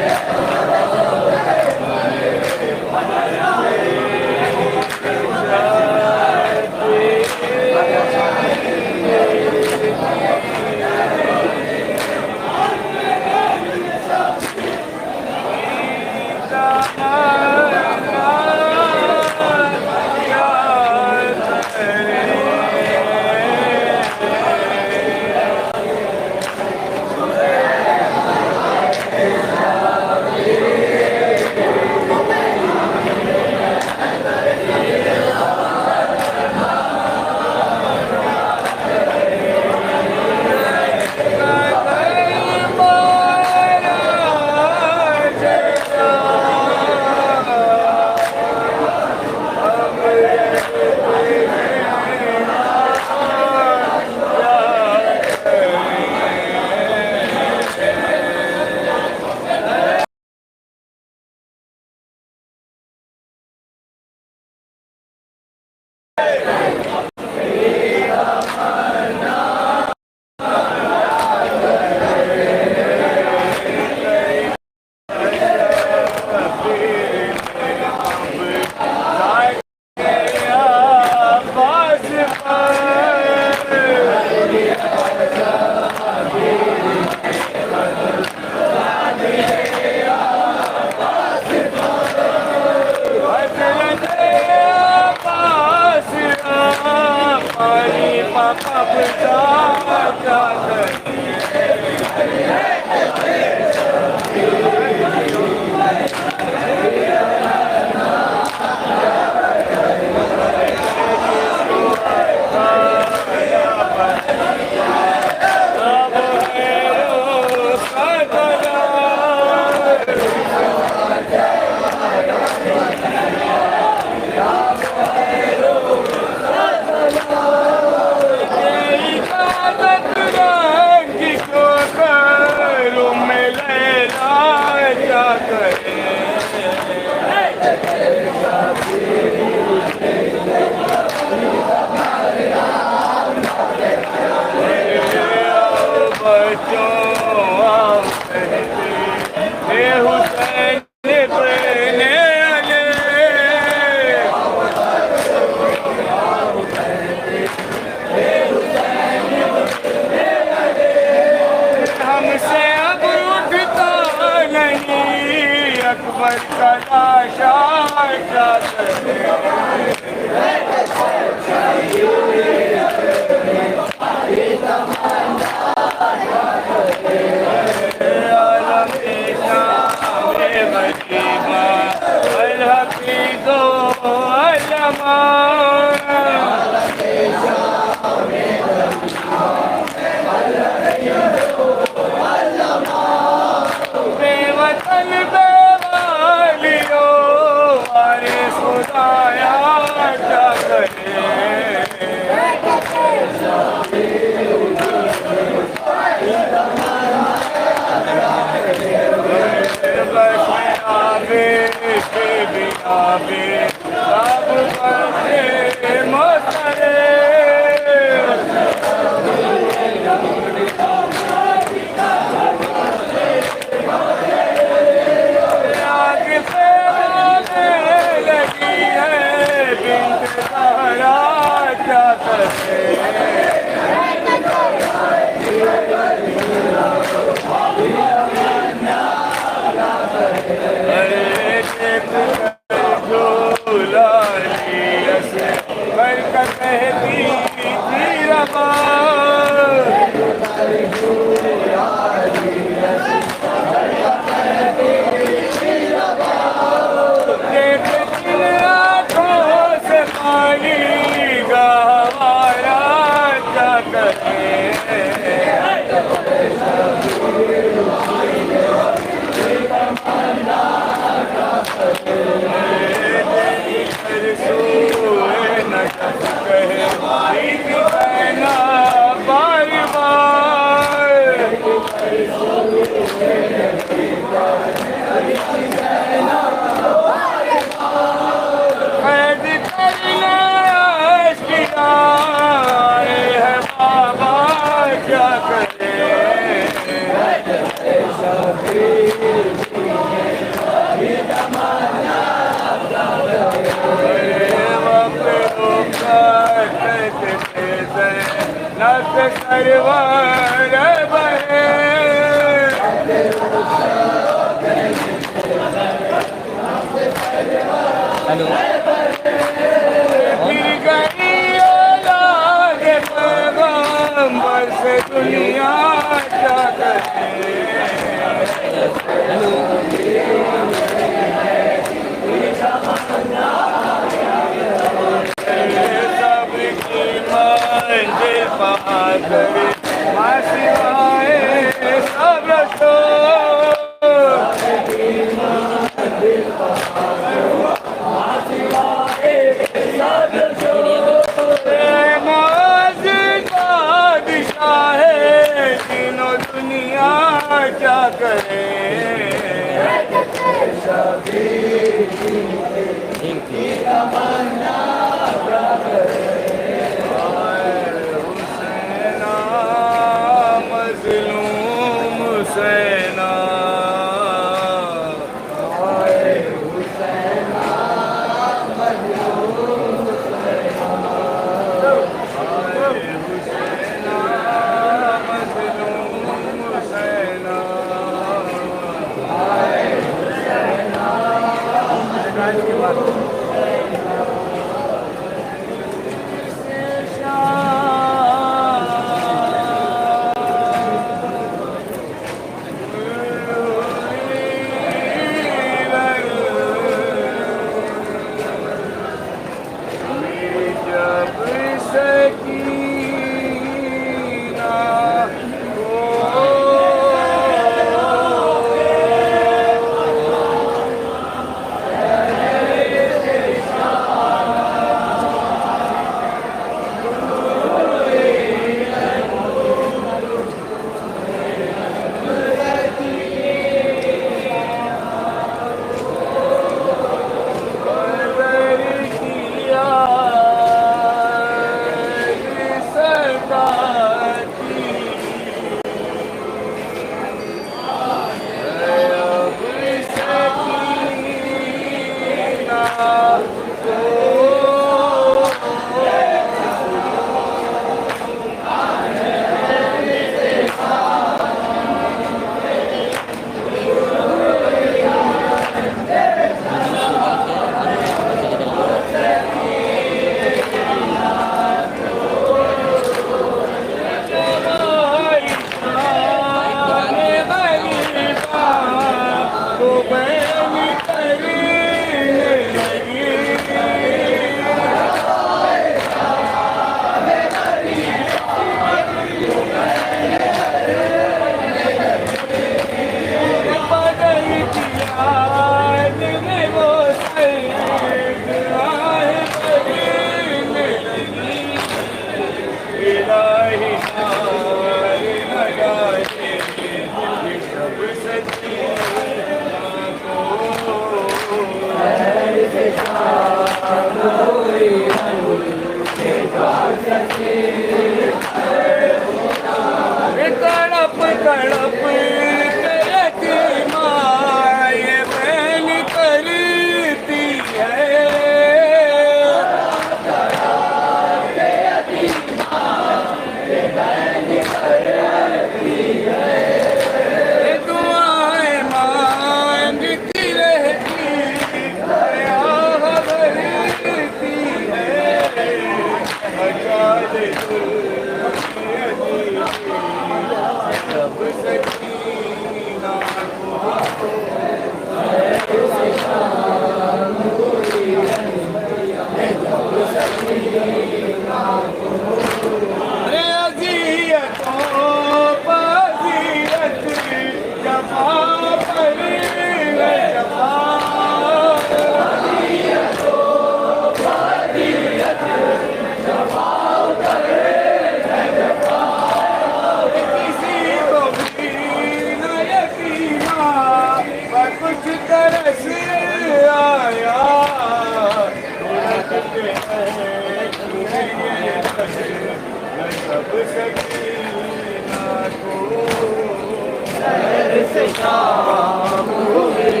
शाम हुई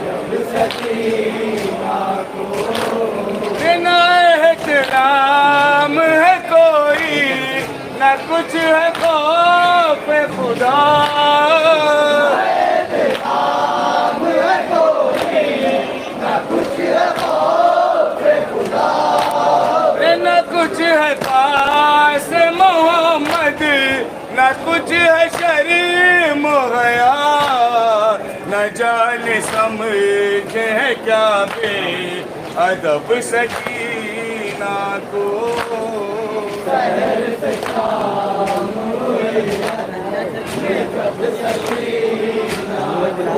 जब सकीना को बिना एहतराम है कोई न कुछ है खौफ खुदा एहतराम है कोई न कुछ है खौफ खुदा न कुछ है पास मोहम्मद न कुछ है शर्म हया न जाने समझ है क्या बे अदब सकीना को शहर से शाम हुई जब सकीना को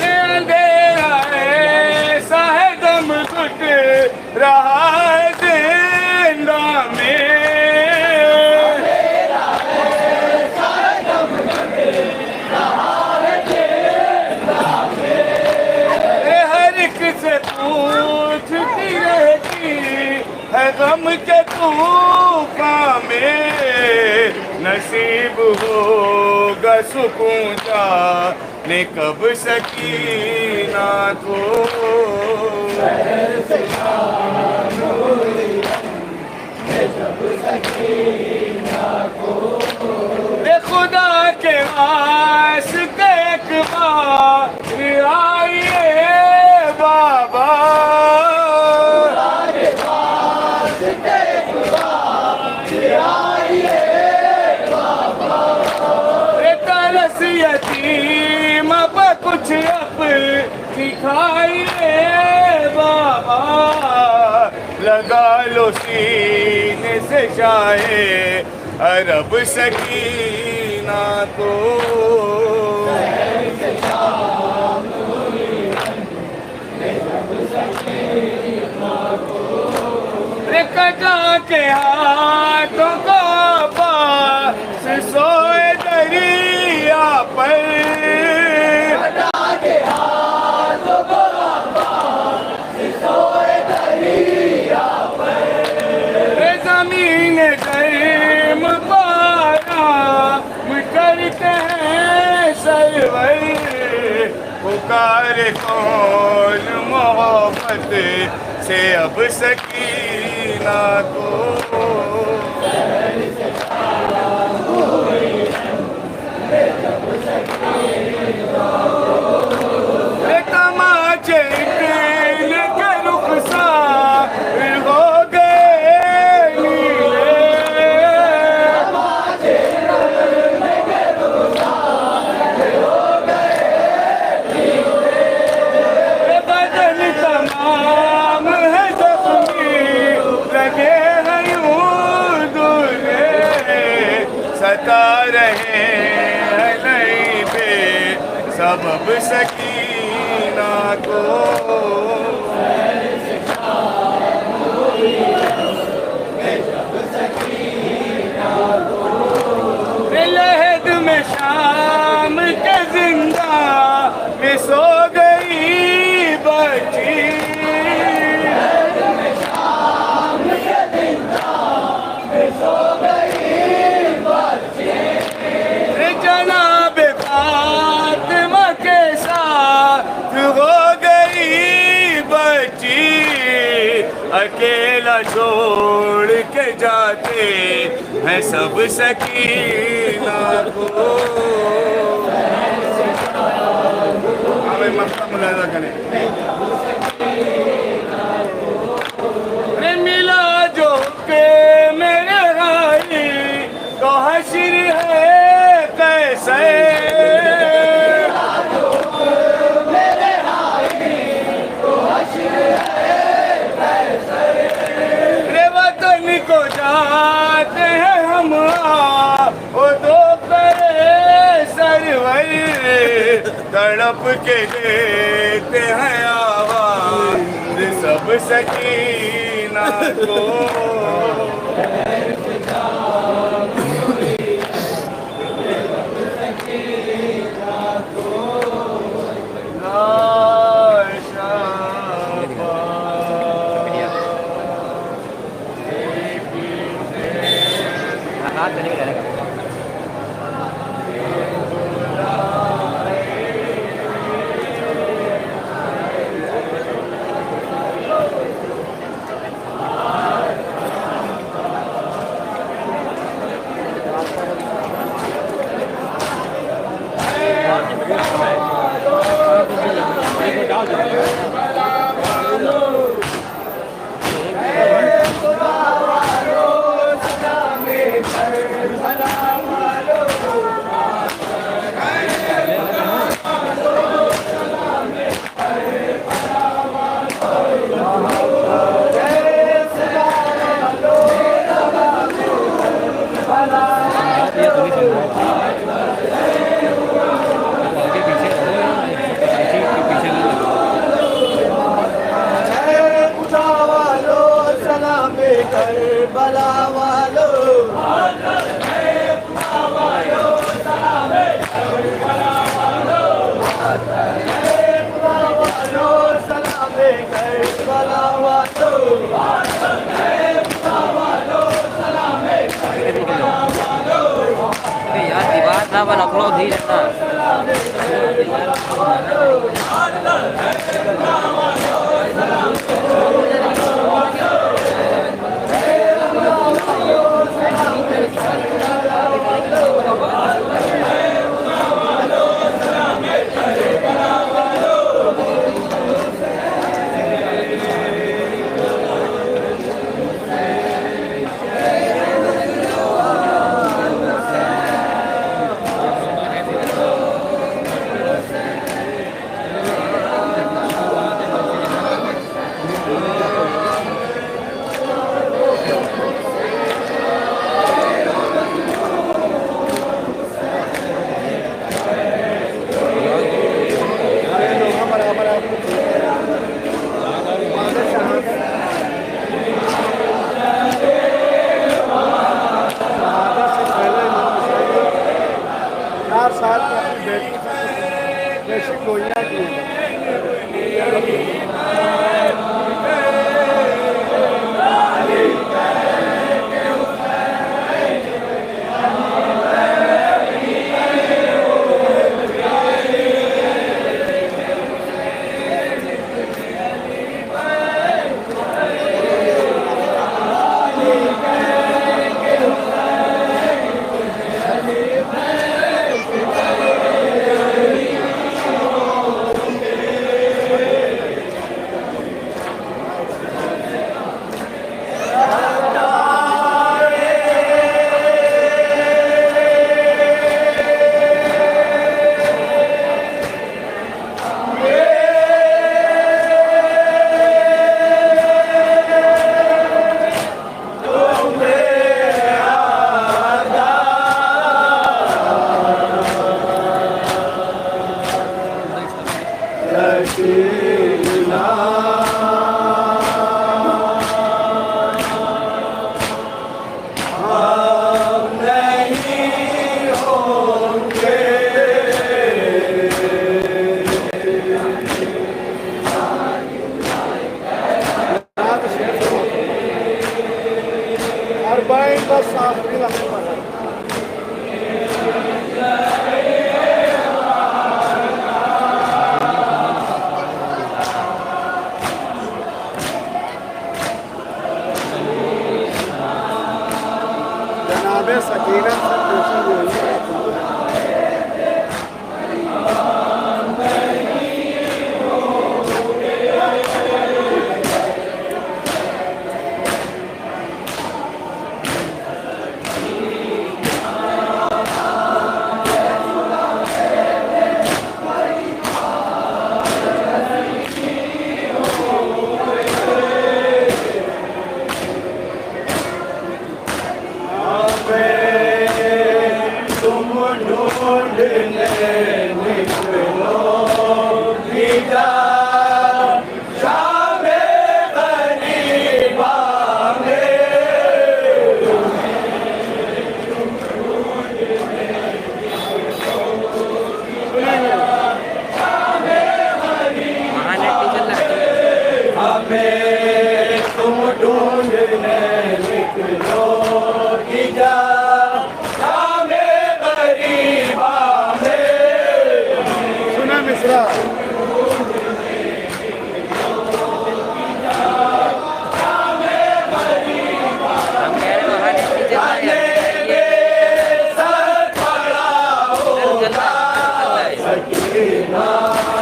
अंधेरा ऐसा है दम घुट रहा है जिंदा में अंधेरा ऐसा है दम घुट रहा है जिंदा में हर एक से पूछती रहती है गम के तूफान में नसीब होगा सुकून जाने कब सकीना को शहर से शाम हुई जब सकीना को खुदा के वास्ते एक बार आइए बाबा यतीम पर कुछ अब दिखाइए बाबा लगा लो सीने से जाए अरब सकीना को कटा के हाथों को पास सोए दरिया पर कटा के हाथों को पास सोए दरिया पर जमीन गर्म पारा करते हैं सरवर पुकार कौन मोहब्बत से अब सकीना को तमाचे के रुख सा हो गए बदन तमाम है जख्मी लगे हैं यूं दूल्हे सता रहे हैं नहीं बे सबब सकीना को लहद में शाम के जिंदा में सो गई बची जनाब फातिमा के साथ हो गई बची अकेला छोड़ के जाते हैं सब सकीना को हमें मक्का मुलाजा करें मिला जो के मेरे भाई तो हश्र है कैसे मेरे भाई तो हश्र है कैसे वतन को जाते हैं हम वो दो करे सरवर तड़प के देते हैं आवाज सब सकीना को यार दीवार ना बना थोड़ा धीरे रहना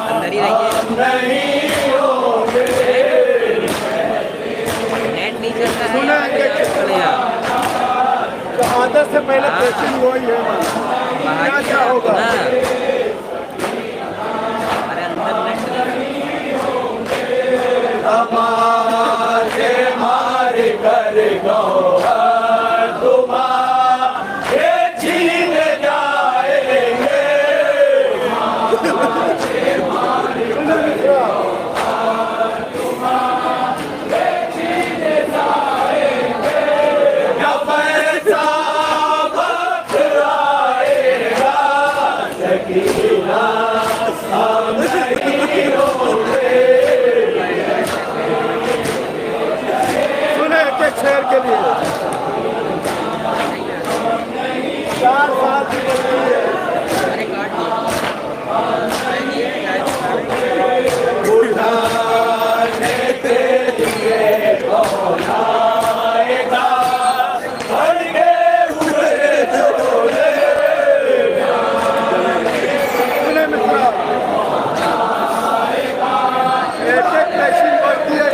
अंदर ही रहिए, नेट नहीं चलता है। आदत से पहले पेशिंग हुई है क्या क्या होगा? अरे अंदर नेट मारे कर गौहर तुम्हारे छीन जाएंगे। जब ऐसा वक्त आएगा सकीना हम नहीं होंगे। सुने एक शेर के लिए 4 साल की बच्ची है, बुढ़ाने के लिए कौन आएगा, भड़के हुए चोले। सुने मित्रा, एक पेशिंग बढ़ती है,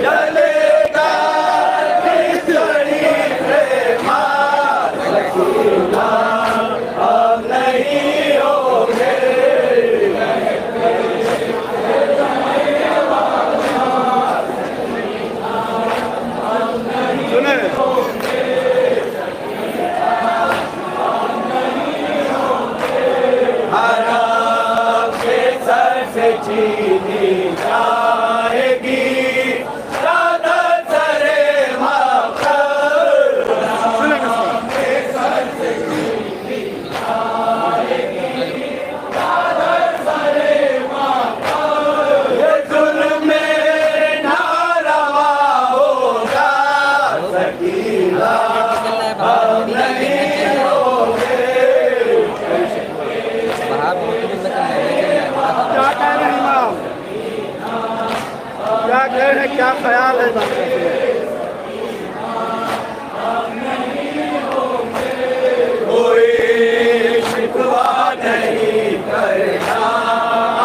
जलेगा खिचड़ी प्रेमार सकीना हम नहीं होंगे। सुने हराम के सर से छीनी जाएगी रादत सरे माफ़र। ये जुल्म में नारवा होगा सकीना हम नहीं होंगे। क्या कह रहे हैं इमाम? क्या कह रहे हैं? क्या ख्याल है बात का? कोई शिकवा नहीं करना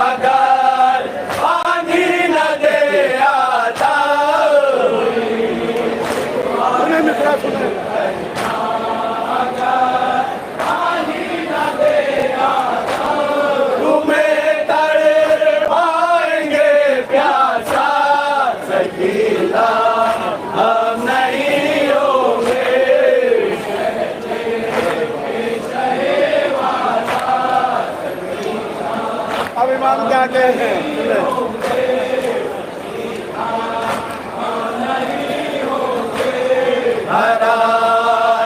अगर पानी न दे आता। सुने मित्रा, सुने तुम्हें तड़पाएंगे प्यासा सकीना हम नहीं होंगे। अब इमाम क्या कहते हैं? हरा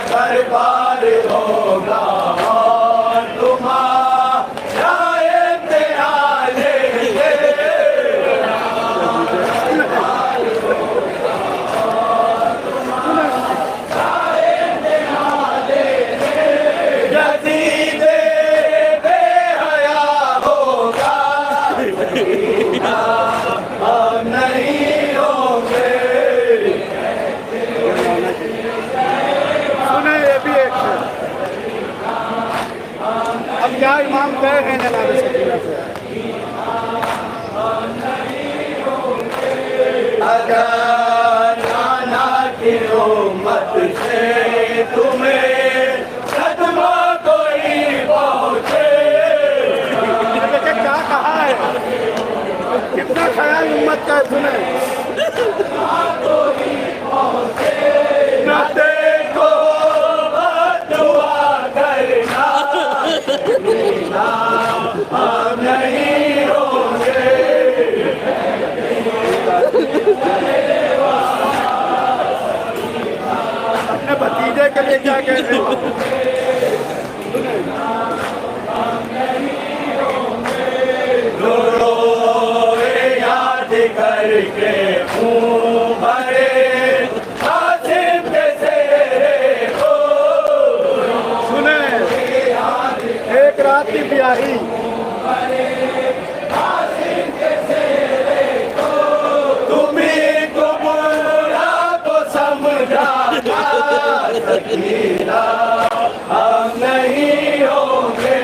दरबार होगा और तुम्हारा इम्तिहान लेंगे। यजीदे बेहया होगा हम नहीं होंगे। सुने ये भी एक है। अब क्या इमाम कह रहे हैं जनाब सकीना से? अगर नाना की उम्मत से तुम्हें सदमा कोई पहुंचे। क्या कहा है? कितना ख्याल उम्मत का सुने। न देखो दुआ करना हम नहीं होंगे। अपने भतीजे के लिए क्या कहते हैं? रो याद करके मुँह भरे कासिम के सेहरे को। सुने एक रात की ब्याही तुम्हें को बुरा को समझा सकीना हम नहीं होंगे।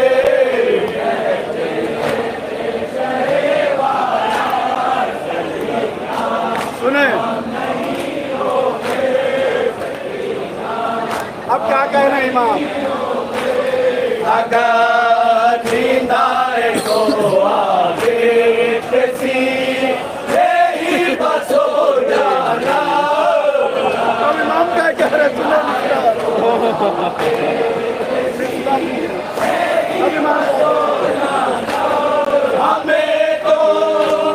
हमें तो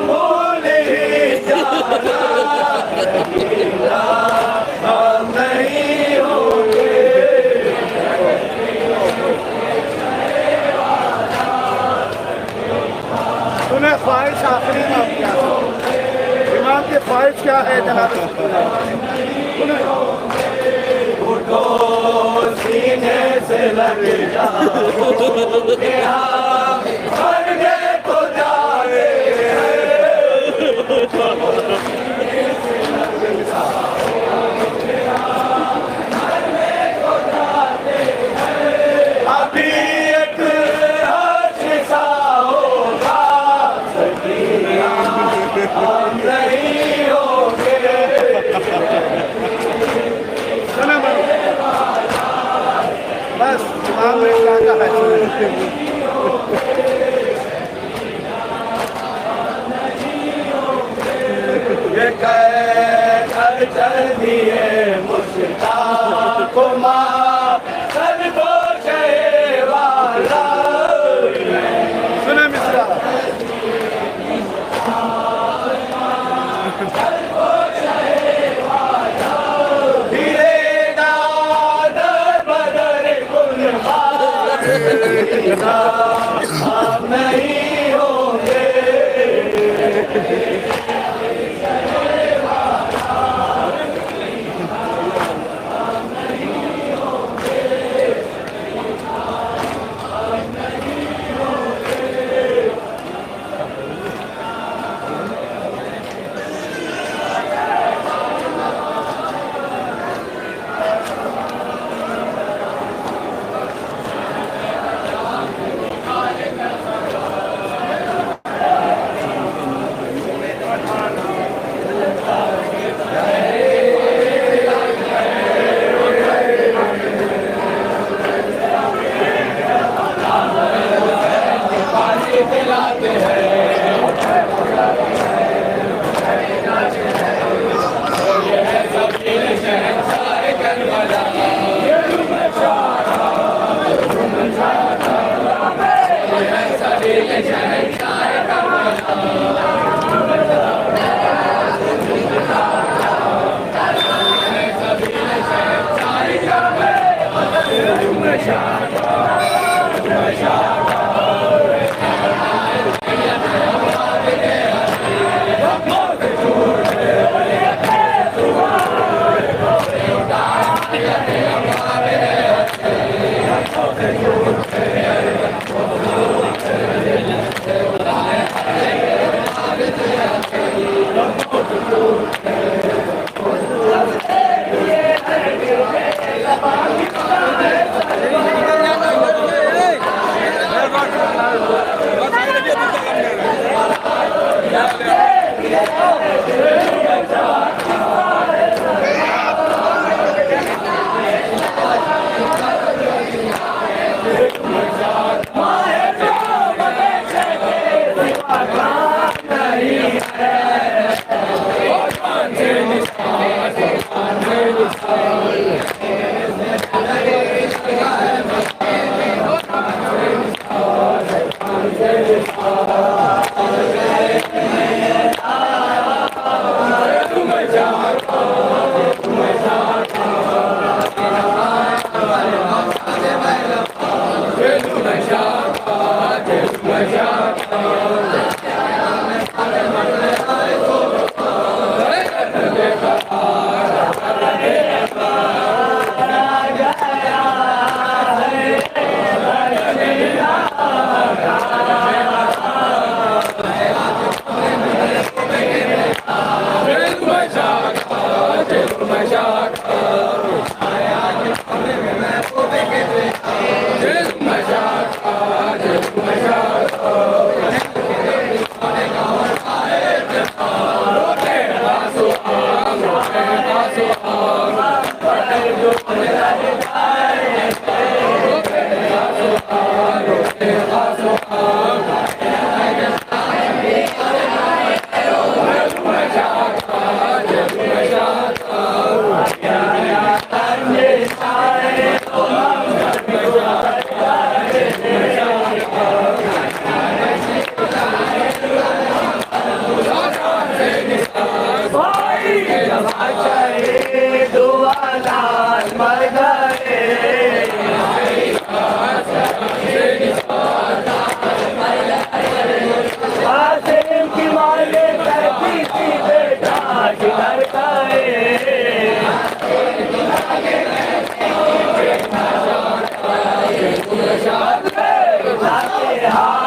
भूल ही जाना, हम नहीं होंगे। सुने ख्वाहिश आखिरी में क्या इमाम की ख्वाहिश क्या है जनाब? उठो सीने से लग जाओ, मरने को जा रहे हैं, अभी एक हादसा होगा, हम नहीं होंगे। बस इमाम ने क्या कहा है? ये कर चल दिए मुश्ताक माँ सर को कहे वाला। सुने मिश्रा धीरे दादर बदर कुल हम नहीं होंगे। Oh Vamos!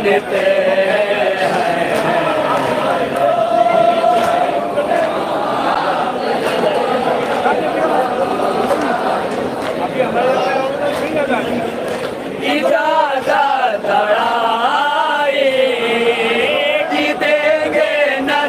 जानते इजाजत लड़ाई जीतेंगे न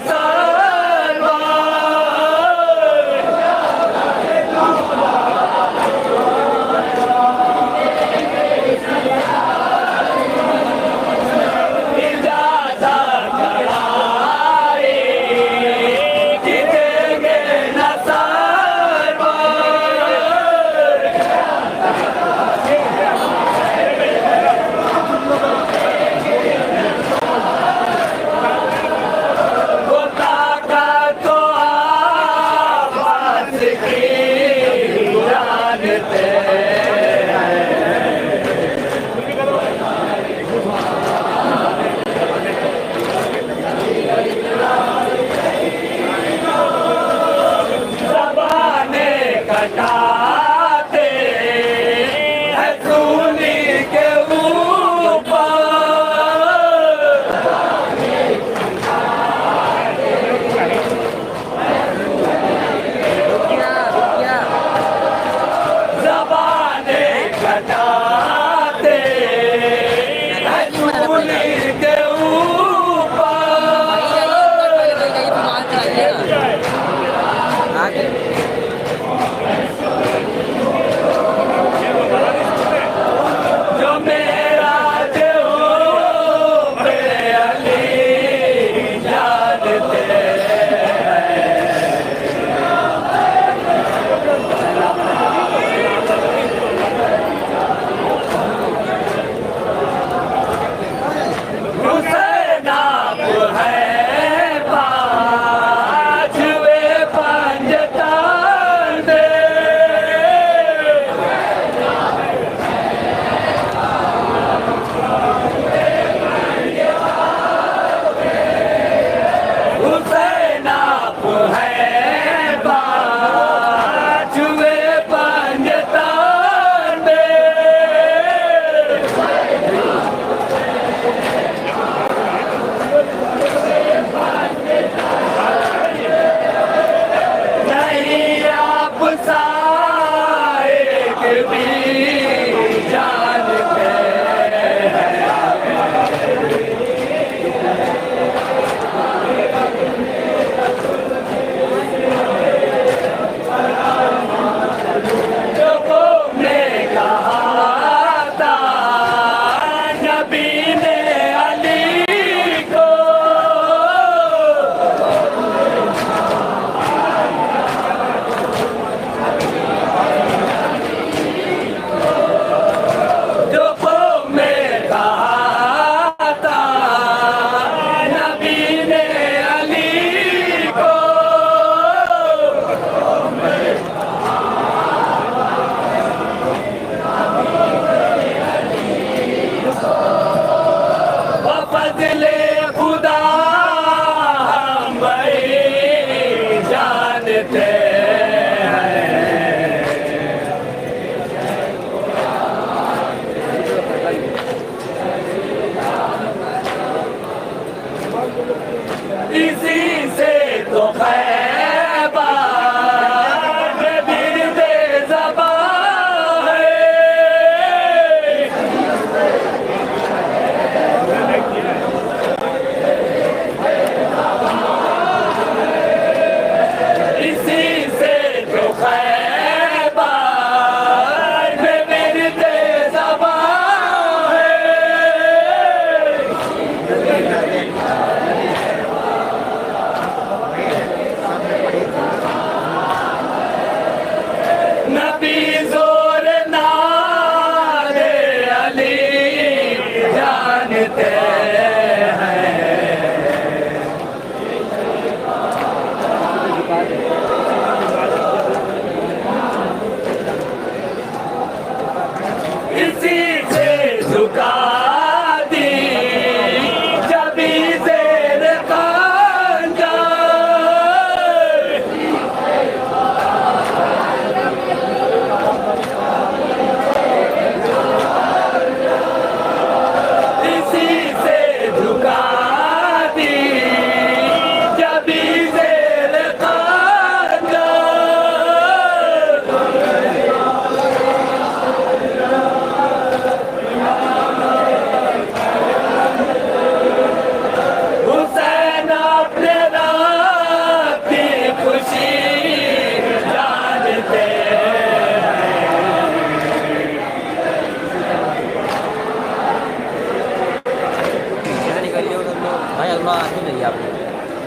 इसी से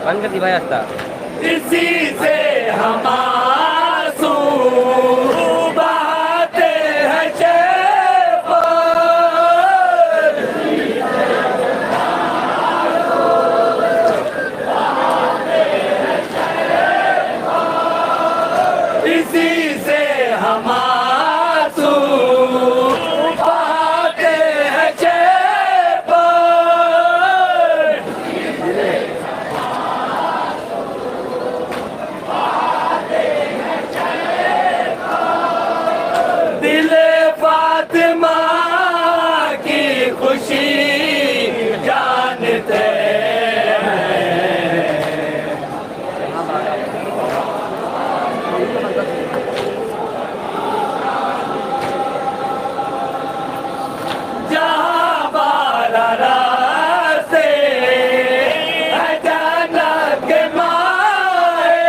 बंद कर दी भाई रास्ता। इसी से हम आंसू बहाते हैं इसी से हम आंसू बहाते हैं दिल फातिमा की खुशी जानते जहाँ बारा रास्ते है जन्नत के माए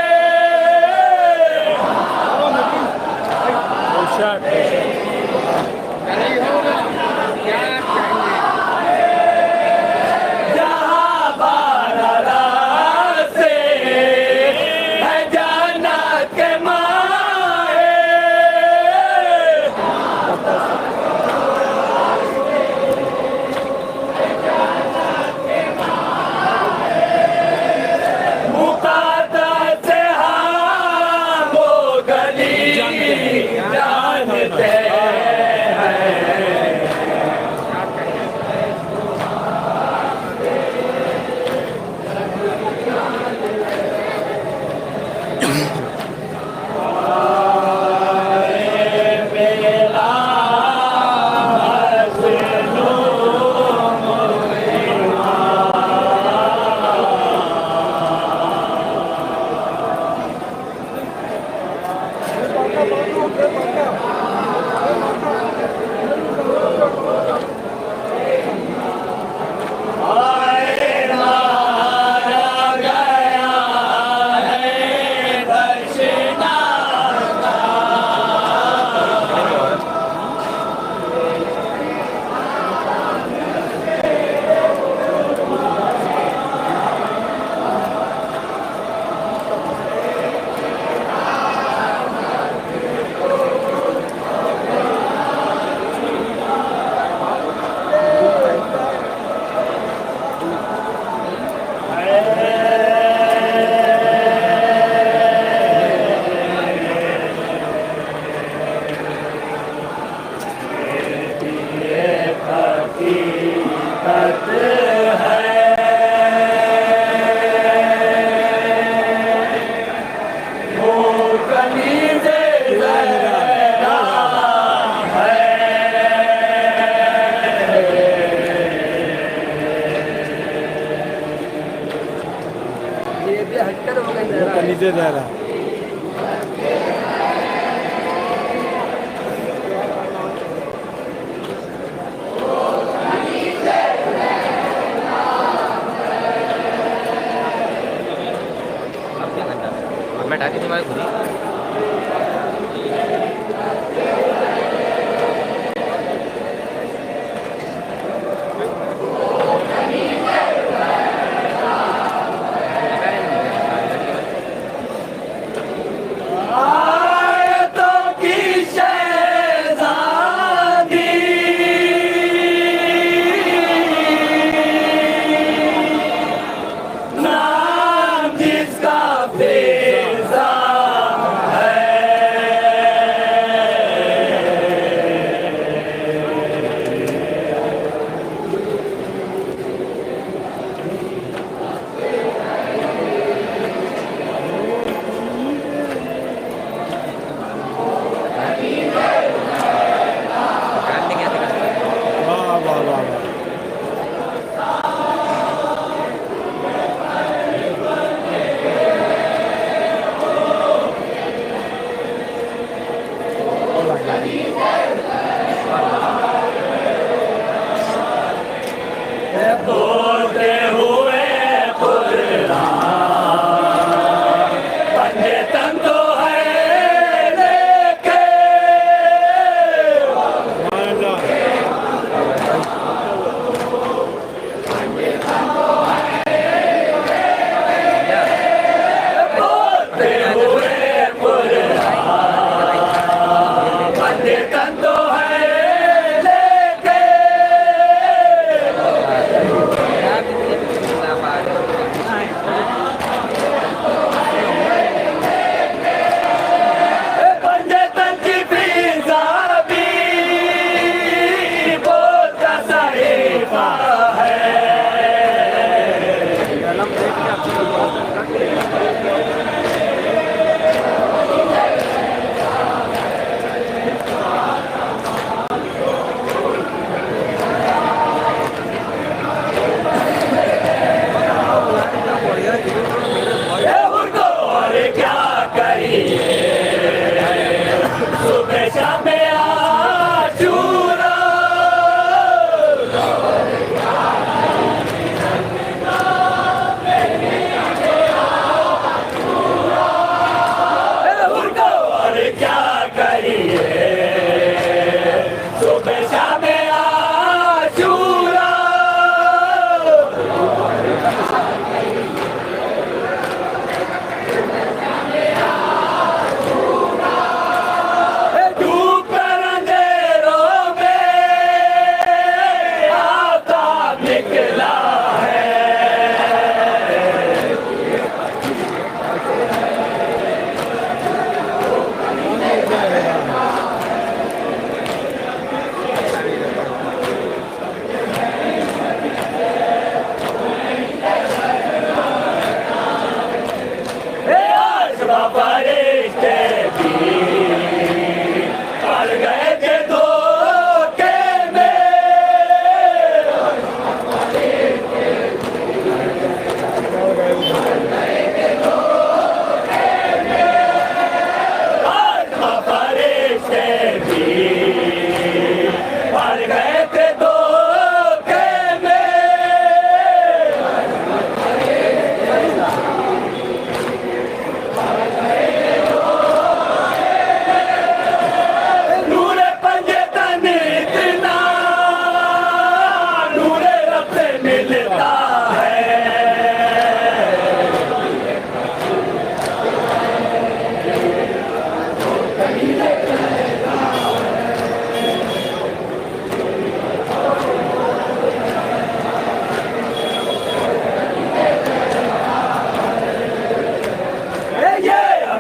जहाँ बारा रास्ते है जन्नत के माए मुक़द्दस हम वो गली जानते नीचे जा रहा मैं ढाके थे भाई खुद ही। आता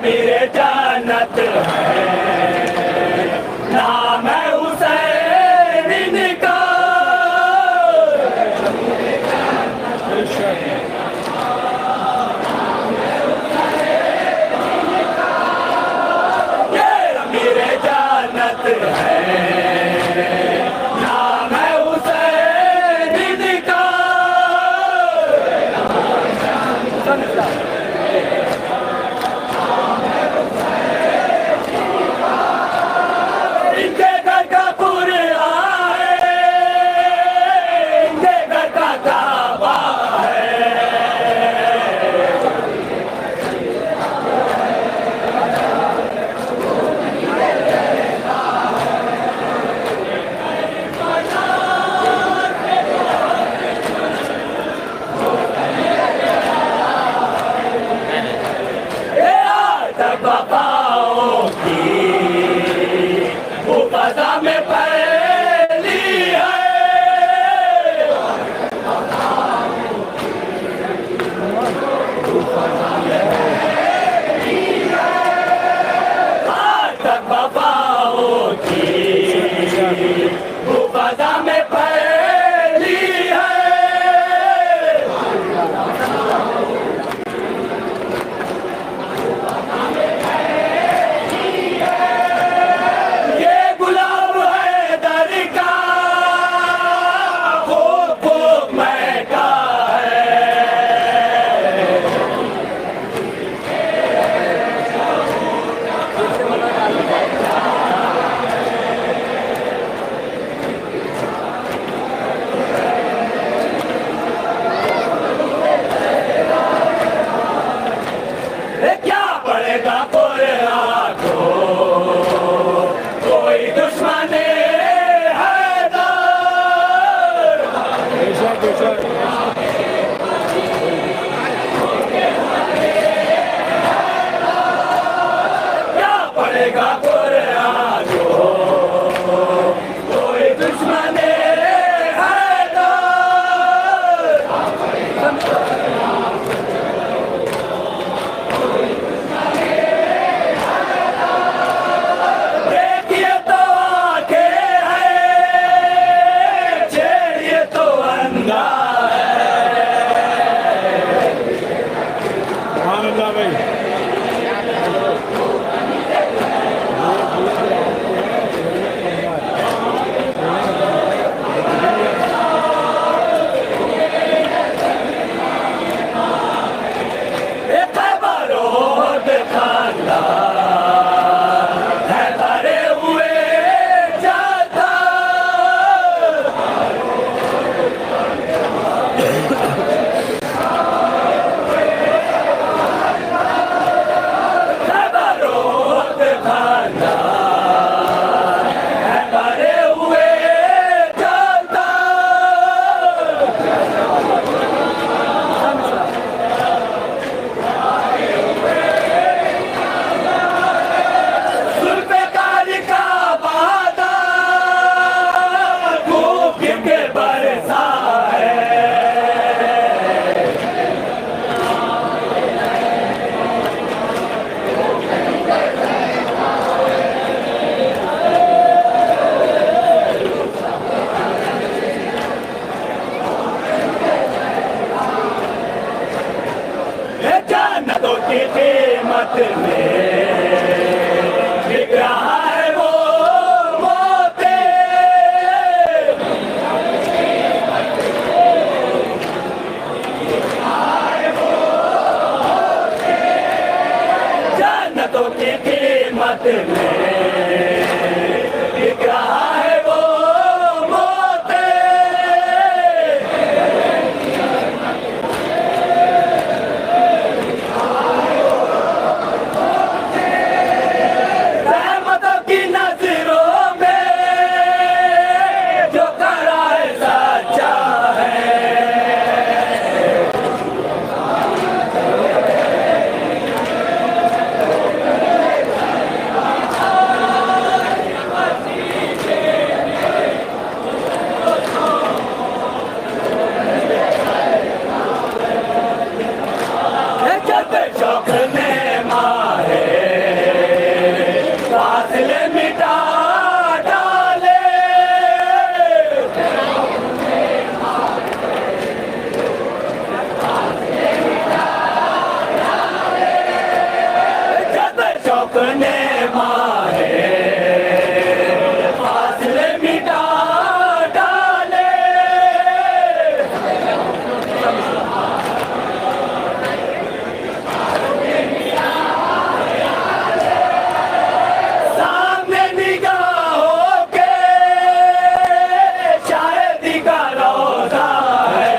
मेरे जन्नत है नाम है हुसैन का ये मेरे जन्नत है नाम है हुसैन का तो की कीमत में बिक रहा है वो मोती। जन्नतों की कीमत में बिक रहा है वो मोती। रहमतों की नजरों में जो खड़ा है सच्चा है। जब शौक ने मारे फासले मिटा डाले। जब शौक ने मारे फासले मिटा डाले। सामने निगाहों के शायदी का रोज़ा है।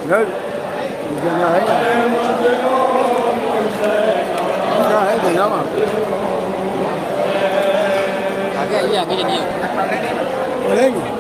देना है क्या है देना आगे आइए आगे चलिए पढ़ेंगे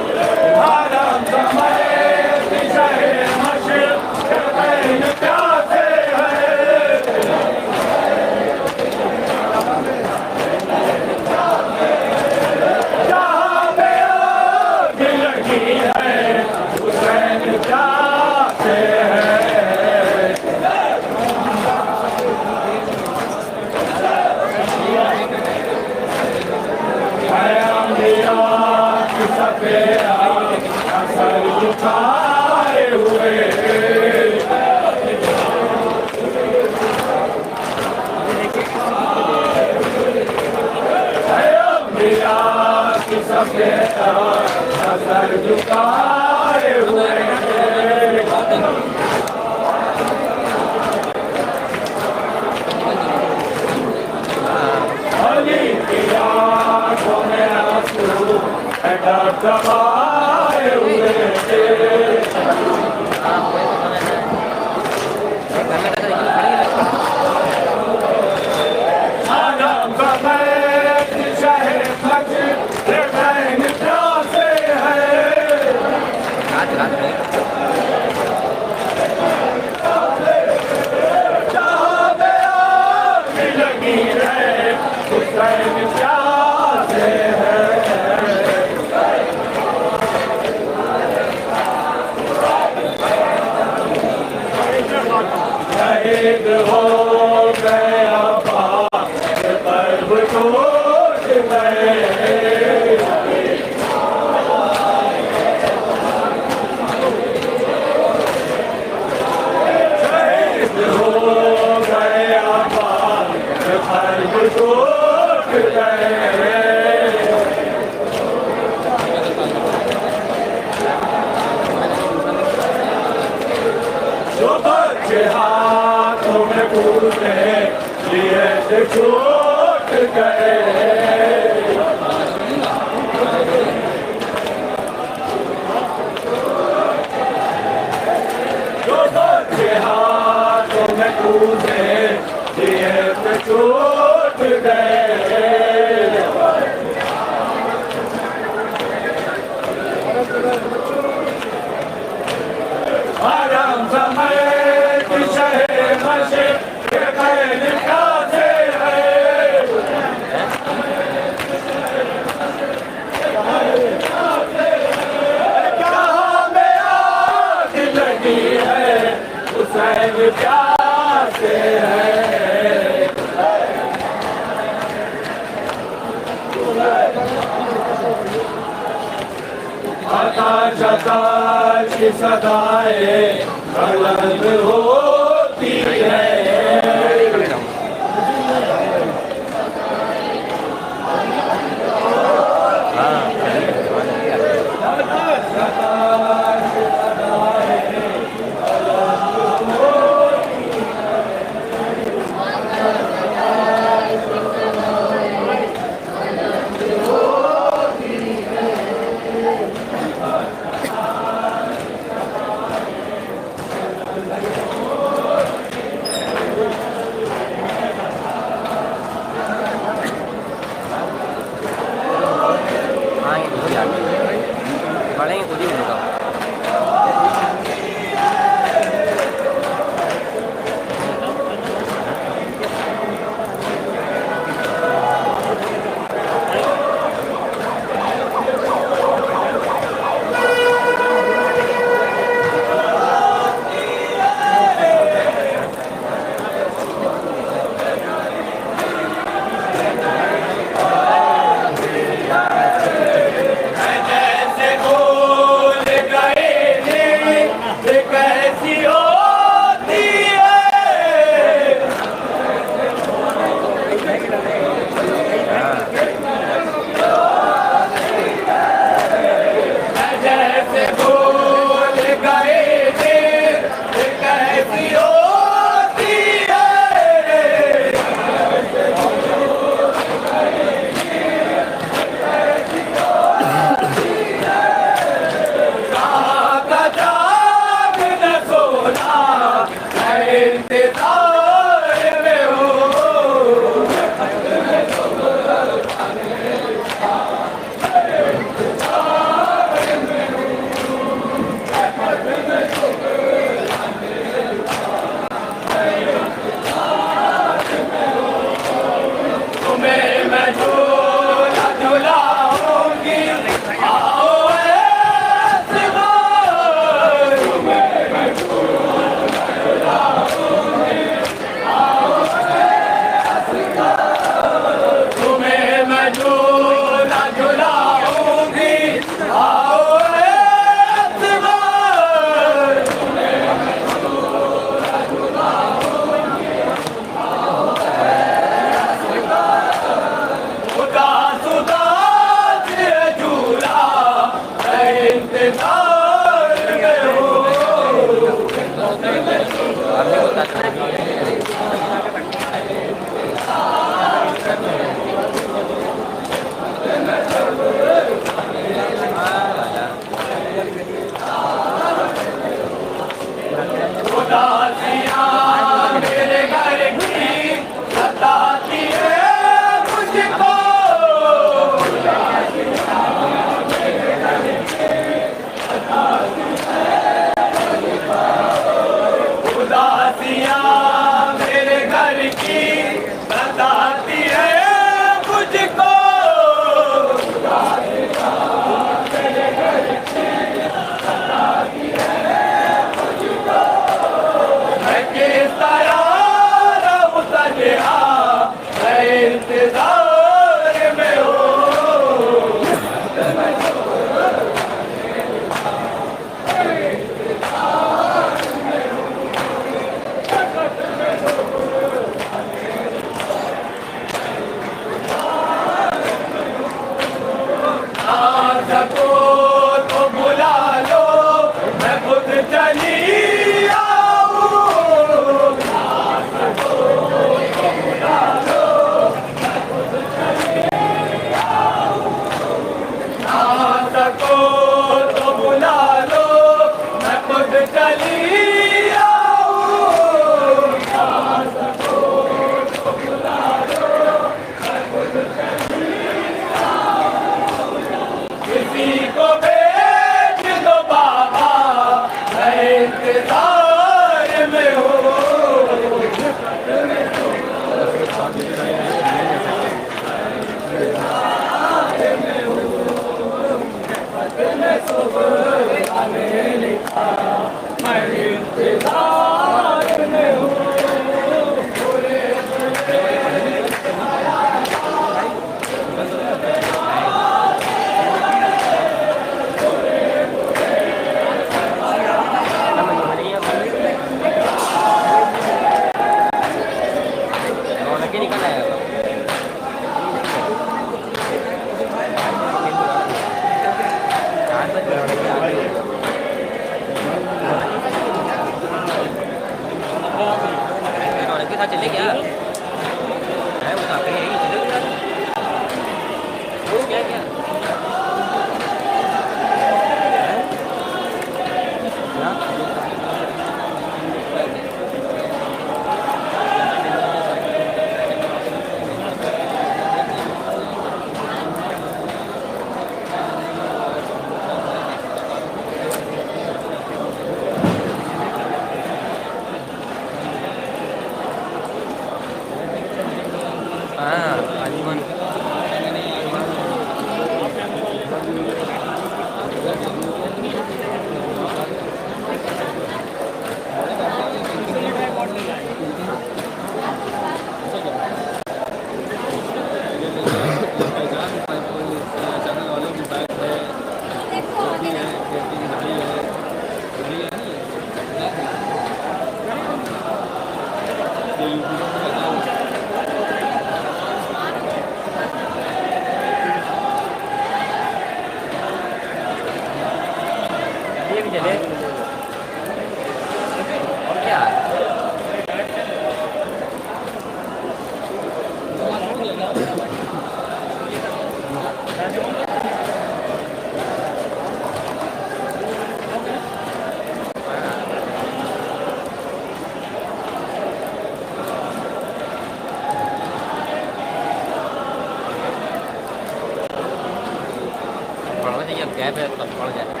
गैप है तब पड़ जाए।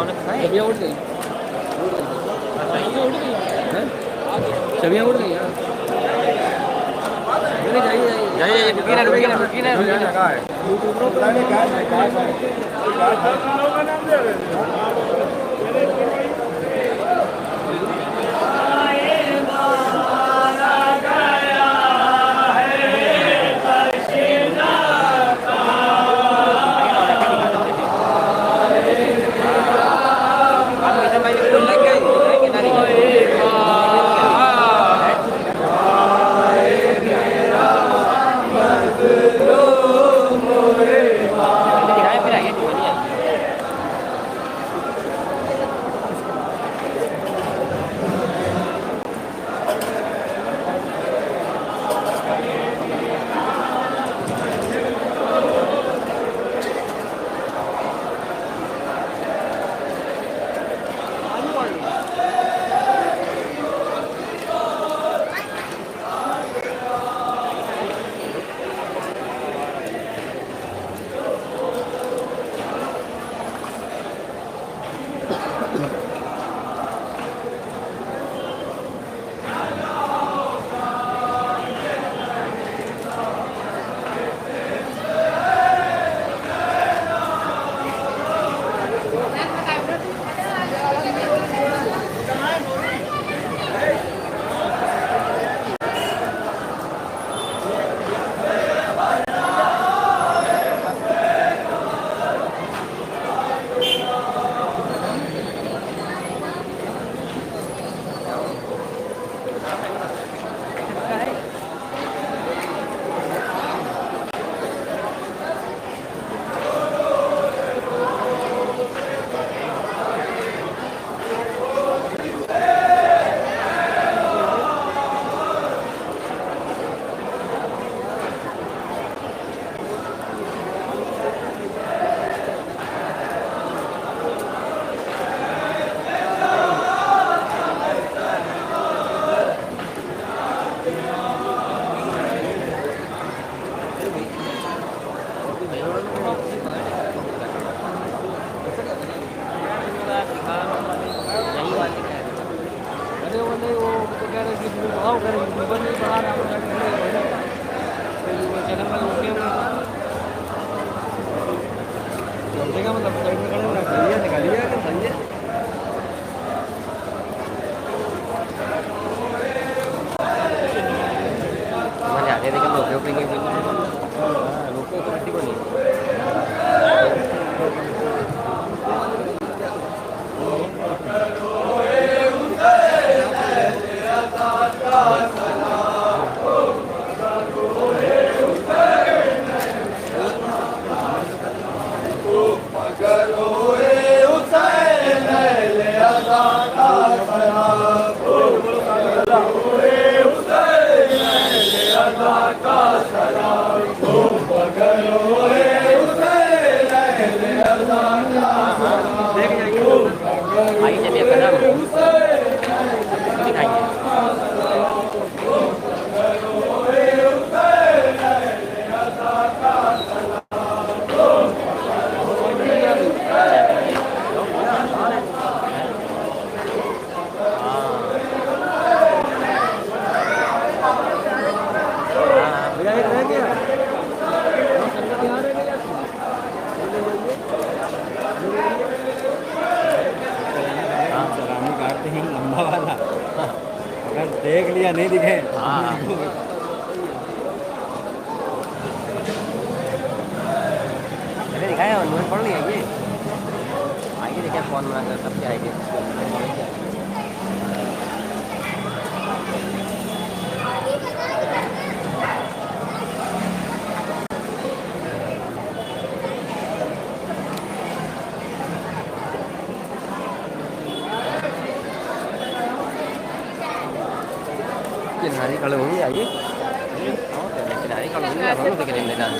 छवियाँ उड़ गई, छवियाँ उड़ गई। जाइए देख लिया नहीं दिखे। मैंने दिखाया और पढ़ लिया ये आगे देखा फोन बना कर सबके आएंगे। किनारे खड़े होंगे आइए किनारे खड़े होंगे हम लोग देख लेंगे डांस।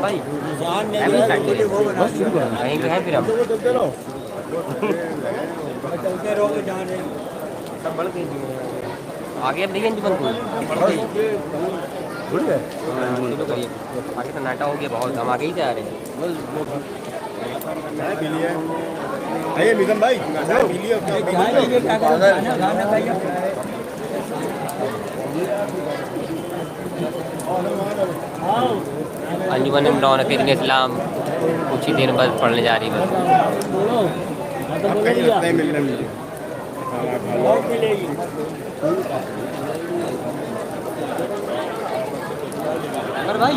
भाई कहीं पे है फिर हम चलते रहोगे जहाँ रहे सब बढ़ गई आगे अब देखिए जीवन को आगे तो नाटा हो गया बहुत, हम आगे ही जा रहे हैं। निगम भाई अंजुमन रौनक दीन इस्लाम कुछ ही दिन बाद पढ़ने जा रही बस भाई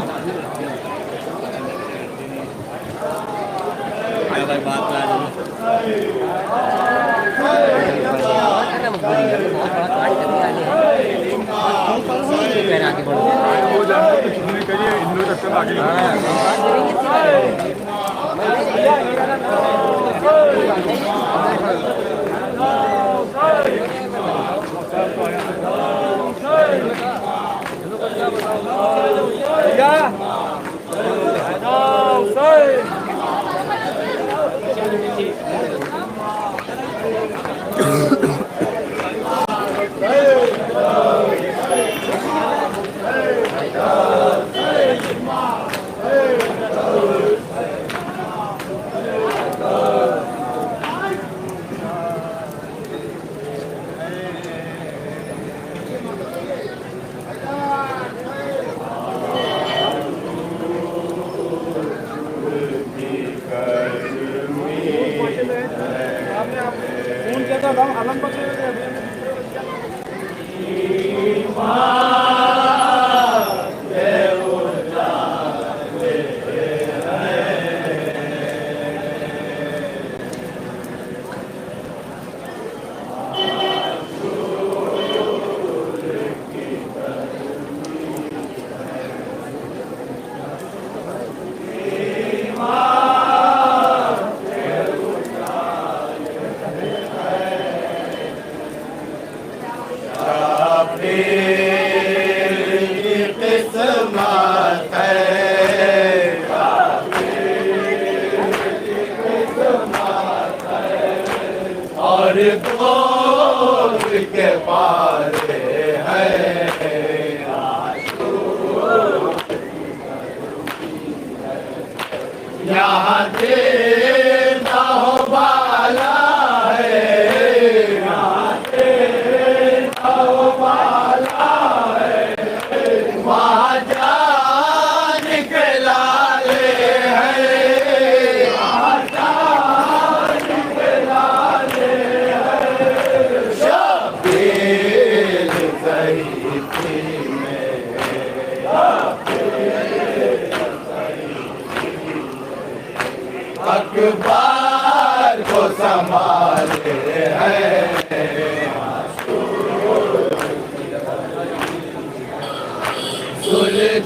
अखबार को संभाले हैं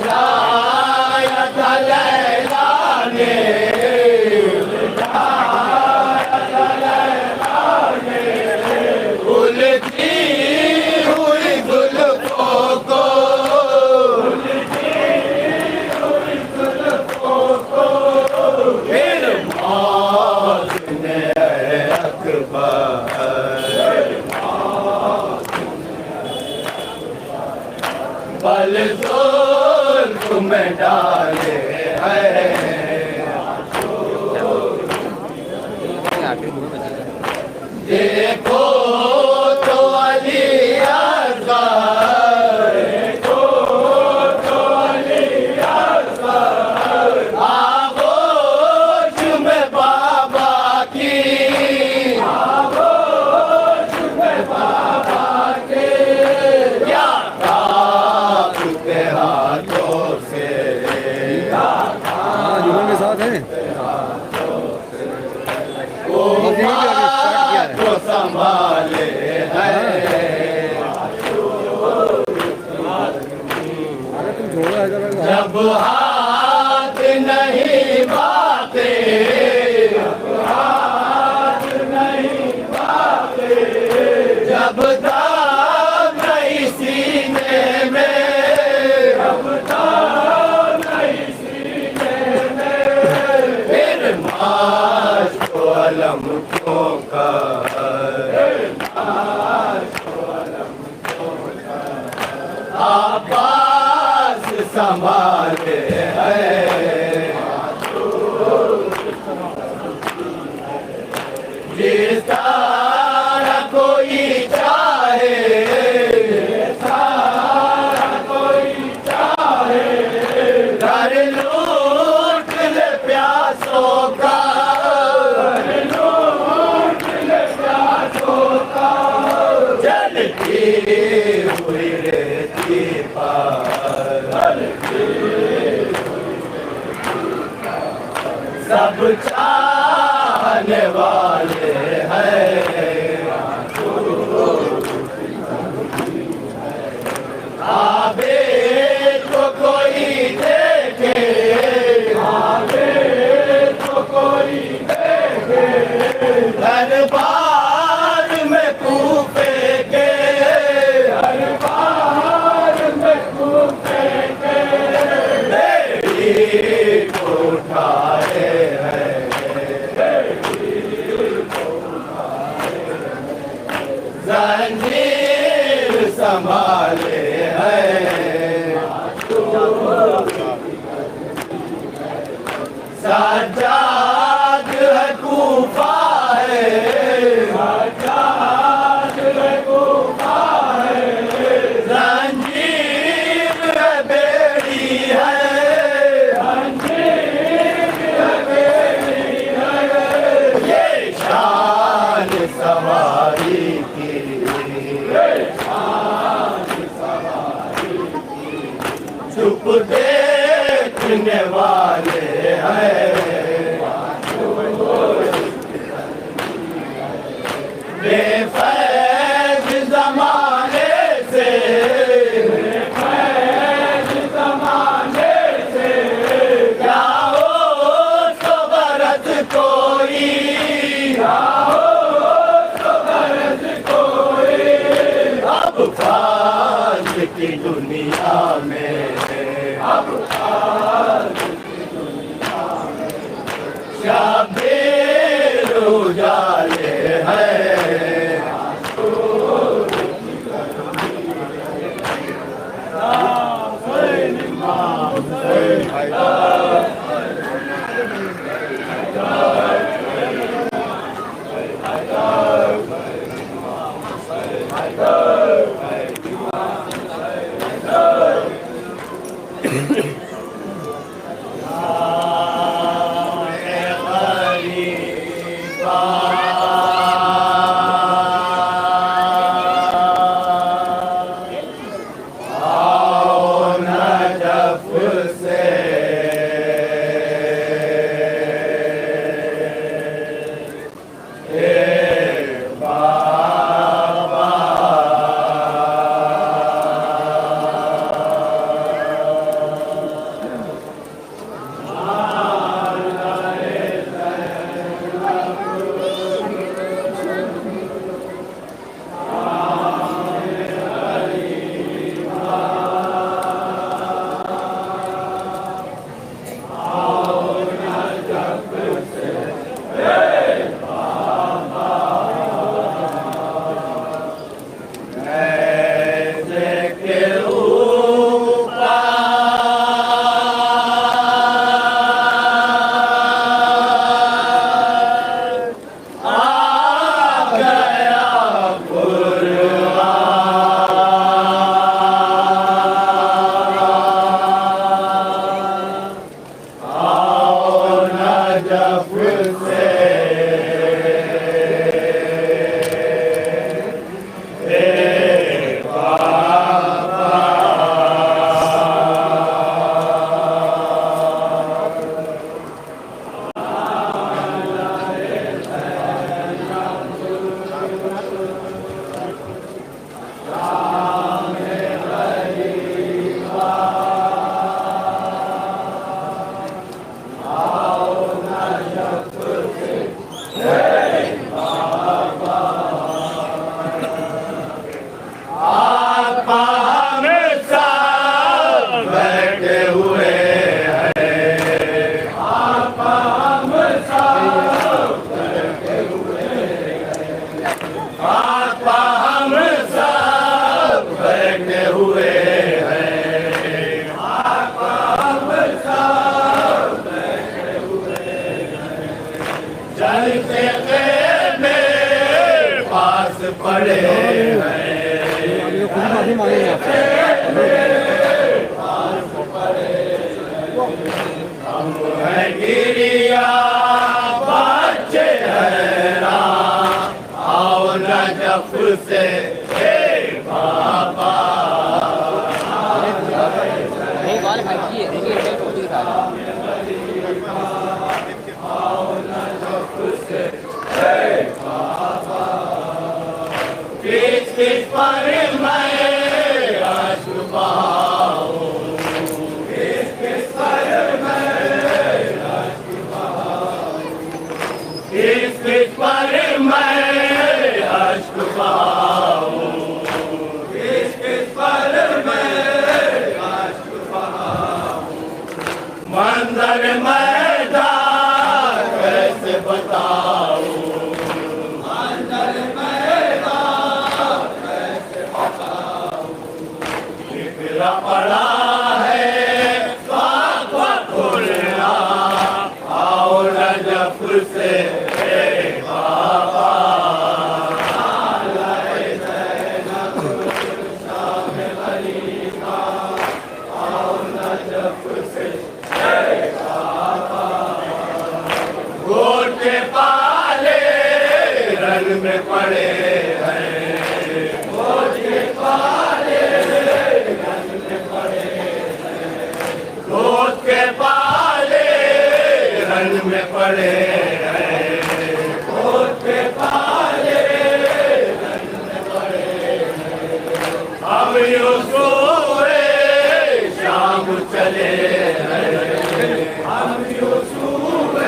सुलझाया था लैला ने उलझी हुई जुल्फों को फिर मौत ने पल जोर तुम्हें डाले हैं देखो तो अली असगर देखो तो अली असगर आगोश में बाबा की आगोश में बाबा के क्या के हाथों से जीवन के साथ है वो संभाल आबास संभाले है जिस तरह कोई चाहे कर लूट ले प्यासों का जलती हुई रहती सब चाहने वाले हैं आबे को कोई देखे आबे को कोई देखे दरबार में कूफे के दरबार में कूफे के बेड़ी को उठाए हैं जंजीर संभाले सज्जाद है कूफा है सज्जाद है कूफा है जंजीर है बेड़ी है जंजीर है बेड़ी है ये शान सवारी की चुप देखने वाले हैं बेफैज जमाने से बेफैज जमाने से क्या हो तो गरज कोई क्या हो तो गरज कोई अब फाज की दुनिया में अब फाज की दुनिया में शबीर उजाले हैं पास पड़े हैं हम है गिरिया बच्चे हैरान आओ नजफ से हे बाबा नहीं कॉल खाई देखिए टोपी दिखा आओ नजफ से हे बाबा किस किस पर मैं अश्रु बहाऊं किस किस पर मैं अश्रु बहाऊं किस किस पर मैं अश्रु बहाऊं किस किस पर मैं अश्रु बहाऊं मंजर मैदान कैसे बताऊं मंजर मैदान कैसे बताऊं बिखरा पड़ा है साफ़ खुलना आओ नजफ से हे बाबा गोटे पाले रंग में पड़े हैं गोटे पाले रंग में पड़े हैं गोटे पाले रंग में पड़े हैं गोटे पाले रंग में पड़े हैं अब यूसुफ शाम चले हैं हम यूसुफ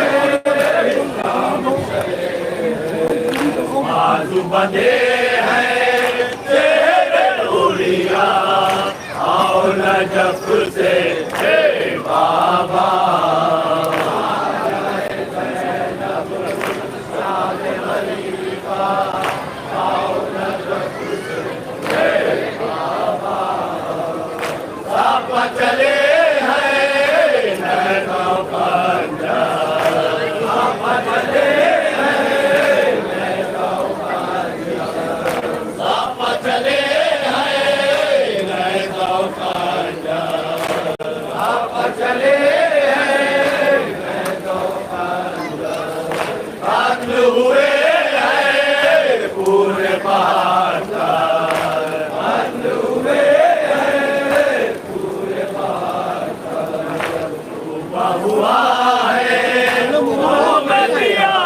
बाजू बंधे हैं तेरे उड़िया आओ नजफ से हे बाबा आओ नजफ से हे बाबा सापा चले हैं नैनों पंजा सापा चले चले हैं नए गाँव कांजा आप चले हैं नए गाँव कांजा कातल हुए हैं पूरे पहाड़ का कातल हुए हैं पूरे पहाड़ का डूबा हुआ है मुँह में दिया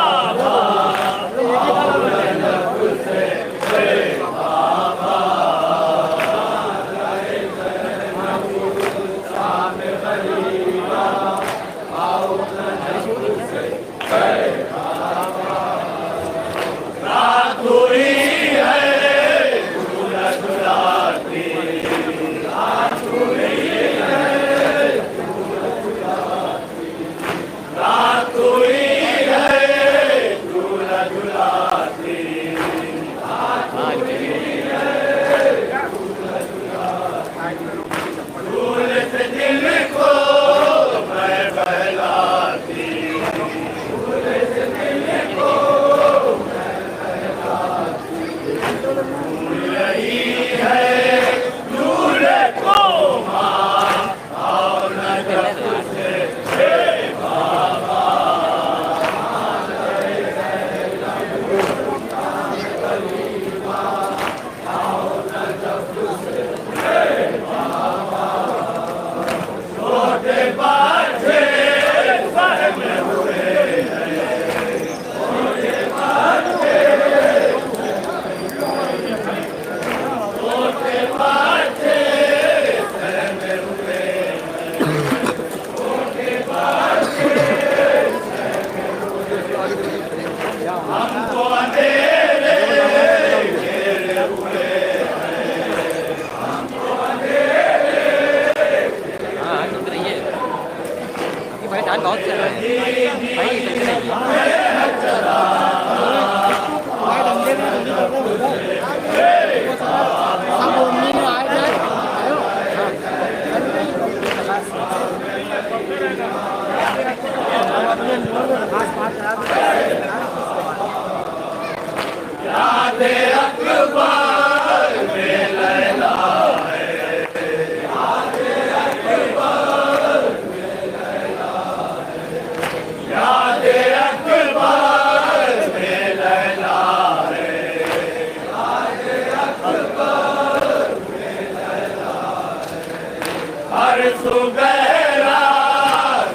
सुगहरा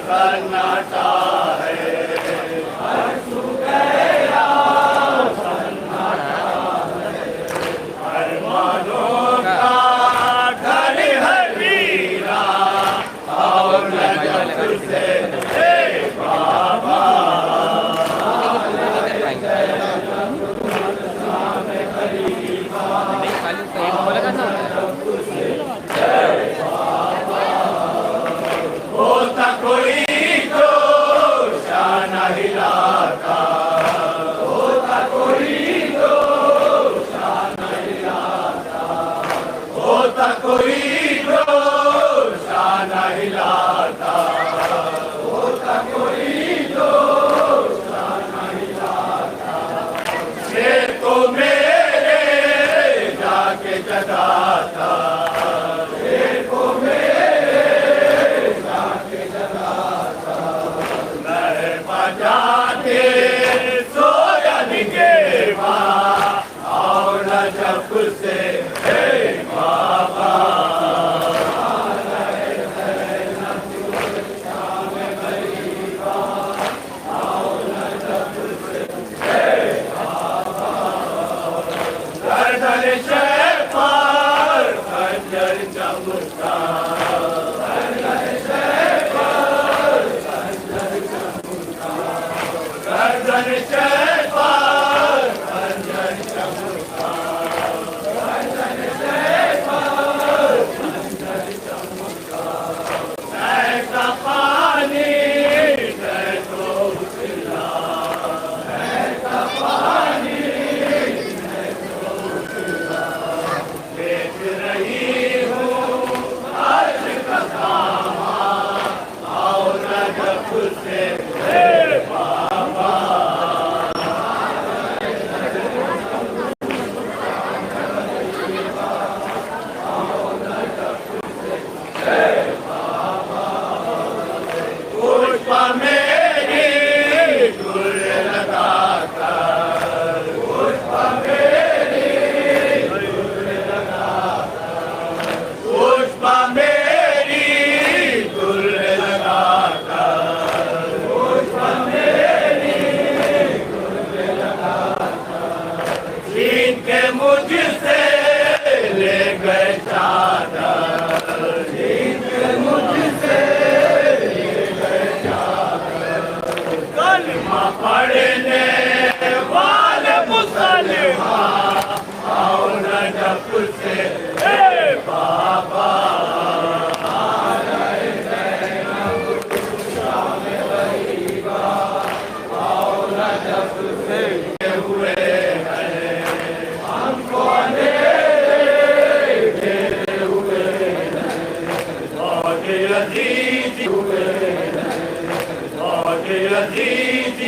सन्नाटा है, हर सुगहरा सन्नाटा है, अरमानों का घर है वीरा और नजफ से हे बाबा। होता कोई तो शाना हिलाता, होता कोई तो शाना हिलाता, होता कोई तो शाना हिलाता, होता कोई तो शाना हिलाता। शेर को मेरे जाके जगाता, शेर को मेरे जाके जगाता, मैं बजाते सोया निगेवा और नजफ से हे बाबा। गर्दन शैतान खंजर चमकता, गर्दन शैतान खंजर चमकता, गर्दन शैतान खंजर चमकता, गर्दन शैतान खंजर चमकता। ऐसा पानी है तो उछला, ऐसा पानी देख रही हूँ आज का सामा और नजफ से हे बाबा। पुष्पा मेरी गुल लगाता, पुष्पा मेरी गुल लगाता, पुष्पा मेरी गुल लगाता, पुष्पा मेरी गुल लगाता। छीन के मुझसे ले गए चादर, छीन के मुझसे ले गए चादर। कलमा पढ़ने वाले मुसलमान और नजफ से हे बाबा। और नजफ से हुए हैं हमको अंधेरे घेरे हुए हैं, और अजीज हुए हैं, और अजीज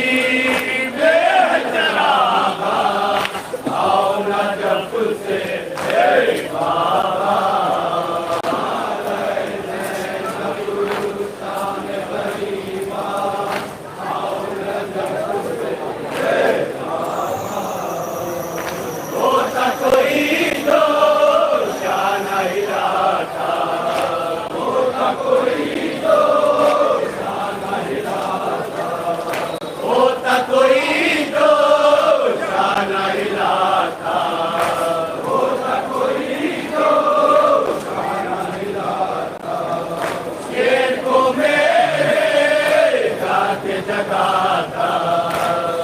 बेचरागा और नजफ से हे बाबा। होता कोई तो शाना हिलाता, होता कोई तो शाना हिलाता, होता कोई तो शाना हिलाता, होता कोई तो शाना हिलाता। शेर को मेरे जाके जगाता,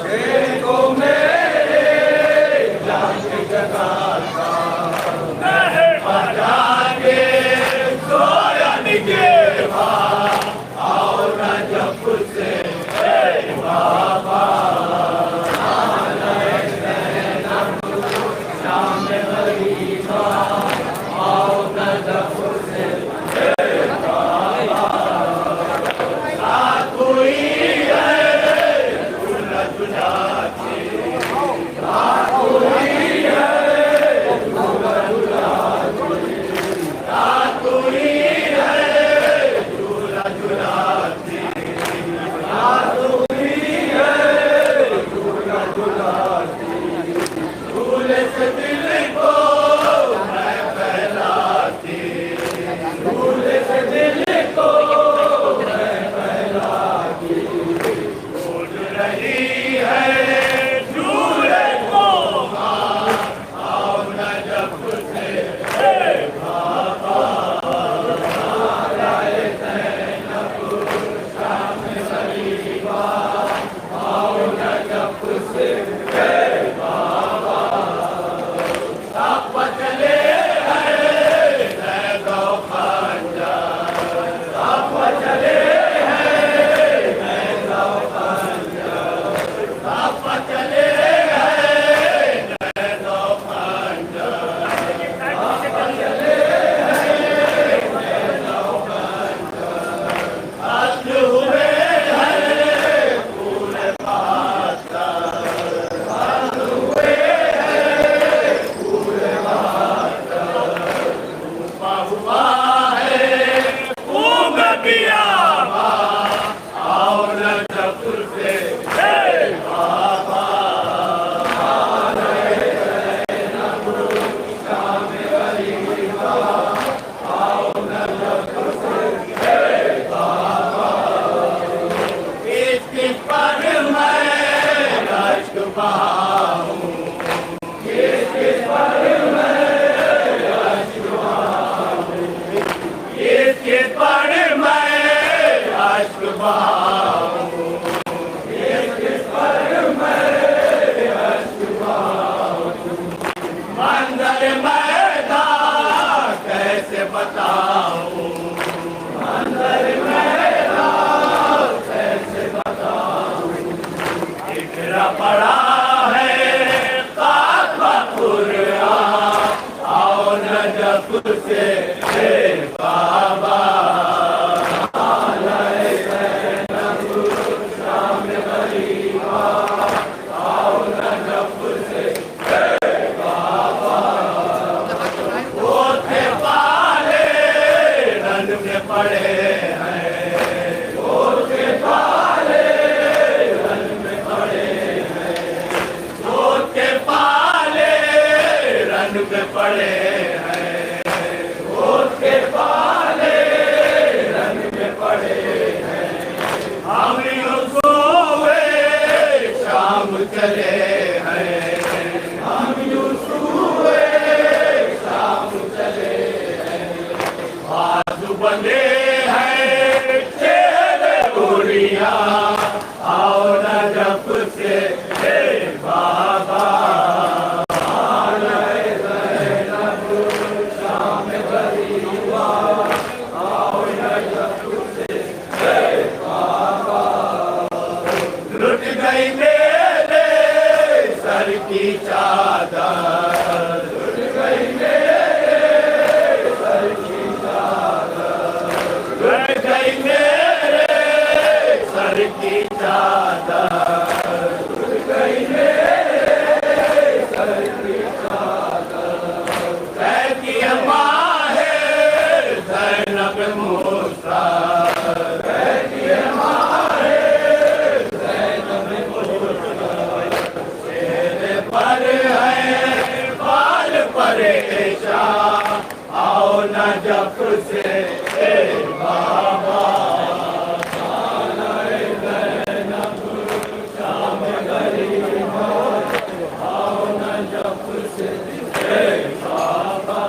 शेर को मेरे जाके जगाता, मैं बजाके सोया निगेवा और नजफ से हे बाबा। शाम गरीबा और नजफ से हे बाबा। साथ कोई है दुल्हा दुल्हाती, साथ कोई है दुल्हा दुल्हाती, साथ कोई है दुल्हा दुल्हाती, साथ कोई है दुल्हा दुल्हाती। दूल्हे से दिल को मैं मंजर मैदान कैसे बताऊं, मंजर मैदान कैसे बताऊं। बिखरा पड़ा है काबा कुरान, आओ नजफ से हे बाबा। चले हैं हम यूसुफ़े शाम चले हैं, बाजू बंधे हैं चेहरे उड़िया, आओ नजफ से हे बाबा। शाम गरीबा, आओ नजफ से हे बाबा। लुट गई सर की चादर, लुट गई मेरे सर की चादर, लुट गई मेरे सर की चादर, लुट गई मेरे सर की चादर। कहती माँ है ज़ैनब मूसा, कहती माँ है ज़ैनब मूसा। पर है बाल परेशान, आओ नजफ से हे बाबा। शाम गरीबा, आओ नजफ से हे बाबा।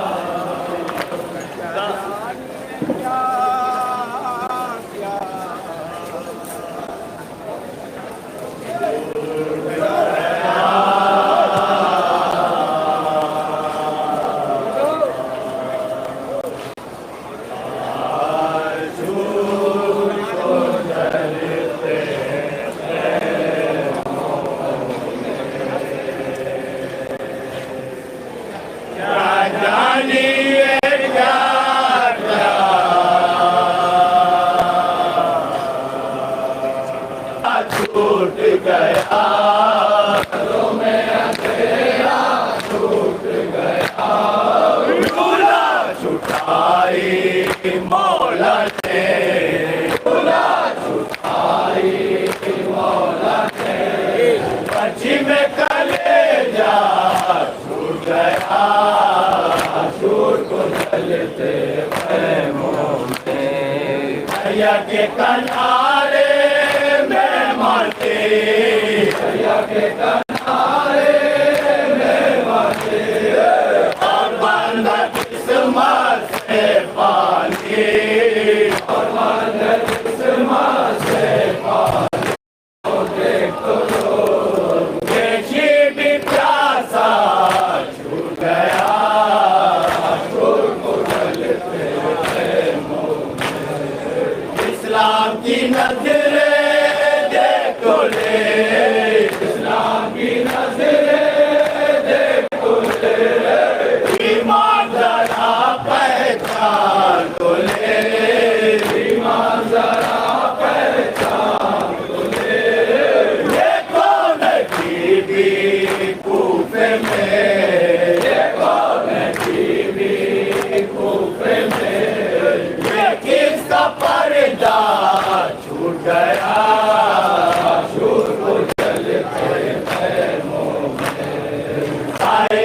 छूट गया तो मैं अंधेरा छूट गया, झूला छुटाई मौला ने, झूला छुटाई मौला ने। बच्ची में कलेजा छूट गया, छूट को चलते पैमों में। भैया के किनारे दरिया के किनारे में बाटे, और बांधा किस्मत से पानी, और बांधा किस्मत से पानी। देख तो लो देखी भी प्यासा छूट गया, छूट को चलते पैमों में। इस्लाम की नजरे इस्लाम की नज़रे देखो ले, ईमान ज़रा पहचान तो ले, ईमान ज़रा पहचान तो ले। ये कौन बीबी कूफे में, ये कौन बीबी कूफे में। ये किसका पर्दा छूट गया,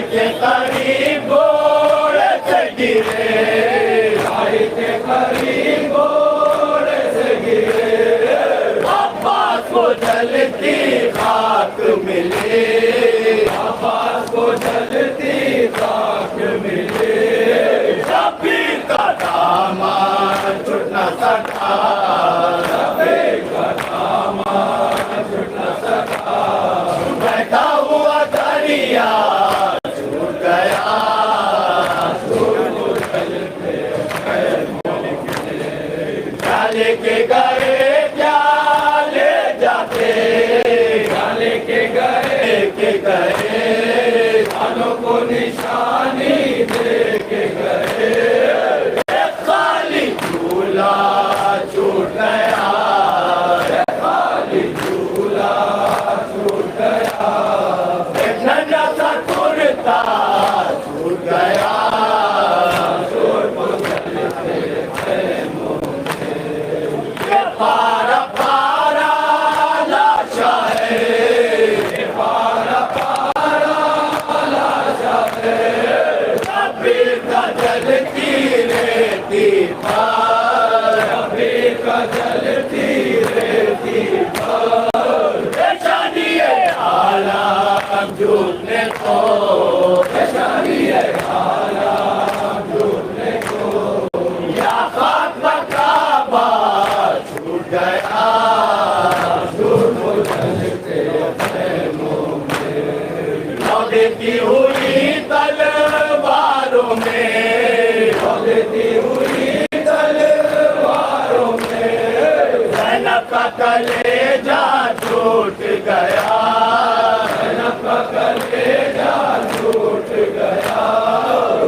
के करीब घोड़े से गिरे, भाई के करीब घोड़े से गिरे। अब्बास को जलती खाक मिली, अब्बास को जलती खाक मिली। शबीर का दामन छूट न सका, शबीर का दामन छूट न सका। बैठा हुआ दरिया गया, लूट गया, कलेजा लूट गया,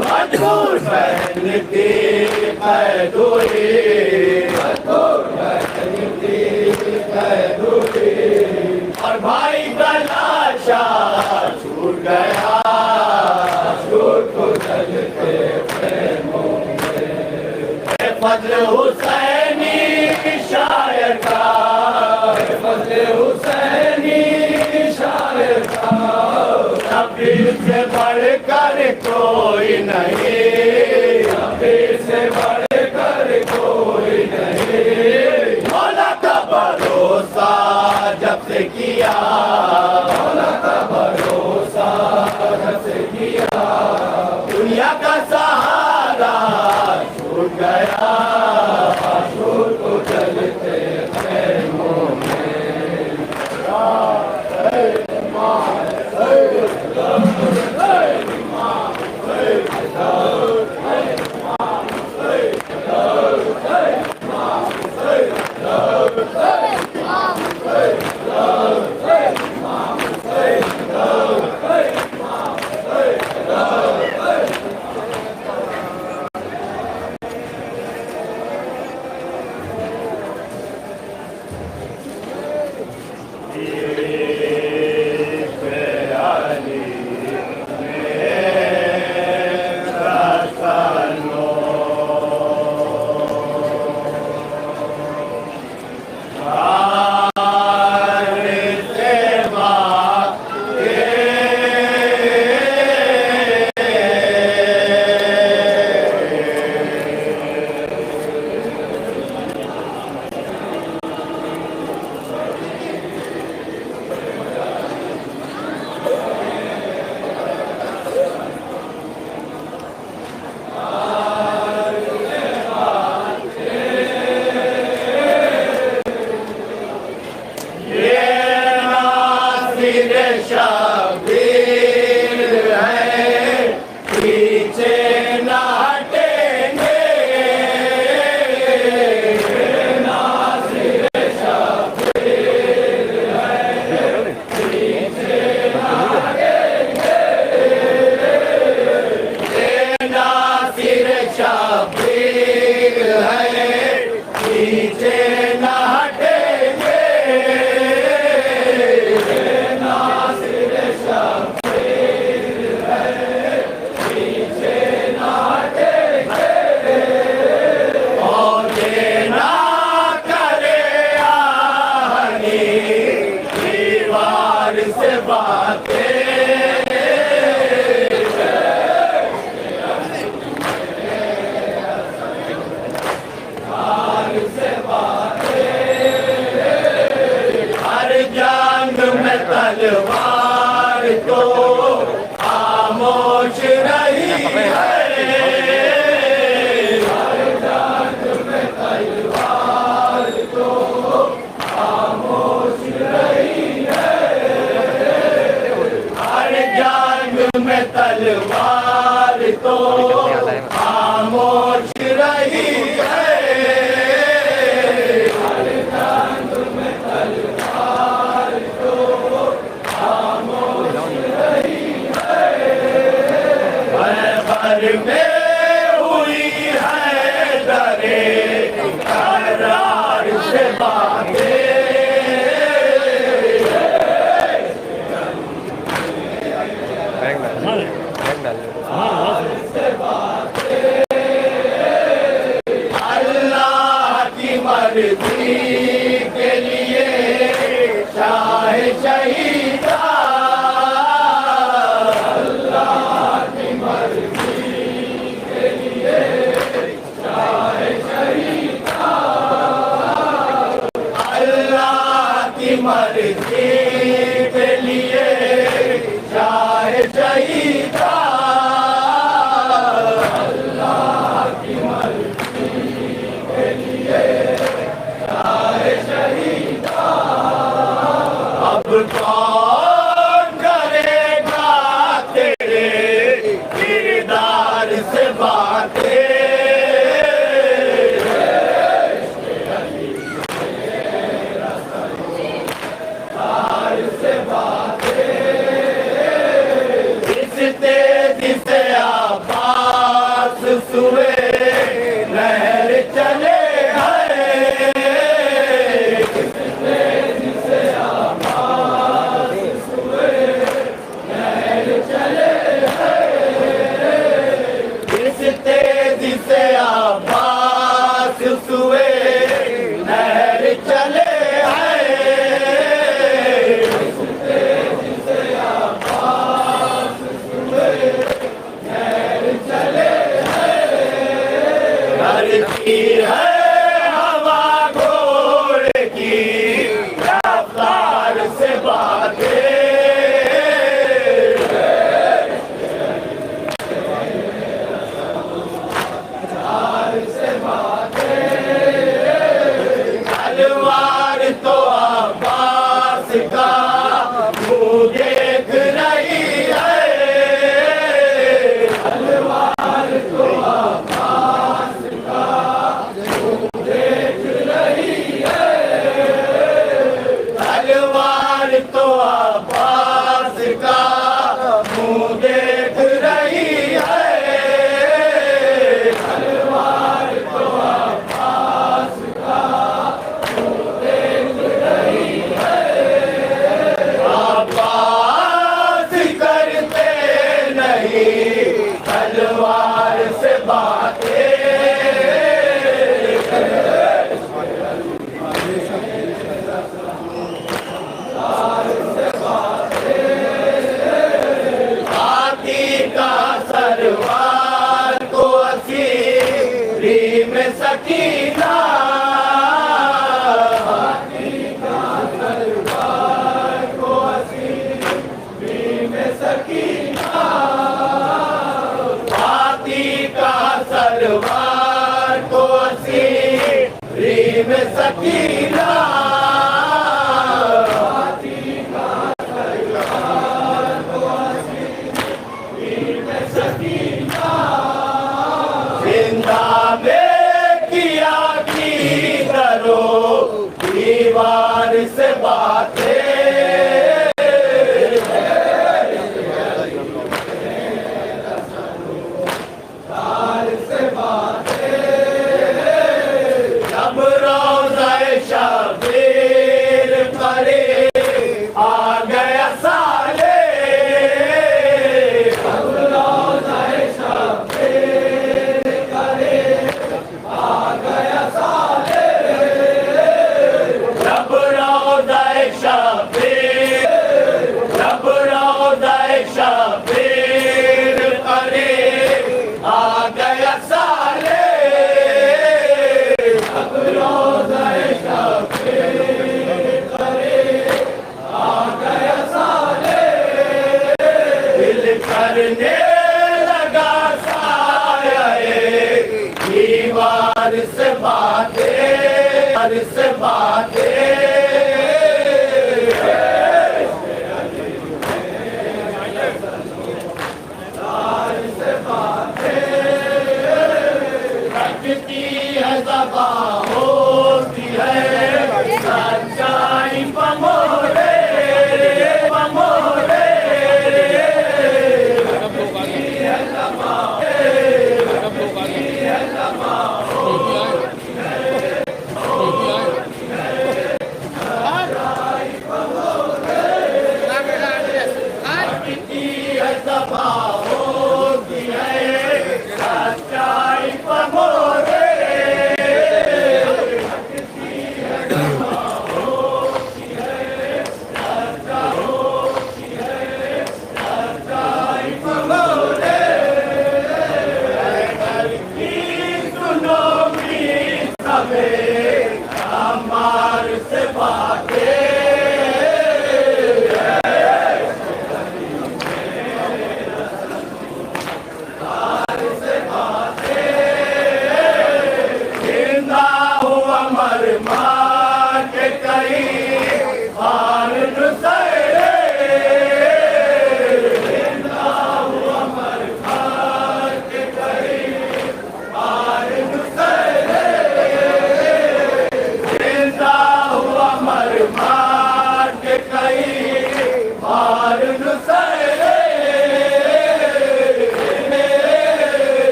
मजबूर बहन की कैद हुई, मजबूर बहन की कैद हुई, और भाई का लाशा छूट गया, छूट को जलते प्रेमों में। फजल हुसैनी शायर का, फजल हुसैनी शायर का, नबी से बढ़कर कोई नहीं, नबी से बढ़कर कोई नहीं। मौला का भरोसा जब से किया, मौला का भरोसा जब से किया, दुनिया का सहारा छूट गया, छूट को चलते प्रेमों में। तलवार तो खामोश रही है, हर जंग में तलवार तो खामोश रही है, हर जंग में तलवार तो खामोश रही है, हर जंग में तलवार तो में हुई है दरे करार से बातें, अल्लाह की मर्जी के लिए चाहे शहीदा, अल्लाह की मर्जी के लिए चाहे शहीदा, अल्लाह की मर्जी के लिए चाहे शहीदा, अल्लाह की मर्जी के लिए चाहे शहीदा। अब कौन करेगा तेरे किरदार से बातें, सकीना सलवार को सीरी में सकीना जिंदा में किया की करो दीवार से बातें करने लगा साया दीवार से बातें रखती है ज़बा होती है सच्चाई पमोरे पमोरे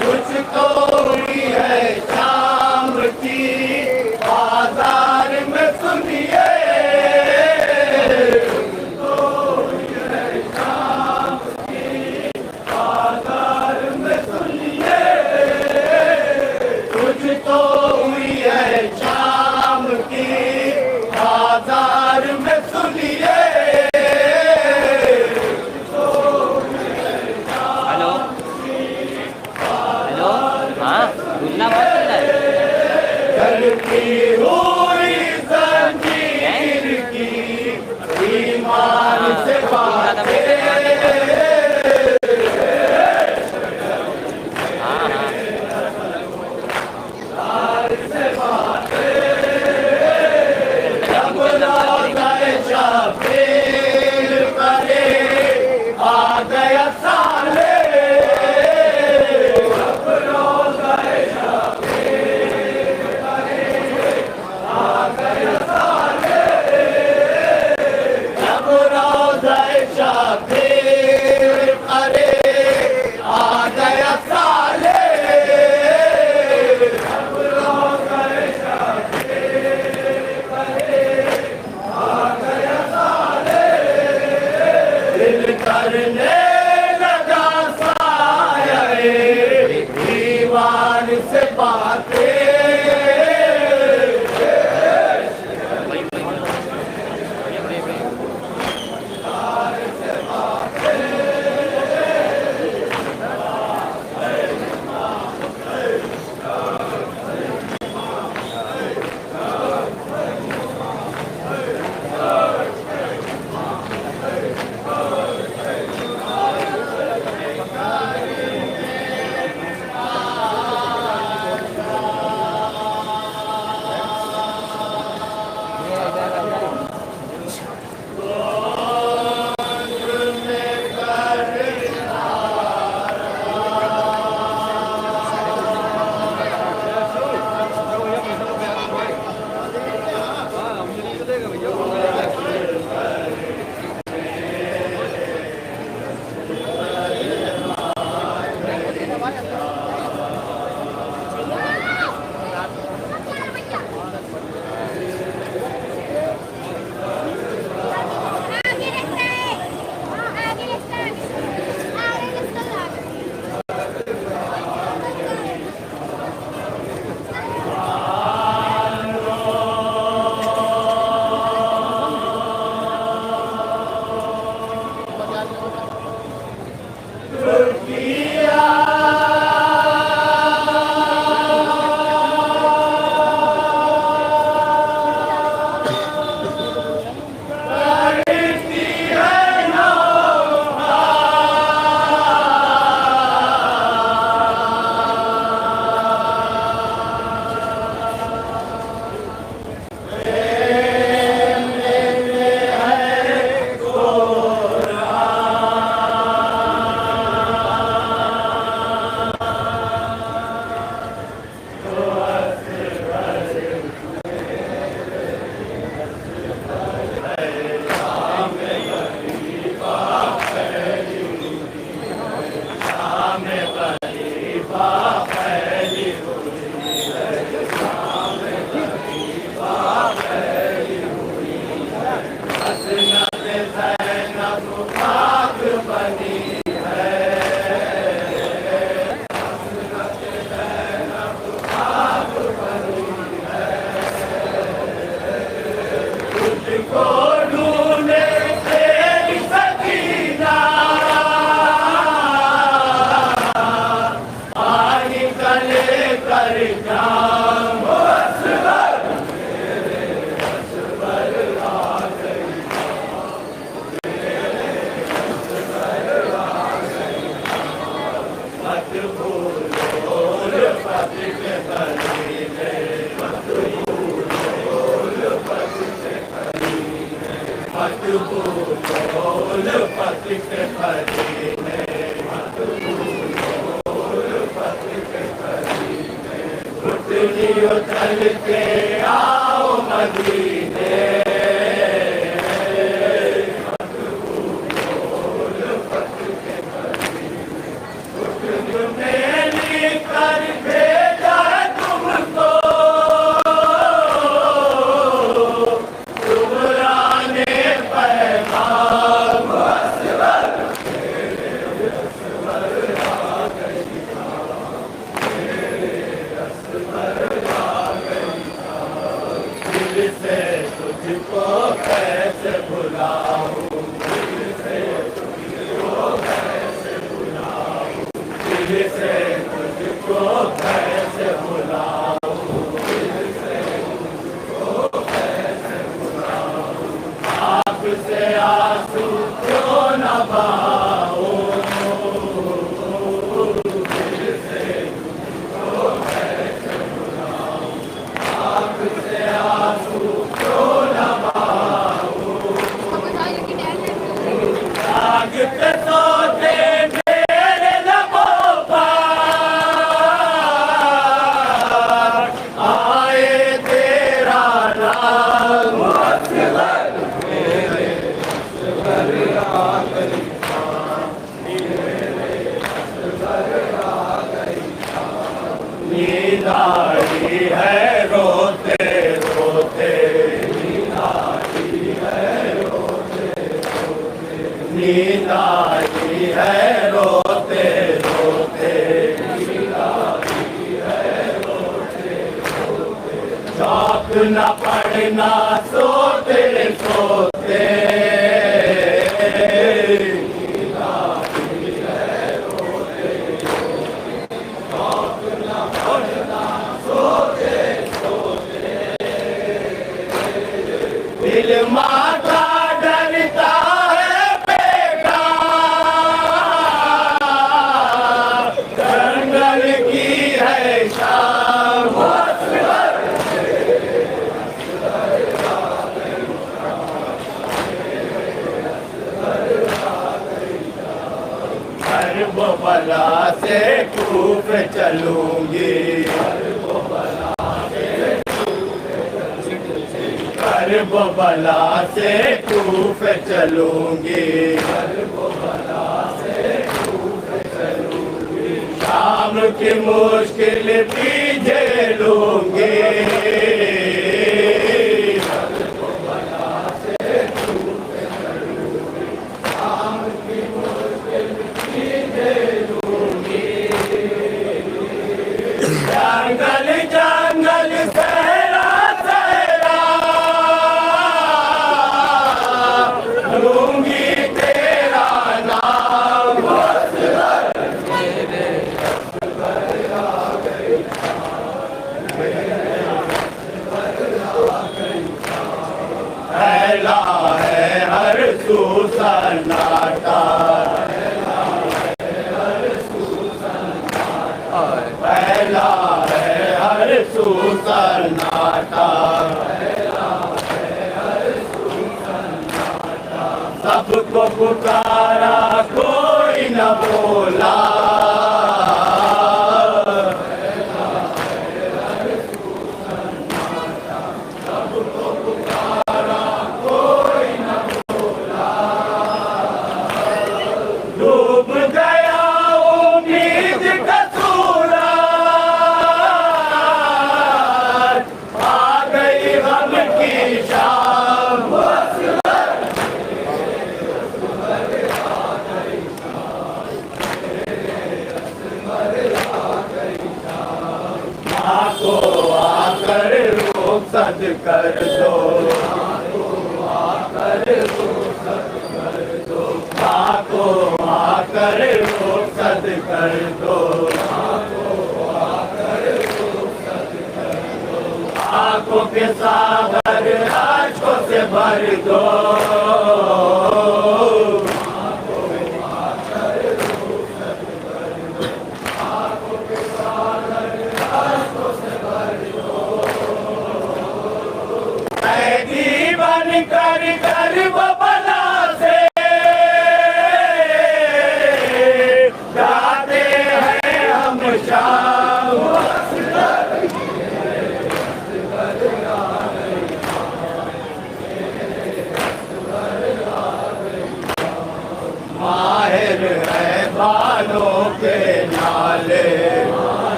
कुछ तो हुई है शाम की बाजार में सुनिए, तो हुई है शाम की बाजार में सुनिए, कुछ तो हुई है शाम की बाजार में सुनिए। हेलो हेलो, हाँ भूलना बहुत चल रहा है। चलती हुई जंजीर की ईमान से बातें, से बातें, जब रोज़ाए शबीर करे आ गया साले, जब रोज़ाए शबीर करे आ गया साले, जब रोज़ाए शबीर करे आ गया साले, जब रोज़ाए शबीर करे आ गया साले, दिल करने लगा साये दीवान से बातें, चल के आओ मदीने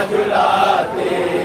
झुलाते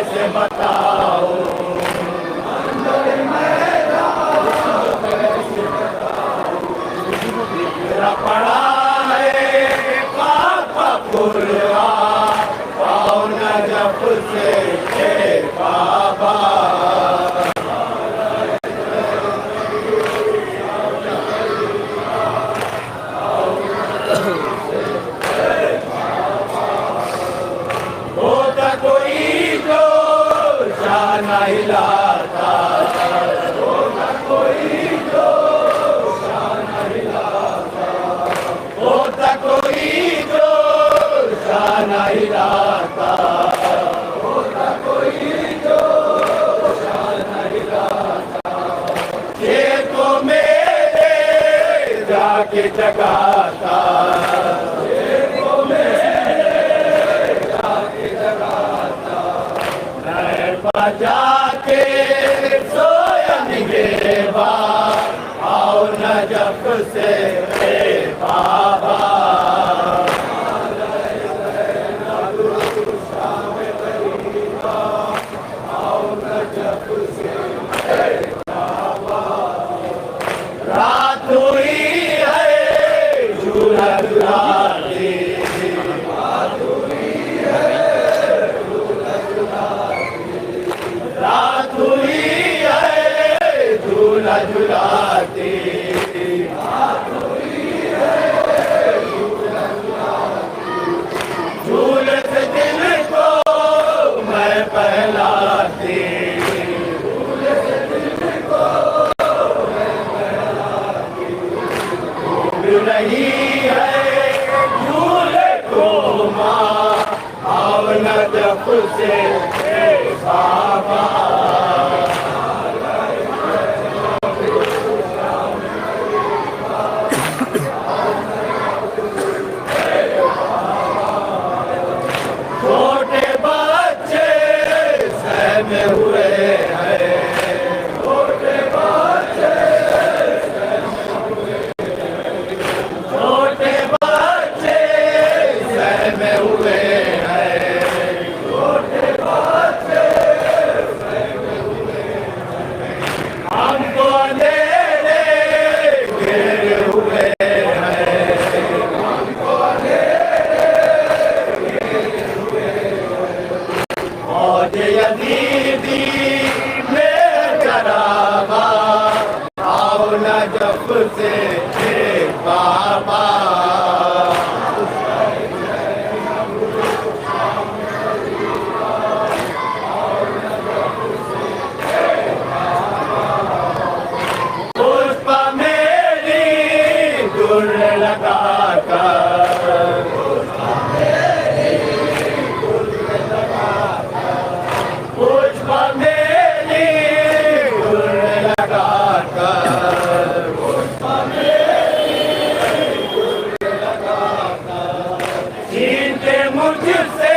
कैसे बताओ बिखरा पड़ा है पापा कुर्बान पाओ नजफ से हे बाबा होता कोई जो जाना हिलाता होता कोई जो जाना हिलाता होता कोई जो जाना हिलाता होता कोई जो जाना हिलाता ये तो मेरे जाके जगाता ये तो मेरे जाके जगाता नहर पर जाके सोया निगेबा आओ नजफ से हे बाबा रात हुई है झूला झूलाती रात हुई है झूला झूलाती रात हुई है झूला झूलाती रात हुई है झूला झूलाती झूले से दिल को मैं पहलाती झूले से दिल को नहीं है झूले को माँ आओ नजफ से हे बाबा छोटे बच्चे सहमे हुए हैं छोटे बच्चे छोटे बच्चे सहमे हुए हैं छोटे बच्चे सहमे हुए हैं हमको अंधेरे घेरे हुए हैं हमको अंधेरे घेरे हुए हैं मौज यजीदी में करावा आओ नजफ से हे बाबा पुष्पा मेरी गुर लगा कर पुष्पा मेरी गुर लगा कर पुष्पा मेरी गुर लगा कर पुष्पा मेरी गुर लगा कर छीन के मुझसे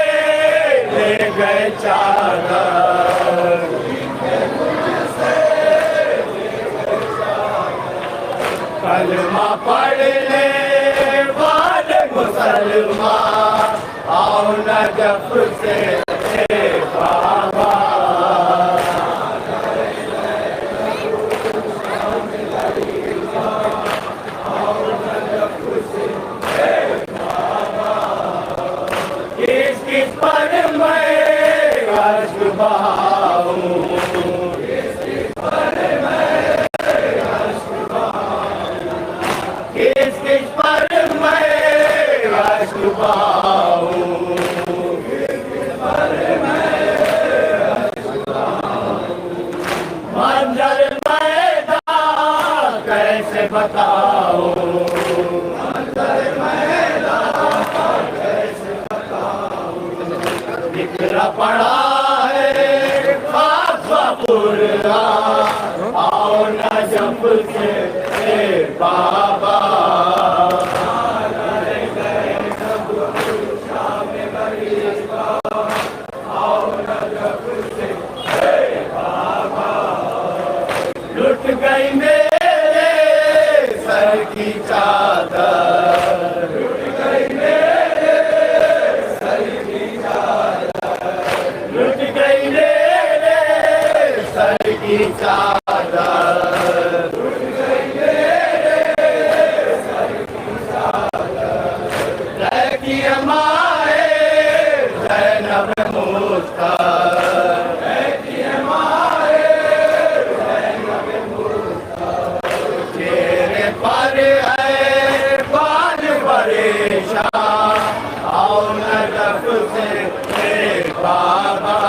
ले गए चादर छीन के मुझसे कलमा पढ़ने वाले मुसलमान आओ नजफ से हे बाबा किस किस पर मैं अश्क बहाऊं किस किस पर मैं अश्क बहाऊं किस किस पर मैं अश्क बहाऊं किस किस पर मैं अश्क बहाऊं मंजर मैदान कैसे बताऊं मंजर मैदान कैसे बताऊं बिखरा पड़ा है खासा की चादर माए ज़ैनब मुस्तार चेहरे पर है बाल परेशान और नजफ से बाबा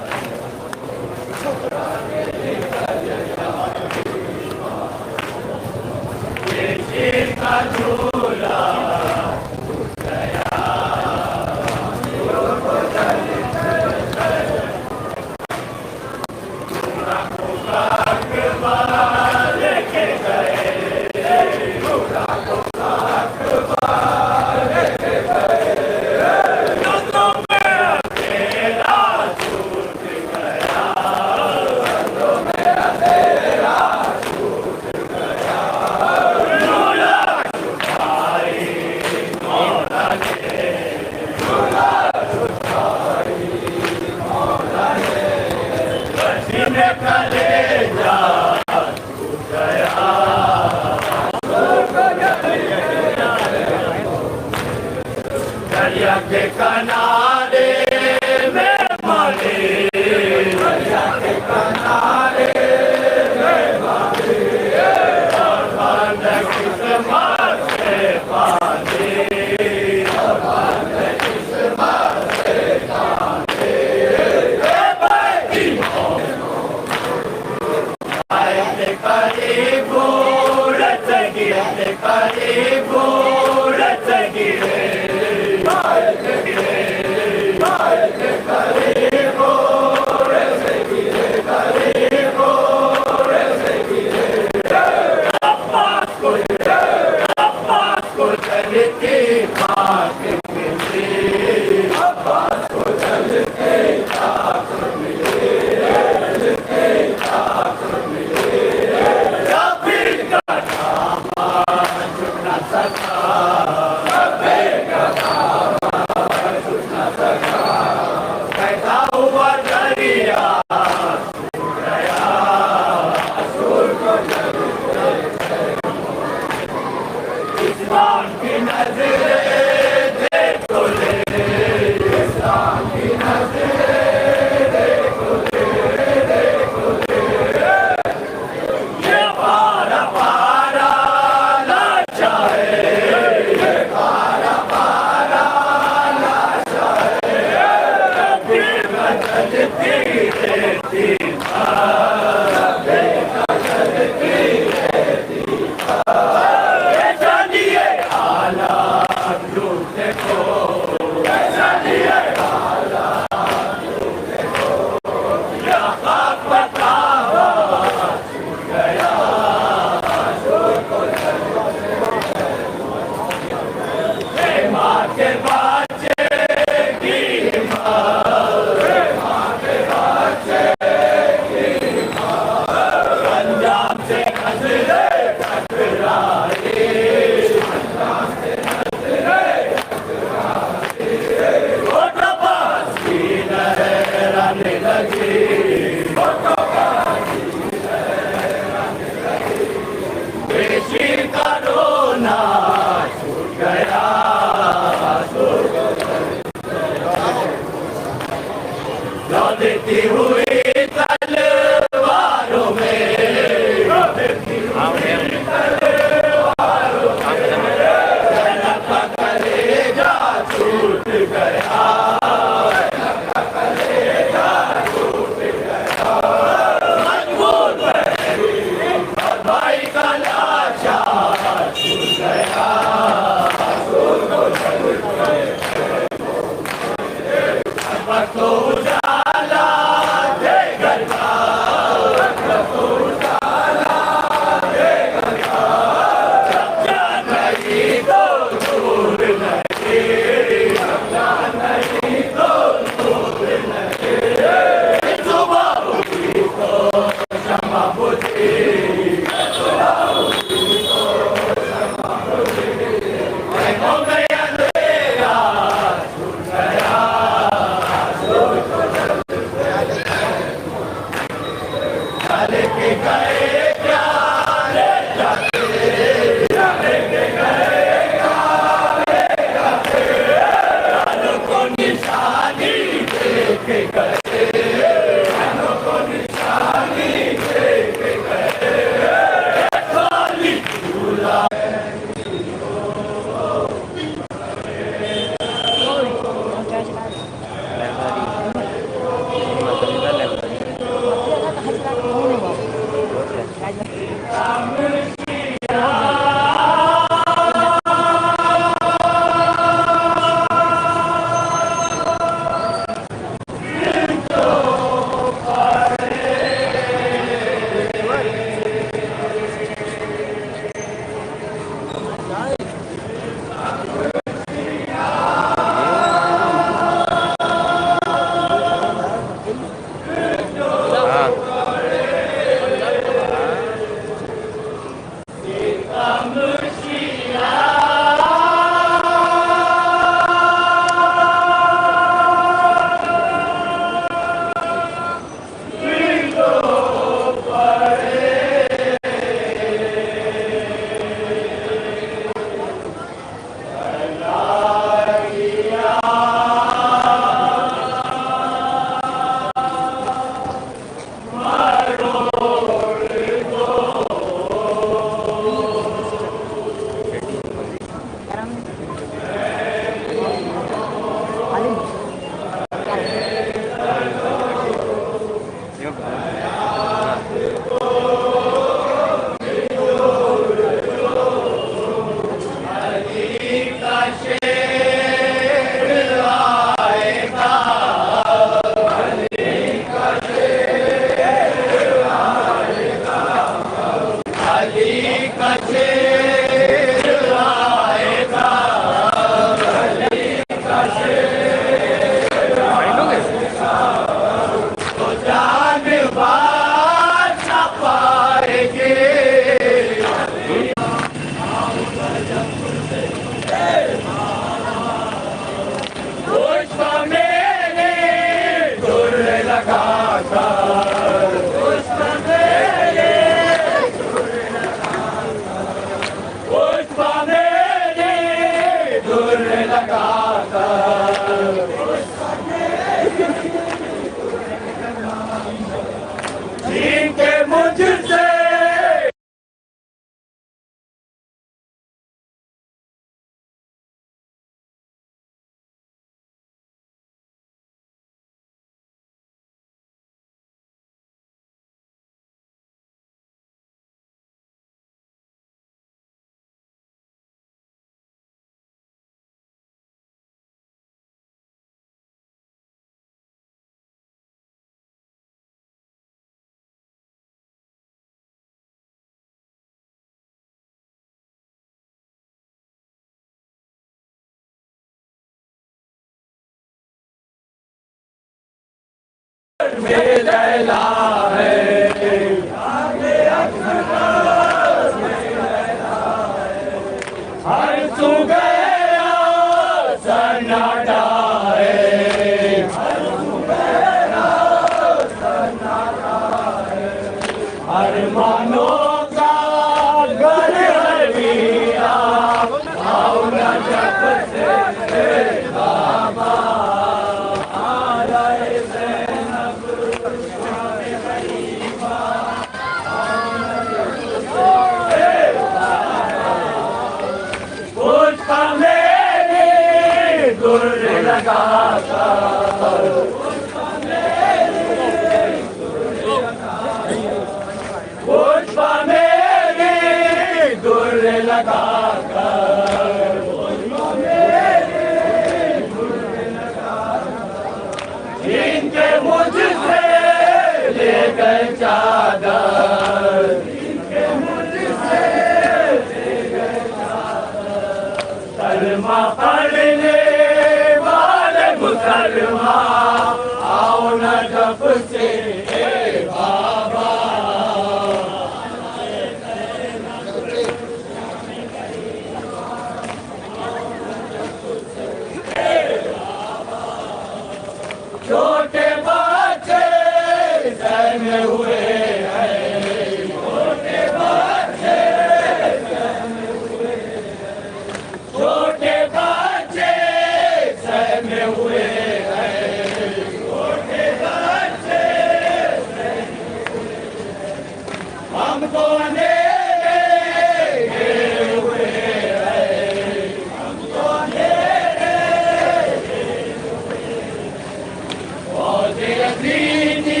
दीदी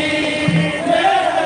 में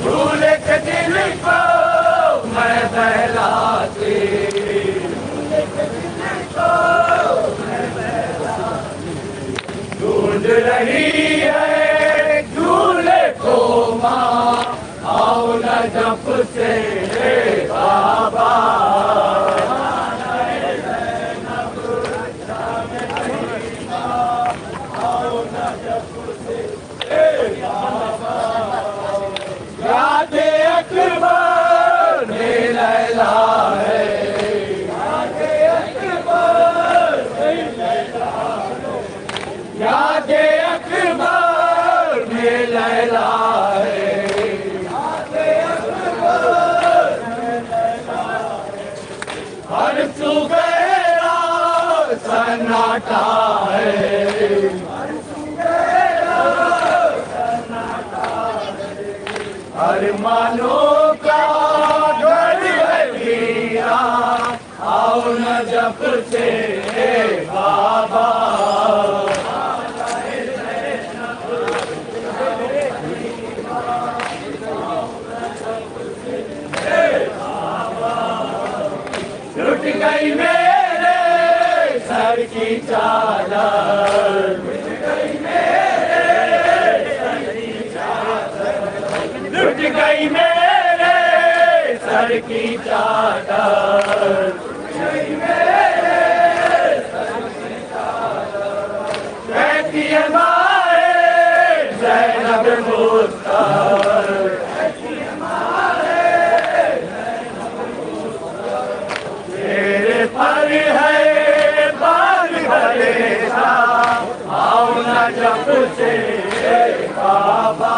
भूले के दिल को मैं बहलाती, ढूंढ रही है झूले को माँ, आओ न जब से बाबा। यादे अकबर में लैला है, यादे अकबर में लैला है, यादे अकबर में लैला है, यादे अकबर में लैला है। हर सुबेरा सन्नाटा है, हर सुबेरा सन्नाटा है, अरमानों का घर है वीरा, आओ न जब से बाबा। लुट गई मेरे सर की चादर, लुट गई मेरे सर की चादर, लुट गई मेरे सर की चादर, लुट गई मेरे सर की चादर। कहती है माए ज़ैनब मुस्तार, कहती है माए ज़ैनब मुस्तार, तेरे पर है बाल भरे सा, आओ न जब से बाबा।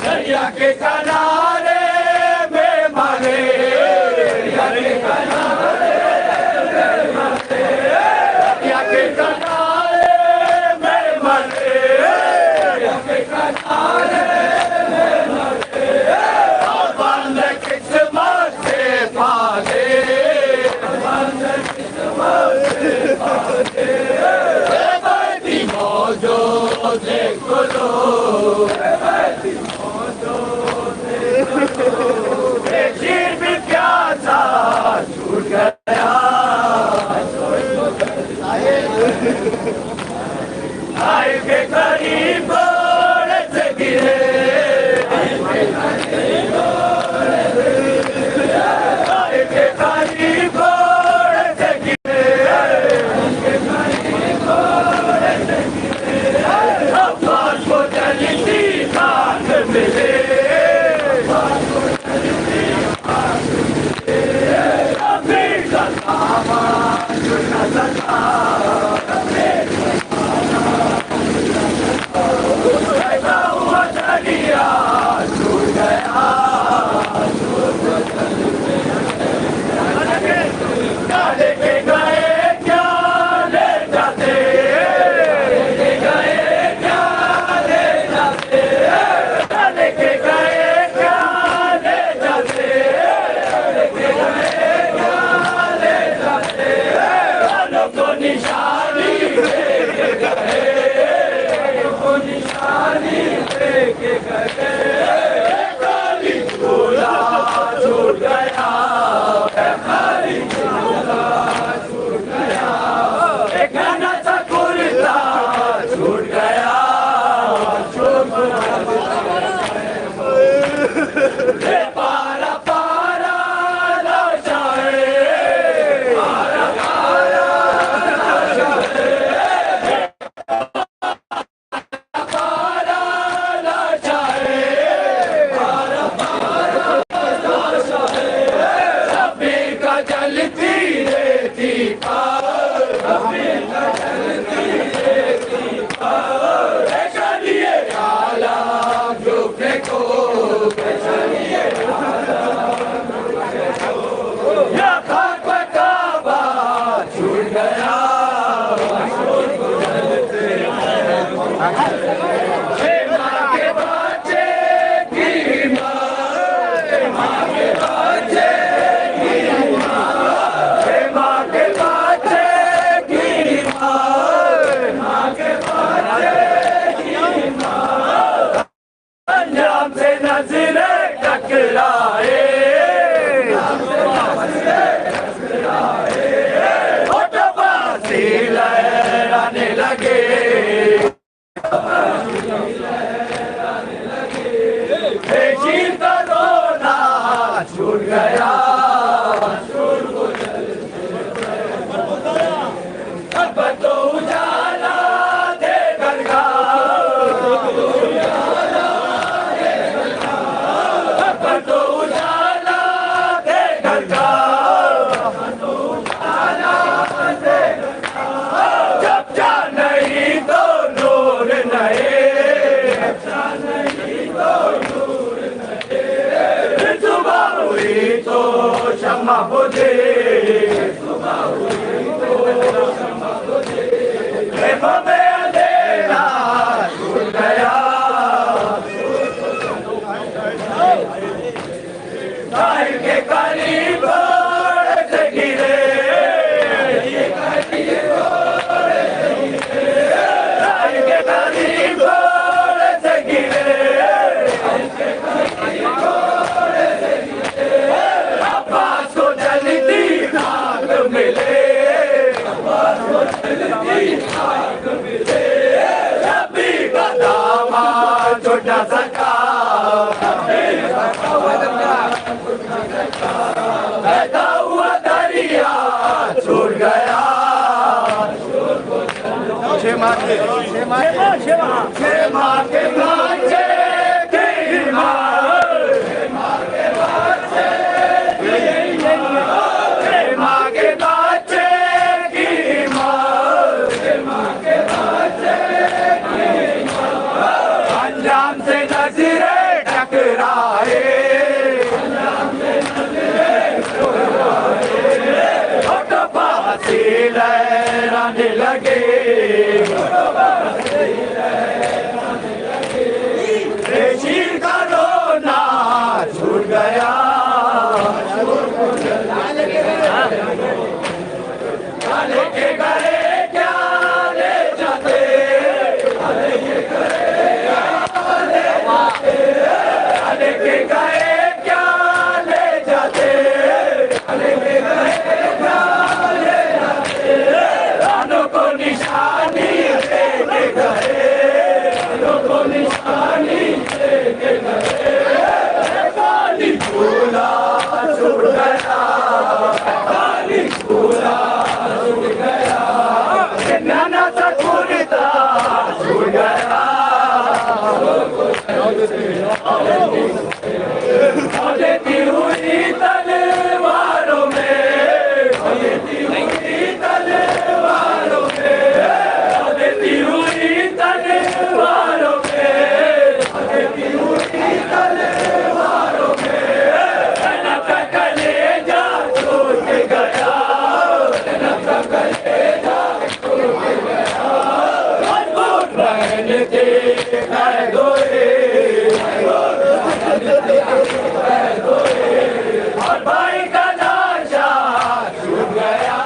दरिया के किनारे में मरे, दरिया के किनारे में मरे, दरिया के किनारे में मरे, आए के करीब घोड़े से गिरे, आए के करीब घोड़े से गिरे, अब्बास को चलती खाक मिले, अभी का सामान न सका, ऐसा हुआ दरिया छूट गया, क्या लेके गए क्या ले जाते, लेके गए क्या ले जाते, क्या लेके गए क्या ले जाते, लेके गए क्या ले जाते, वालों को निशानी लेके गए, वालों को निशानी लेके गए, खाली झूला छूट गया, खाली झूला छूट गया, एक गाना सा कुर्ता छूट गया, छूट गया, पारा पारा लाशाए, पारा पारा लाशाए, पारा लाशाए, पारा पारा लाशाए, सभी का जलती रहती कार, सभी का जलती रहती कार, ऐसा लिए आला जो फेंको, ऐसा लिए आला जो फेंको, या खाक पे काबा छूट गया, छूट जलते माँ के बच्चे की माँ के बच्चे की माँ के बच्चे की माँ के बच्चे की माँ, अंजाम से नजरें टकराए, होठों पर से लहराने लगे, बेशीर का रोना छूट गया, अब तो उजाला दे घर का, अब तो उजाला दे घर का, जब जा नहीं तो नूर नहीं, सुबह हुई तो शम्मा बुझे, सुबह हुई तो शम्मा बुझे, प्रेम में अंधेरा छूट गया, साहिल के करीब घोड़े से गिरे, साहिल के करीब घोड़े से गिरे, अब्बास को जलती खाक मिले, अब्बास को जलती खाक मिले, अभी का दामाद छूट न सका, बहता हुआ दरिया छूट गया, छह माँ के बच्चे की माँ, छह माँ के बच्चे की माँ, छह माँ के बच्चे की माँ, छह माँ के बच्चे की माँ, अंजाम से नजरें टकराए, अंजाम से नजरें टकराए, होठों पर हंसी लहराने लगे, बेशीर का रोना छूट गया, लेके गए क्या ले जाते, लेके गए क्या ले जाते, लेके गए क्या ले जाते, लेके गए क्या ले जाते, रानों को निशान देती हुई तलवारों में, देती हुई तलवारों में, देती हुई तलवारों में, देती हुई तलवारों में, नका कलेजा टूट गया, नका कलेजा टूट गया, मजबूर बहन के कैदोए, और भाई का नाशा छूट गया।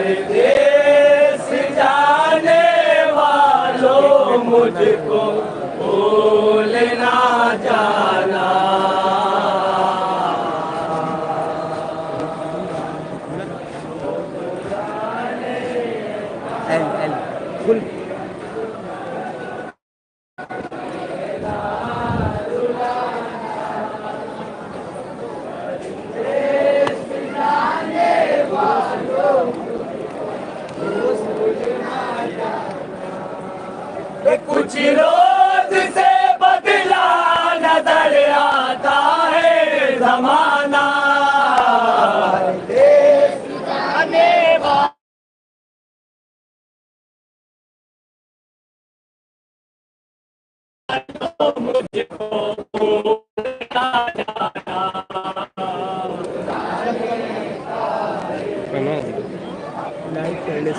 परदेस जाने वालों मुझको भूल ना जाना। कुछ रोज से बदला नजर आता है जमाना। देश जाने वालों मुझको भूलना जाना। लाइट पहले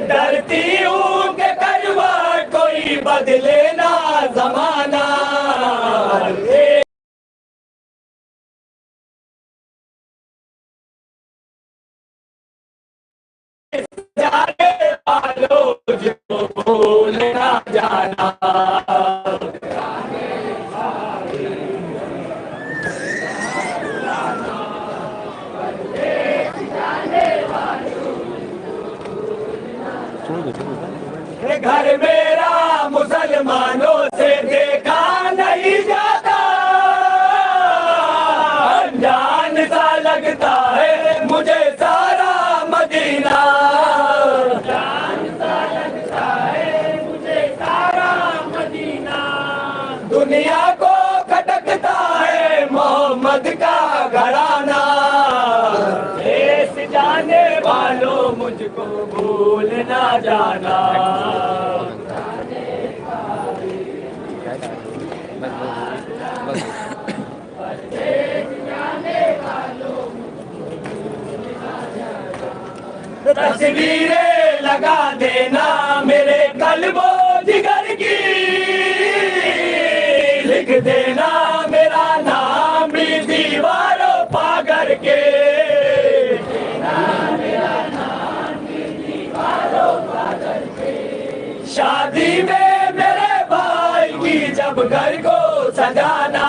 डरती हूँ कि करवट कोई बदले ना जमाना। जाने वालों मुझको भूल ना जाना। घर मेरा मुसलमानों से देखा नहीं जाता। अनजान सा लगता है मुझे सारा मदीना। अनजान सा लगता है मुझे सारा मदीना। दुनिया को खटकता है मोहम्मद का घराना। देश जाने वालों मुझको भूल ना जाना। तस्वीरें लगा देना मेरे कल्बो जिगर की। लिख देना मेरा नाम भी दीवारों पागर के। शादी में मेरे भाई की जब घर को सजाना।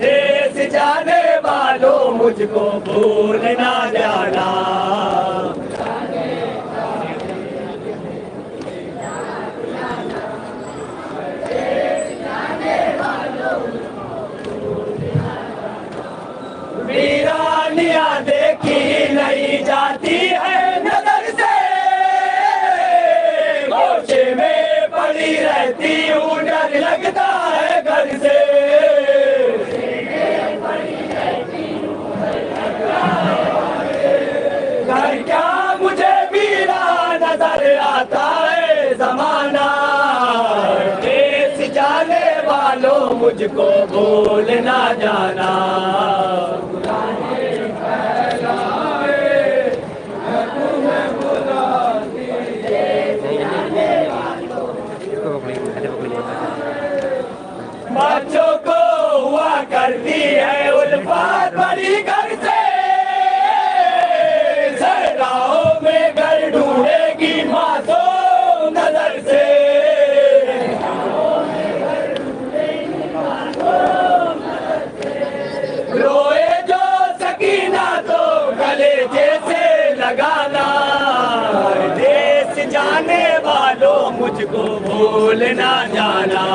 देश जाने वालों मुझको भूल ना जाना। वीरानियां देखी नहीं जाती है नजर से। गोशे में पड़ी रहती हूँ डर लगता है घर से। घर क्या मुझे वीरा नजर आता है जमाना। देश जाने वालों मुझको भूल ना जाना। बच्चों को हुआ करती है उल्फत बड़ी घर से। सहराओं में घर ढूंढेगी मासूम नजर से। रोए जो सकीना तो गले जैसे लगाना। देश जाने वालों मुझको भूल ना जाना।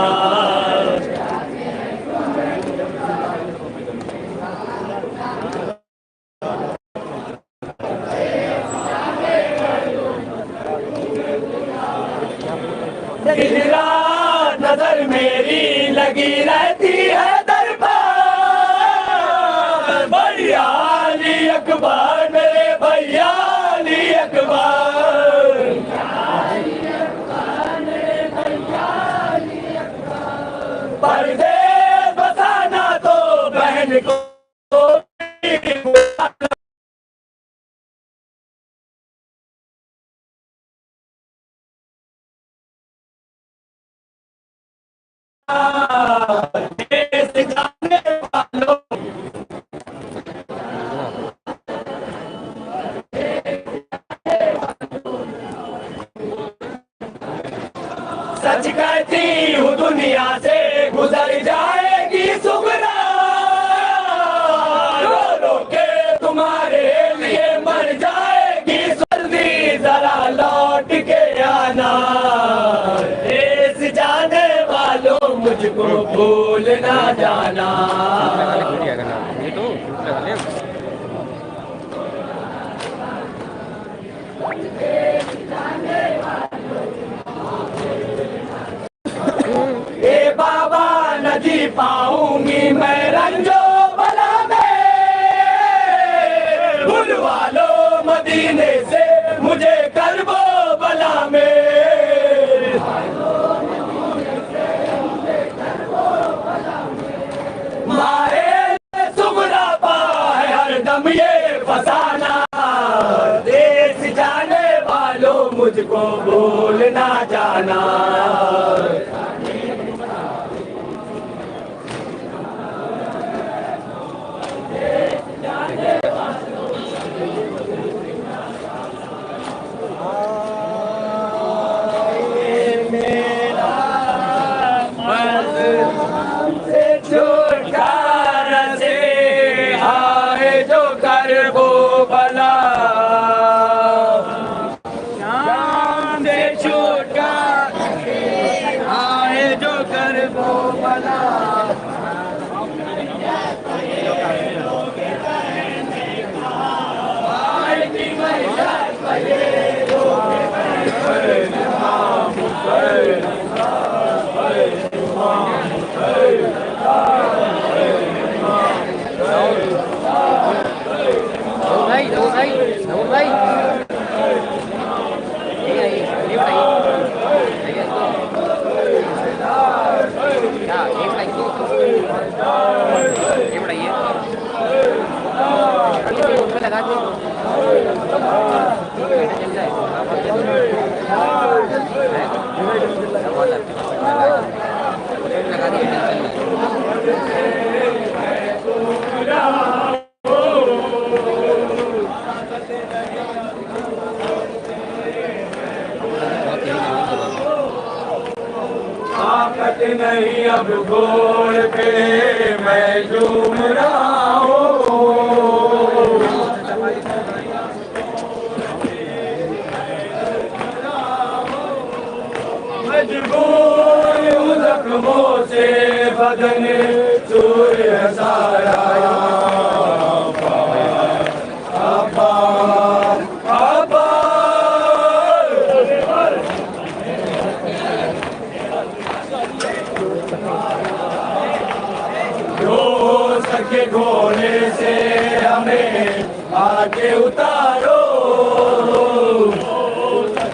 दिन रात नजर मेरी लगी रहती है दर पर। भैया अली अकबर मेरे भैया अली अकबर। देश जाने वालों सच कहती हूँ दुनिया से गुजर जाएगी सुगना, रो रो के तुम्हारे लिए मर जाएगी जल्दी जरा लौट के आना, देश जाने वालों मुझको भूल ना जाना। ए बाबा न जी पाऊंगी मैं रंजो बला में, भूलवा लो मदीने से मुझे करबो बला में। मारे सुगरा पा है हरदम ये फसाना, देश जाने वालों मुझको भूल ना जाना। छुटकारा से आए जो कर वो भला, शाम से छुटकारा आए जो कर वो भला। ताकत नहीं अब घोड़ पे मैं झूम रहा हूँ, मजबूर हूँ जख्मों से बदन सूर्य सारा। के घोड़े से हमें आके उतारो,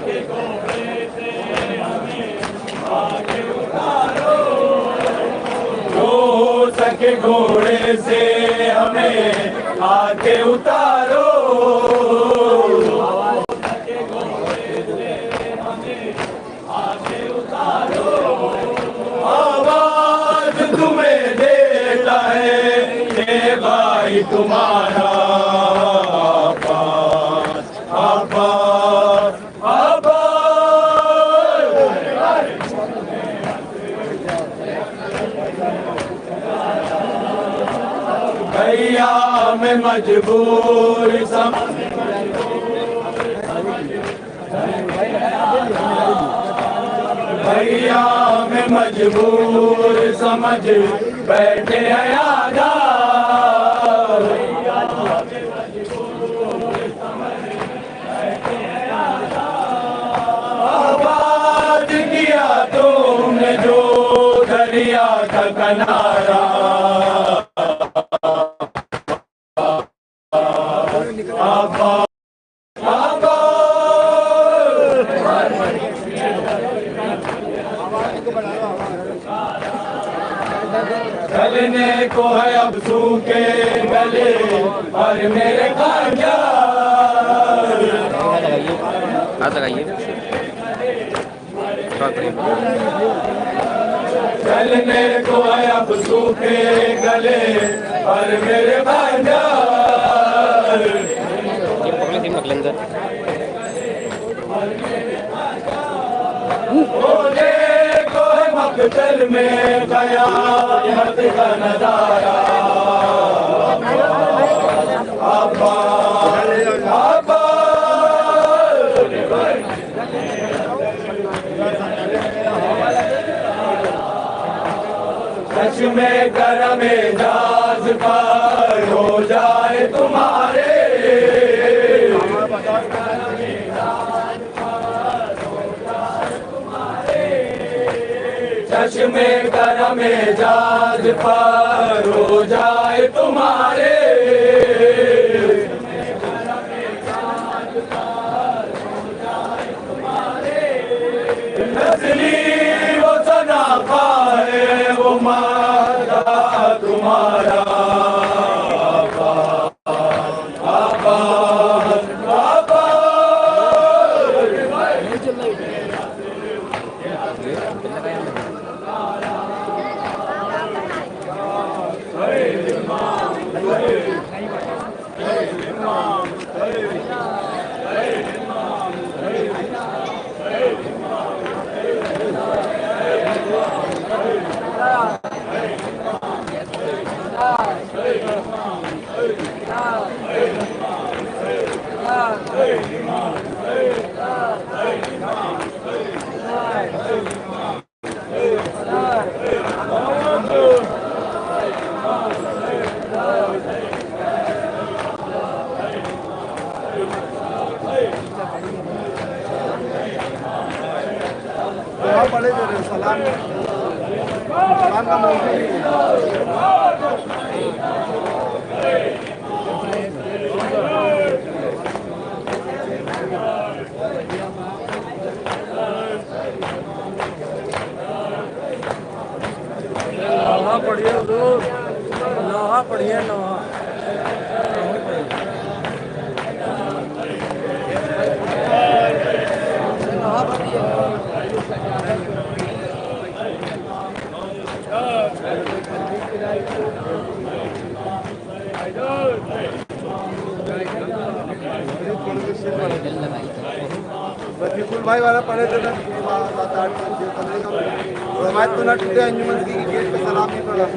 के घोड़े से हमें आके उतारो, हो सके घोड़े से हमें आके उतारो, के घोड़े से हमें आके उतारो। आवाज तुम्हें देता है भाई तुम्हारा आबाद, आबाद, आबाद। भैया मैं मजबूर भैया मैं मजबूर समझ बैठे आजा, आबाद किया तुमने जो दरिया का किनारा, चलने को है अब सूखे गले और मेरे कांजा। हाथ लगाइए। चलने को है अब सूखे गले और मेरे बंजार बोले को है मकतल में कयामत का नजारा आबा आबा चश्मे करम जाज पर हो जाए तुम्हारे चश्मे करम जाज पर हो जाए तुम्हारे नस्ली वो सनाफा है वो मादा तुम्हारा आबा आबा आबा बड़े सलाम सलाम का मौका पढ़िए लोहा पढ़िए लोहा रफीकुल भाई वाला पढ़े थे ना 7-8 रवायत तो ना टूटे अंजुमन की गेट पे सलाम नहीं पड़ा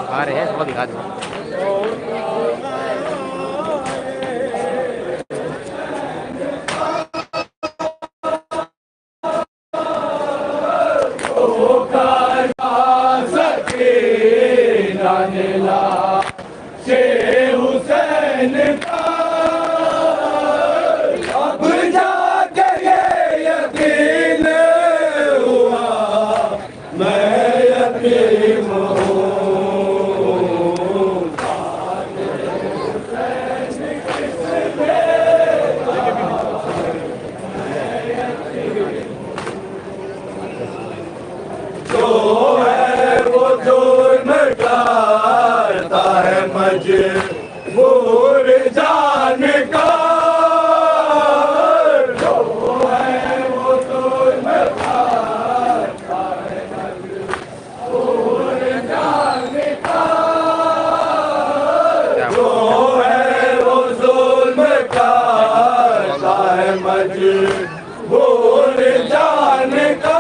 आ रहे हैं इसको दिखा दो मजबूर जान का जो है वो तो मजबूर जान का जो है वो जुल्म का है मजबूर जान का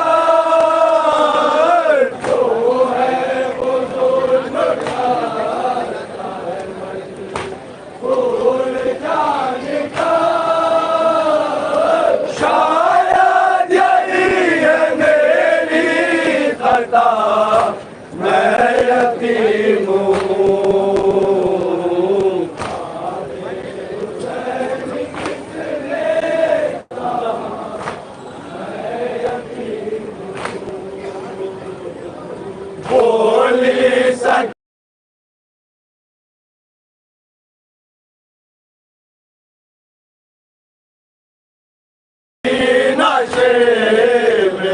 नशे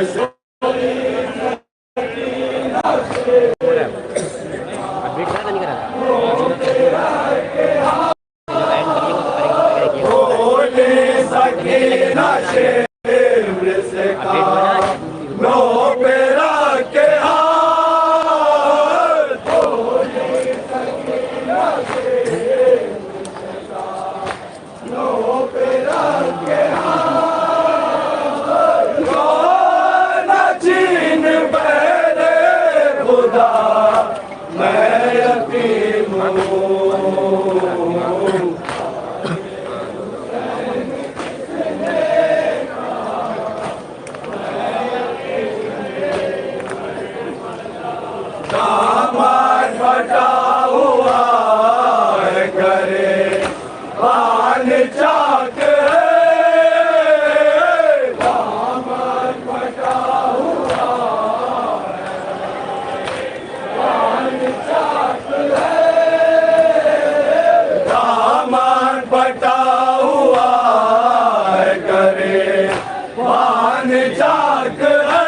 पान चाक है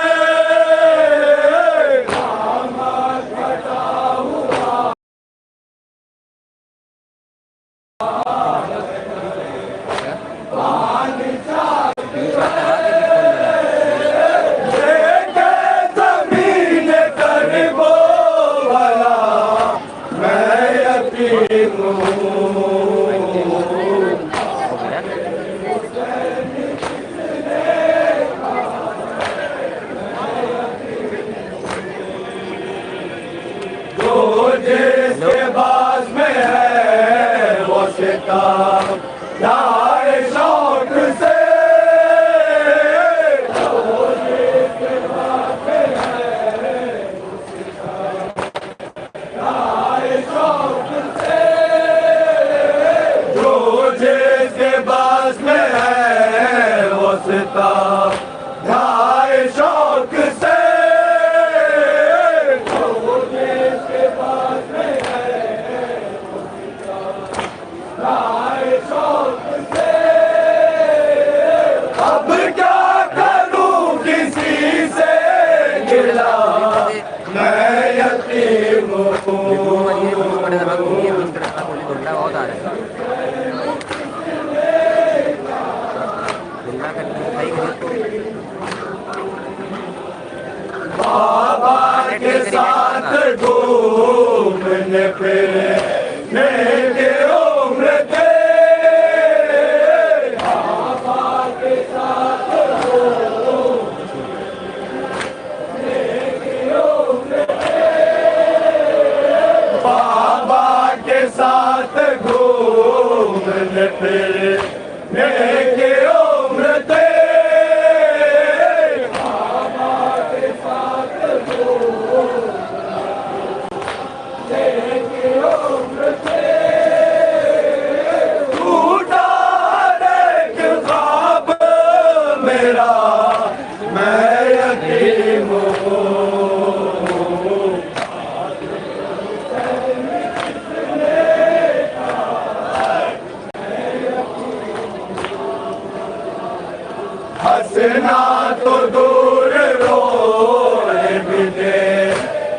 हंसना तो दूर रोए भी दे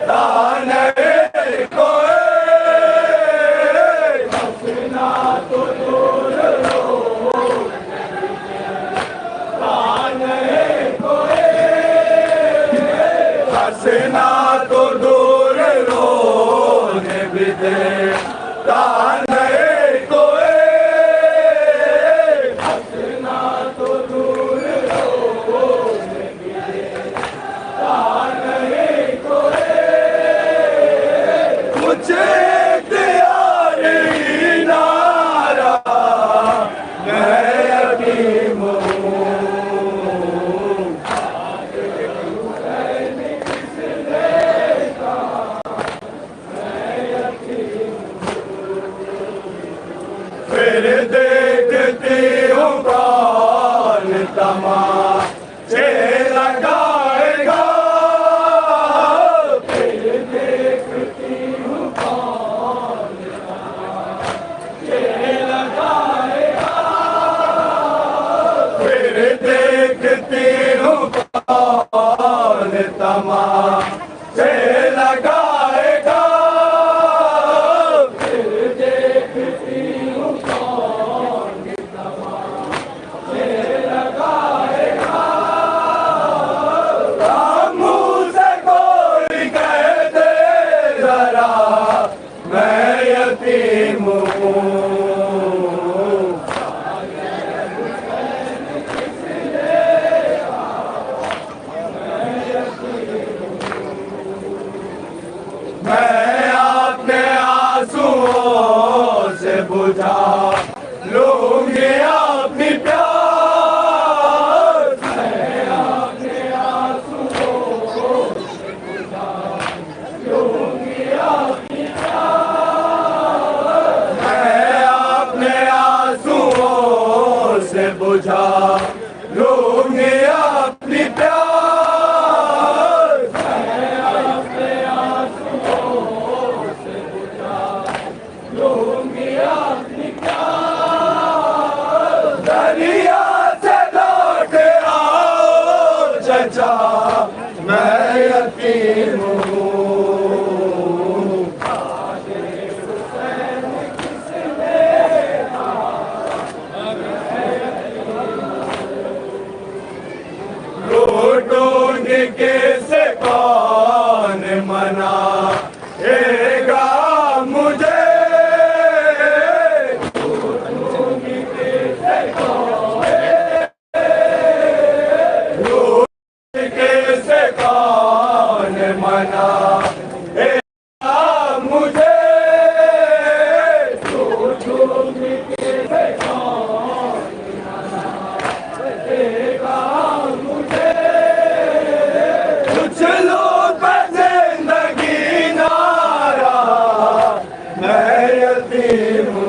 ताने कोई हंसना तो दूर ताने कोई हंसना तो दूर रोने भी दे ताने कोई हंसना तो दूर फिर देखती हूँ कौन तमाचे लगाएगा फिर देखती हूँ कौन तमाचे लगाएगा फिर देखती हूँ कौन तमाचे लगाएगा फिर देखती हूँ कौन तमाचे लगाएगा बचा मैं यतीम हूँ। लूटूंगी कैसे कौन मनाएगा मुझे, लूटूंगी कैसे कैसे कौन मनाएगा मुझे, लूटूंगी कैसे कौन मनाएगा मुझे। कुछ लोग जिंदगी नारा मैं यतीम हूँ।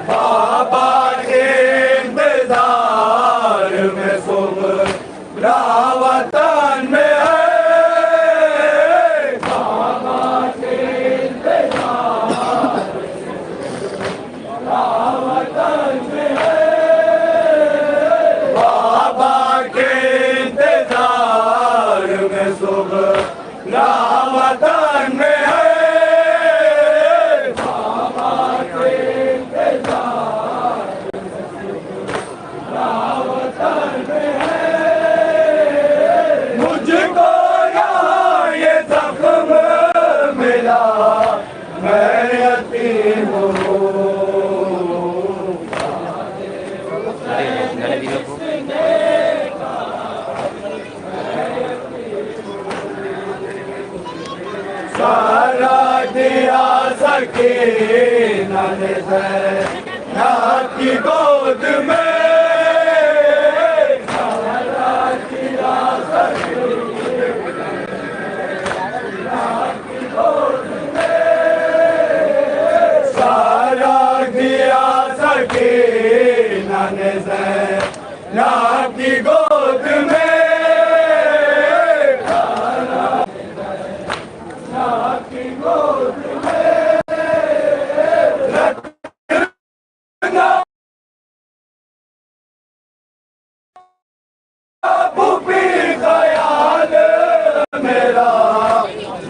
बाबा के इंतजार में सुबह वतन में है, बाबा के इंतजार वतन में है, बाबा के इंतजार में सुबह वतन में है, बाबा के इंतजार वतन में है। मुझको यहाँ ये जख्म मिला मैं यतीम हूँ। सारा दिया सकीना ने ज़ैना की गोद में, सारा दिया सकीना की गोद में, सारा दिया सकीना ने ज़ैना की गोद में, की गोद में रखना भी ख्याल मेरा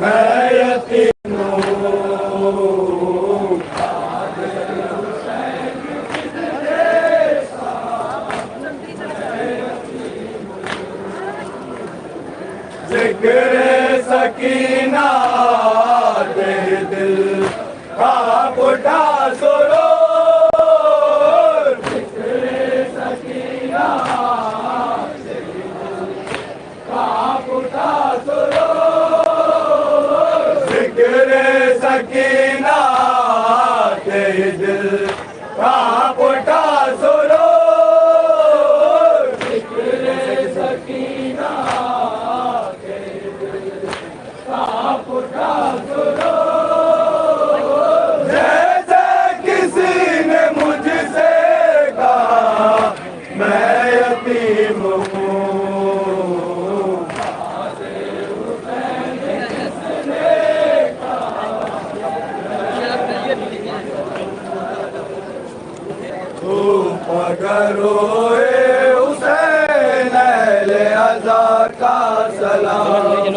मैं यतीम हूँ। जिक्र सकीना तेरे दिल का बुढ़ा सुरो, जिक्र सकीना तेरे दिल का बुढ़ा सुरो, जिक्र सकीना तेरे दिल का बुढ़ा सुरो, जिक्र सकीना जैसे किसी ने मुझसे कहा मैं यतीम हूँ। तुम अगर रोए हुसैन अहले अज़ा का सलाम, हुसैन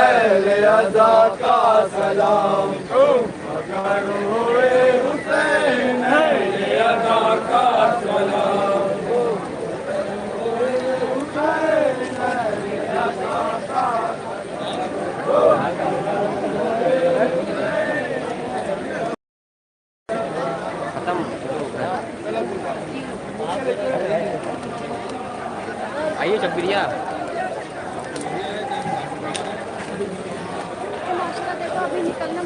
अहले अज़ा का सलाम, हुसैन अहले अज़ा का सलाम, आइए शब्बिरिया। अभी निकलना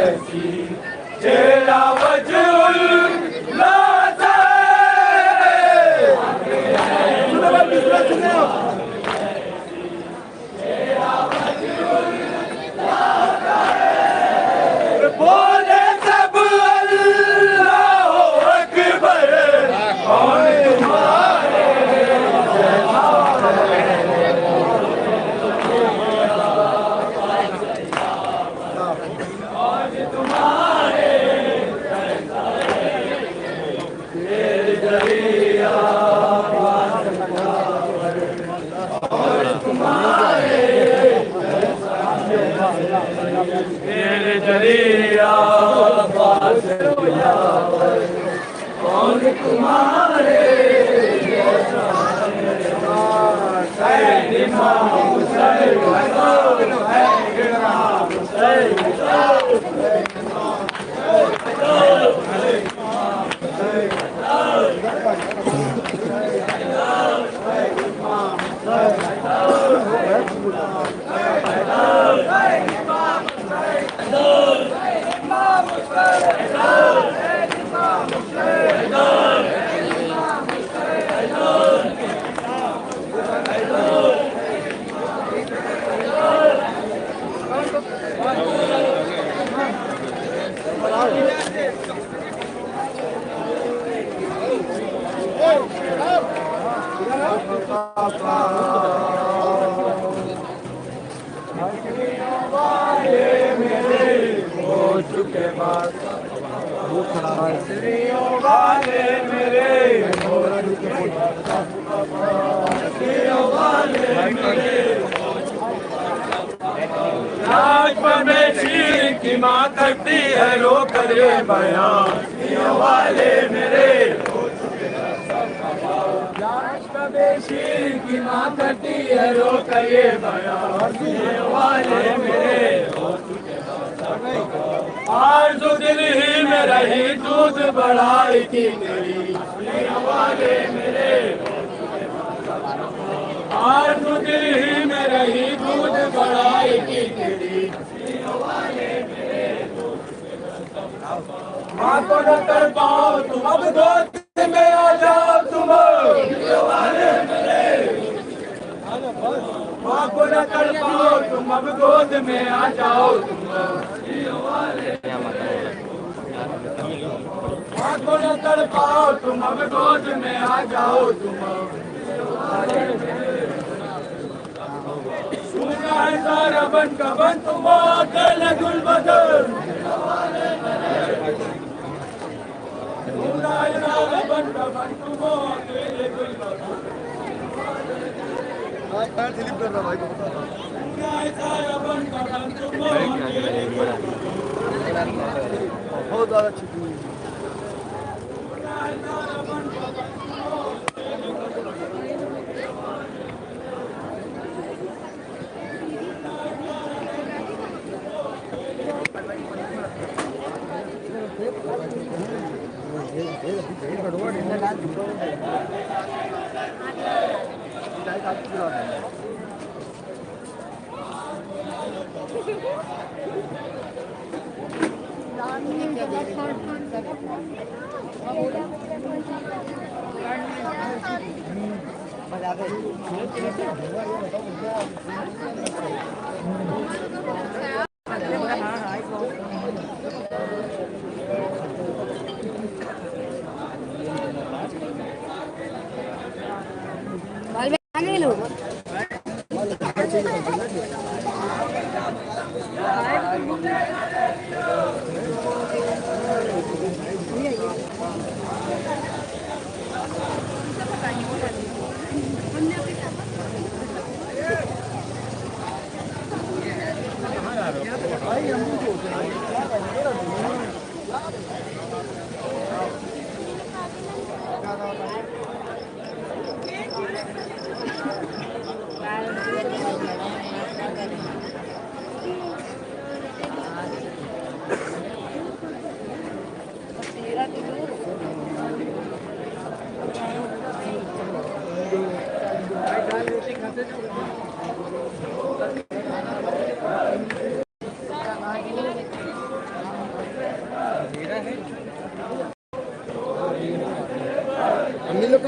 ऐसी चेहरा वजहुल बोले सब अल्लाह अकबर कौन तुम्हारे जरिया कौन तुम्हारे की माँ करती है रो करे बयान वाले मेरे शीर की माँ करती है रो करे बयान वाले मेरे आरज़ू दिल ही में रही दूध बढ़ाई थी तेरी वाले मेरे आरज़ू दिल ही में रही दूध बढ़ाई थी तेरी माँ को न कर पाओ तुम अब गोद में आ जाओ तुम माँ को न कर पाओ तुम अब गोद में आ जाओ तुम माँ को न कर पाओ तुम अब गोद में आ जाओ तुम सुना है सारा बन का बन तुम अकेले गुल बदल सुना है सारा बन का बन तुम अकेले गुल बदल पैर स्लिप कर रहा भाई को सुना है सारा बन का बन तुम अकेले गुल बदल बहुत ज़्यादा अच्छी थी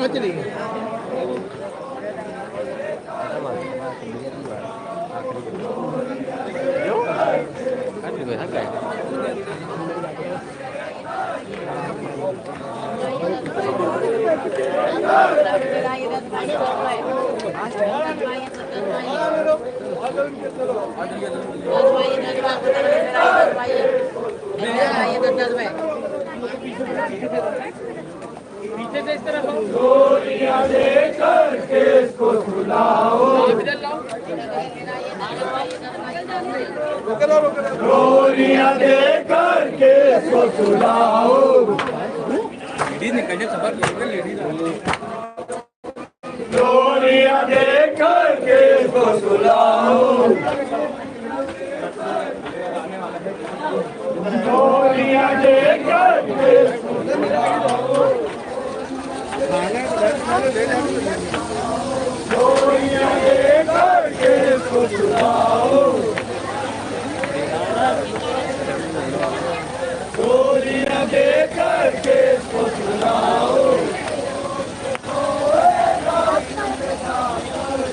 कहाँ चली गई? पीछे से इस तरफ गोलियां देकर केस को सुलाओ, गोलियां देकर केस को सुलाओ। लेडीज निकलने सफर लेडीज गोलियां देकर केस को सुलाओ, गोलियां देकर केस को सुलाओ, गोलियां देकर केस को सुलाओ, गोलियां देकर केस को सुलाओ।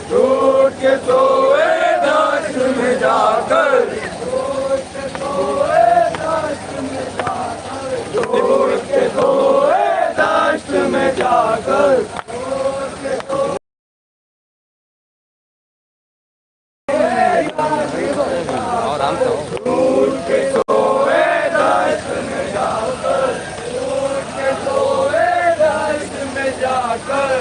टूट के सोए दाश्त में जाकर, टूट के सोए दाश्त में जाकर, टूट के सोए दाश्त में जाकर, और आराम से टूट के सोए दाश्त में जाकर, टूट के सोए दाश्त में जाकर,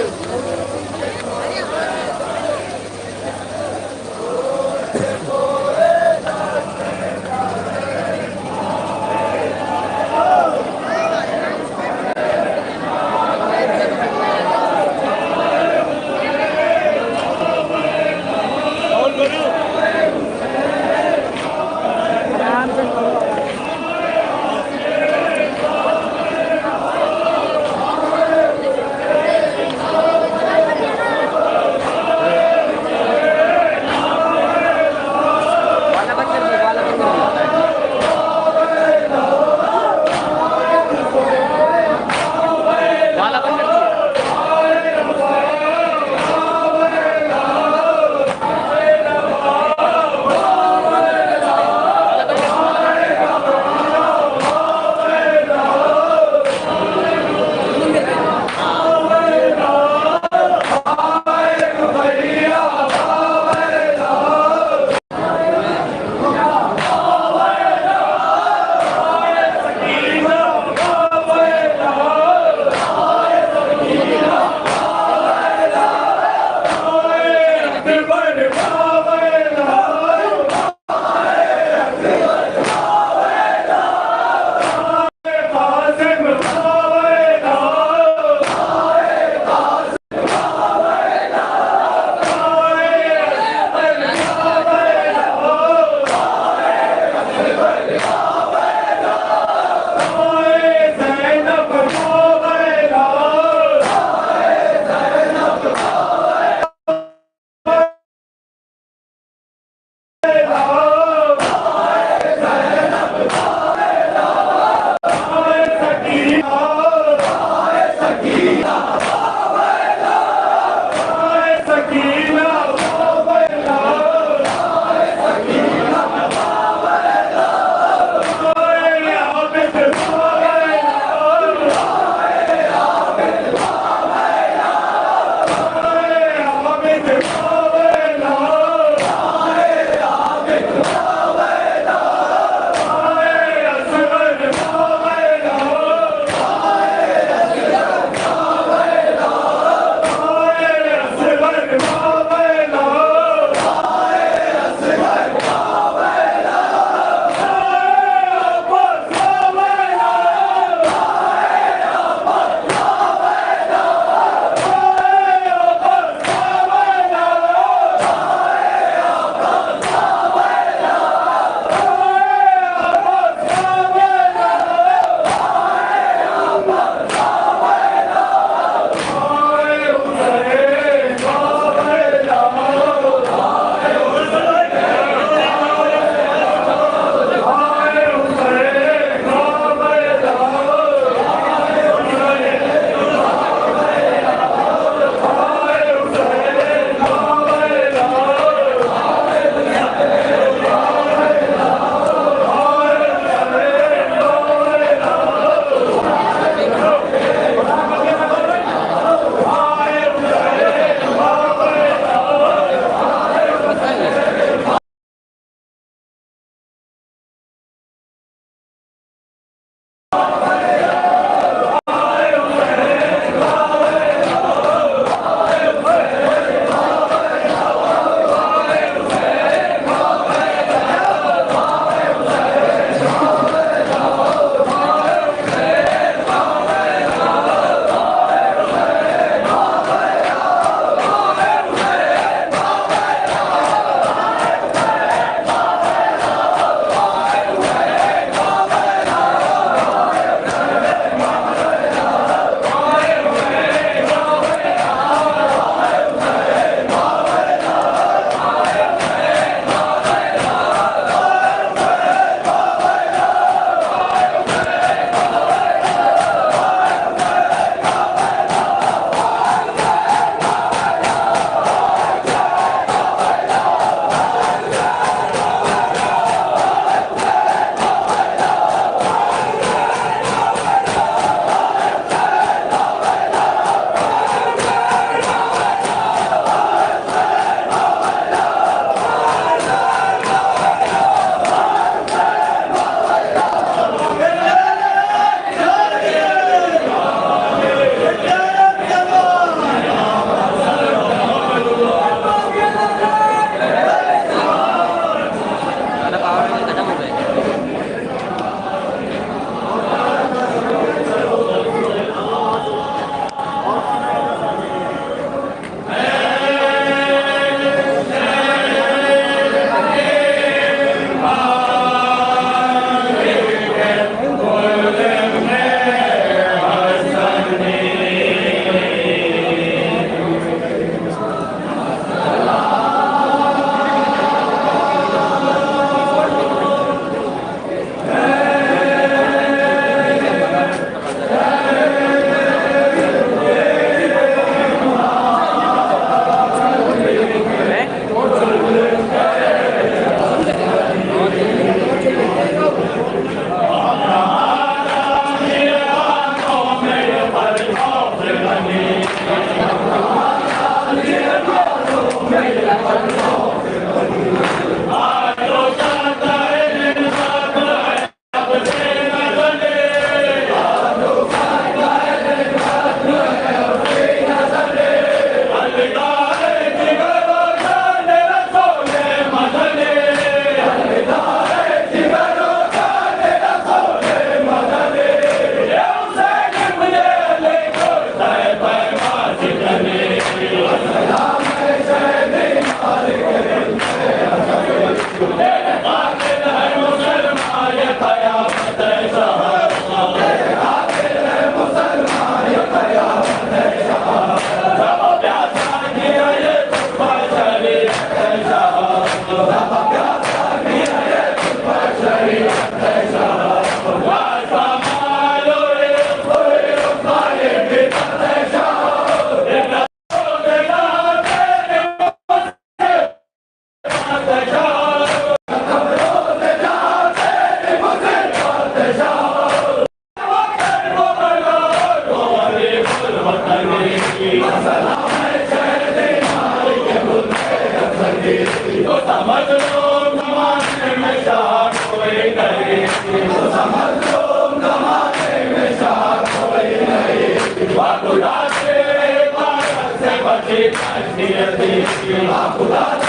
खुदा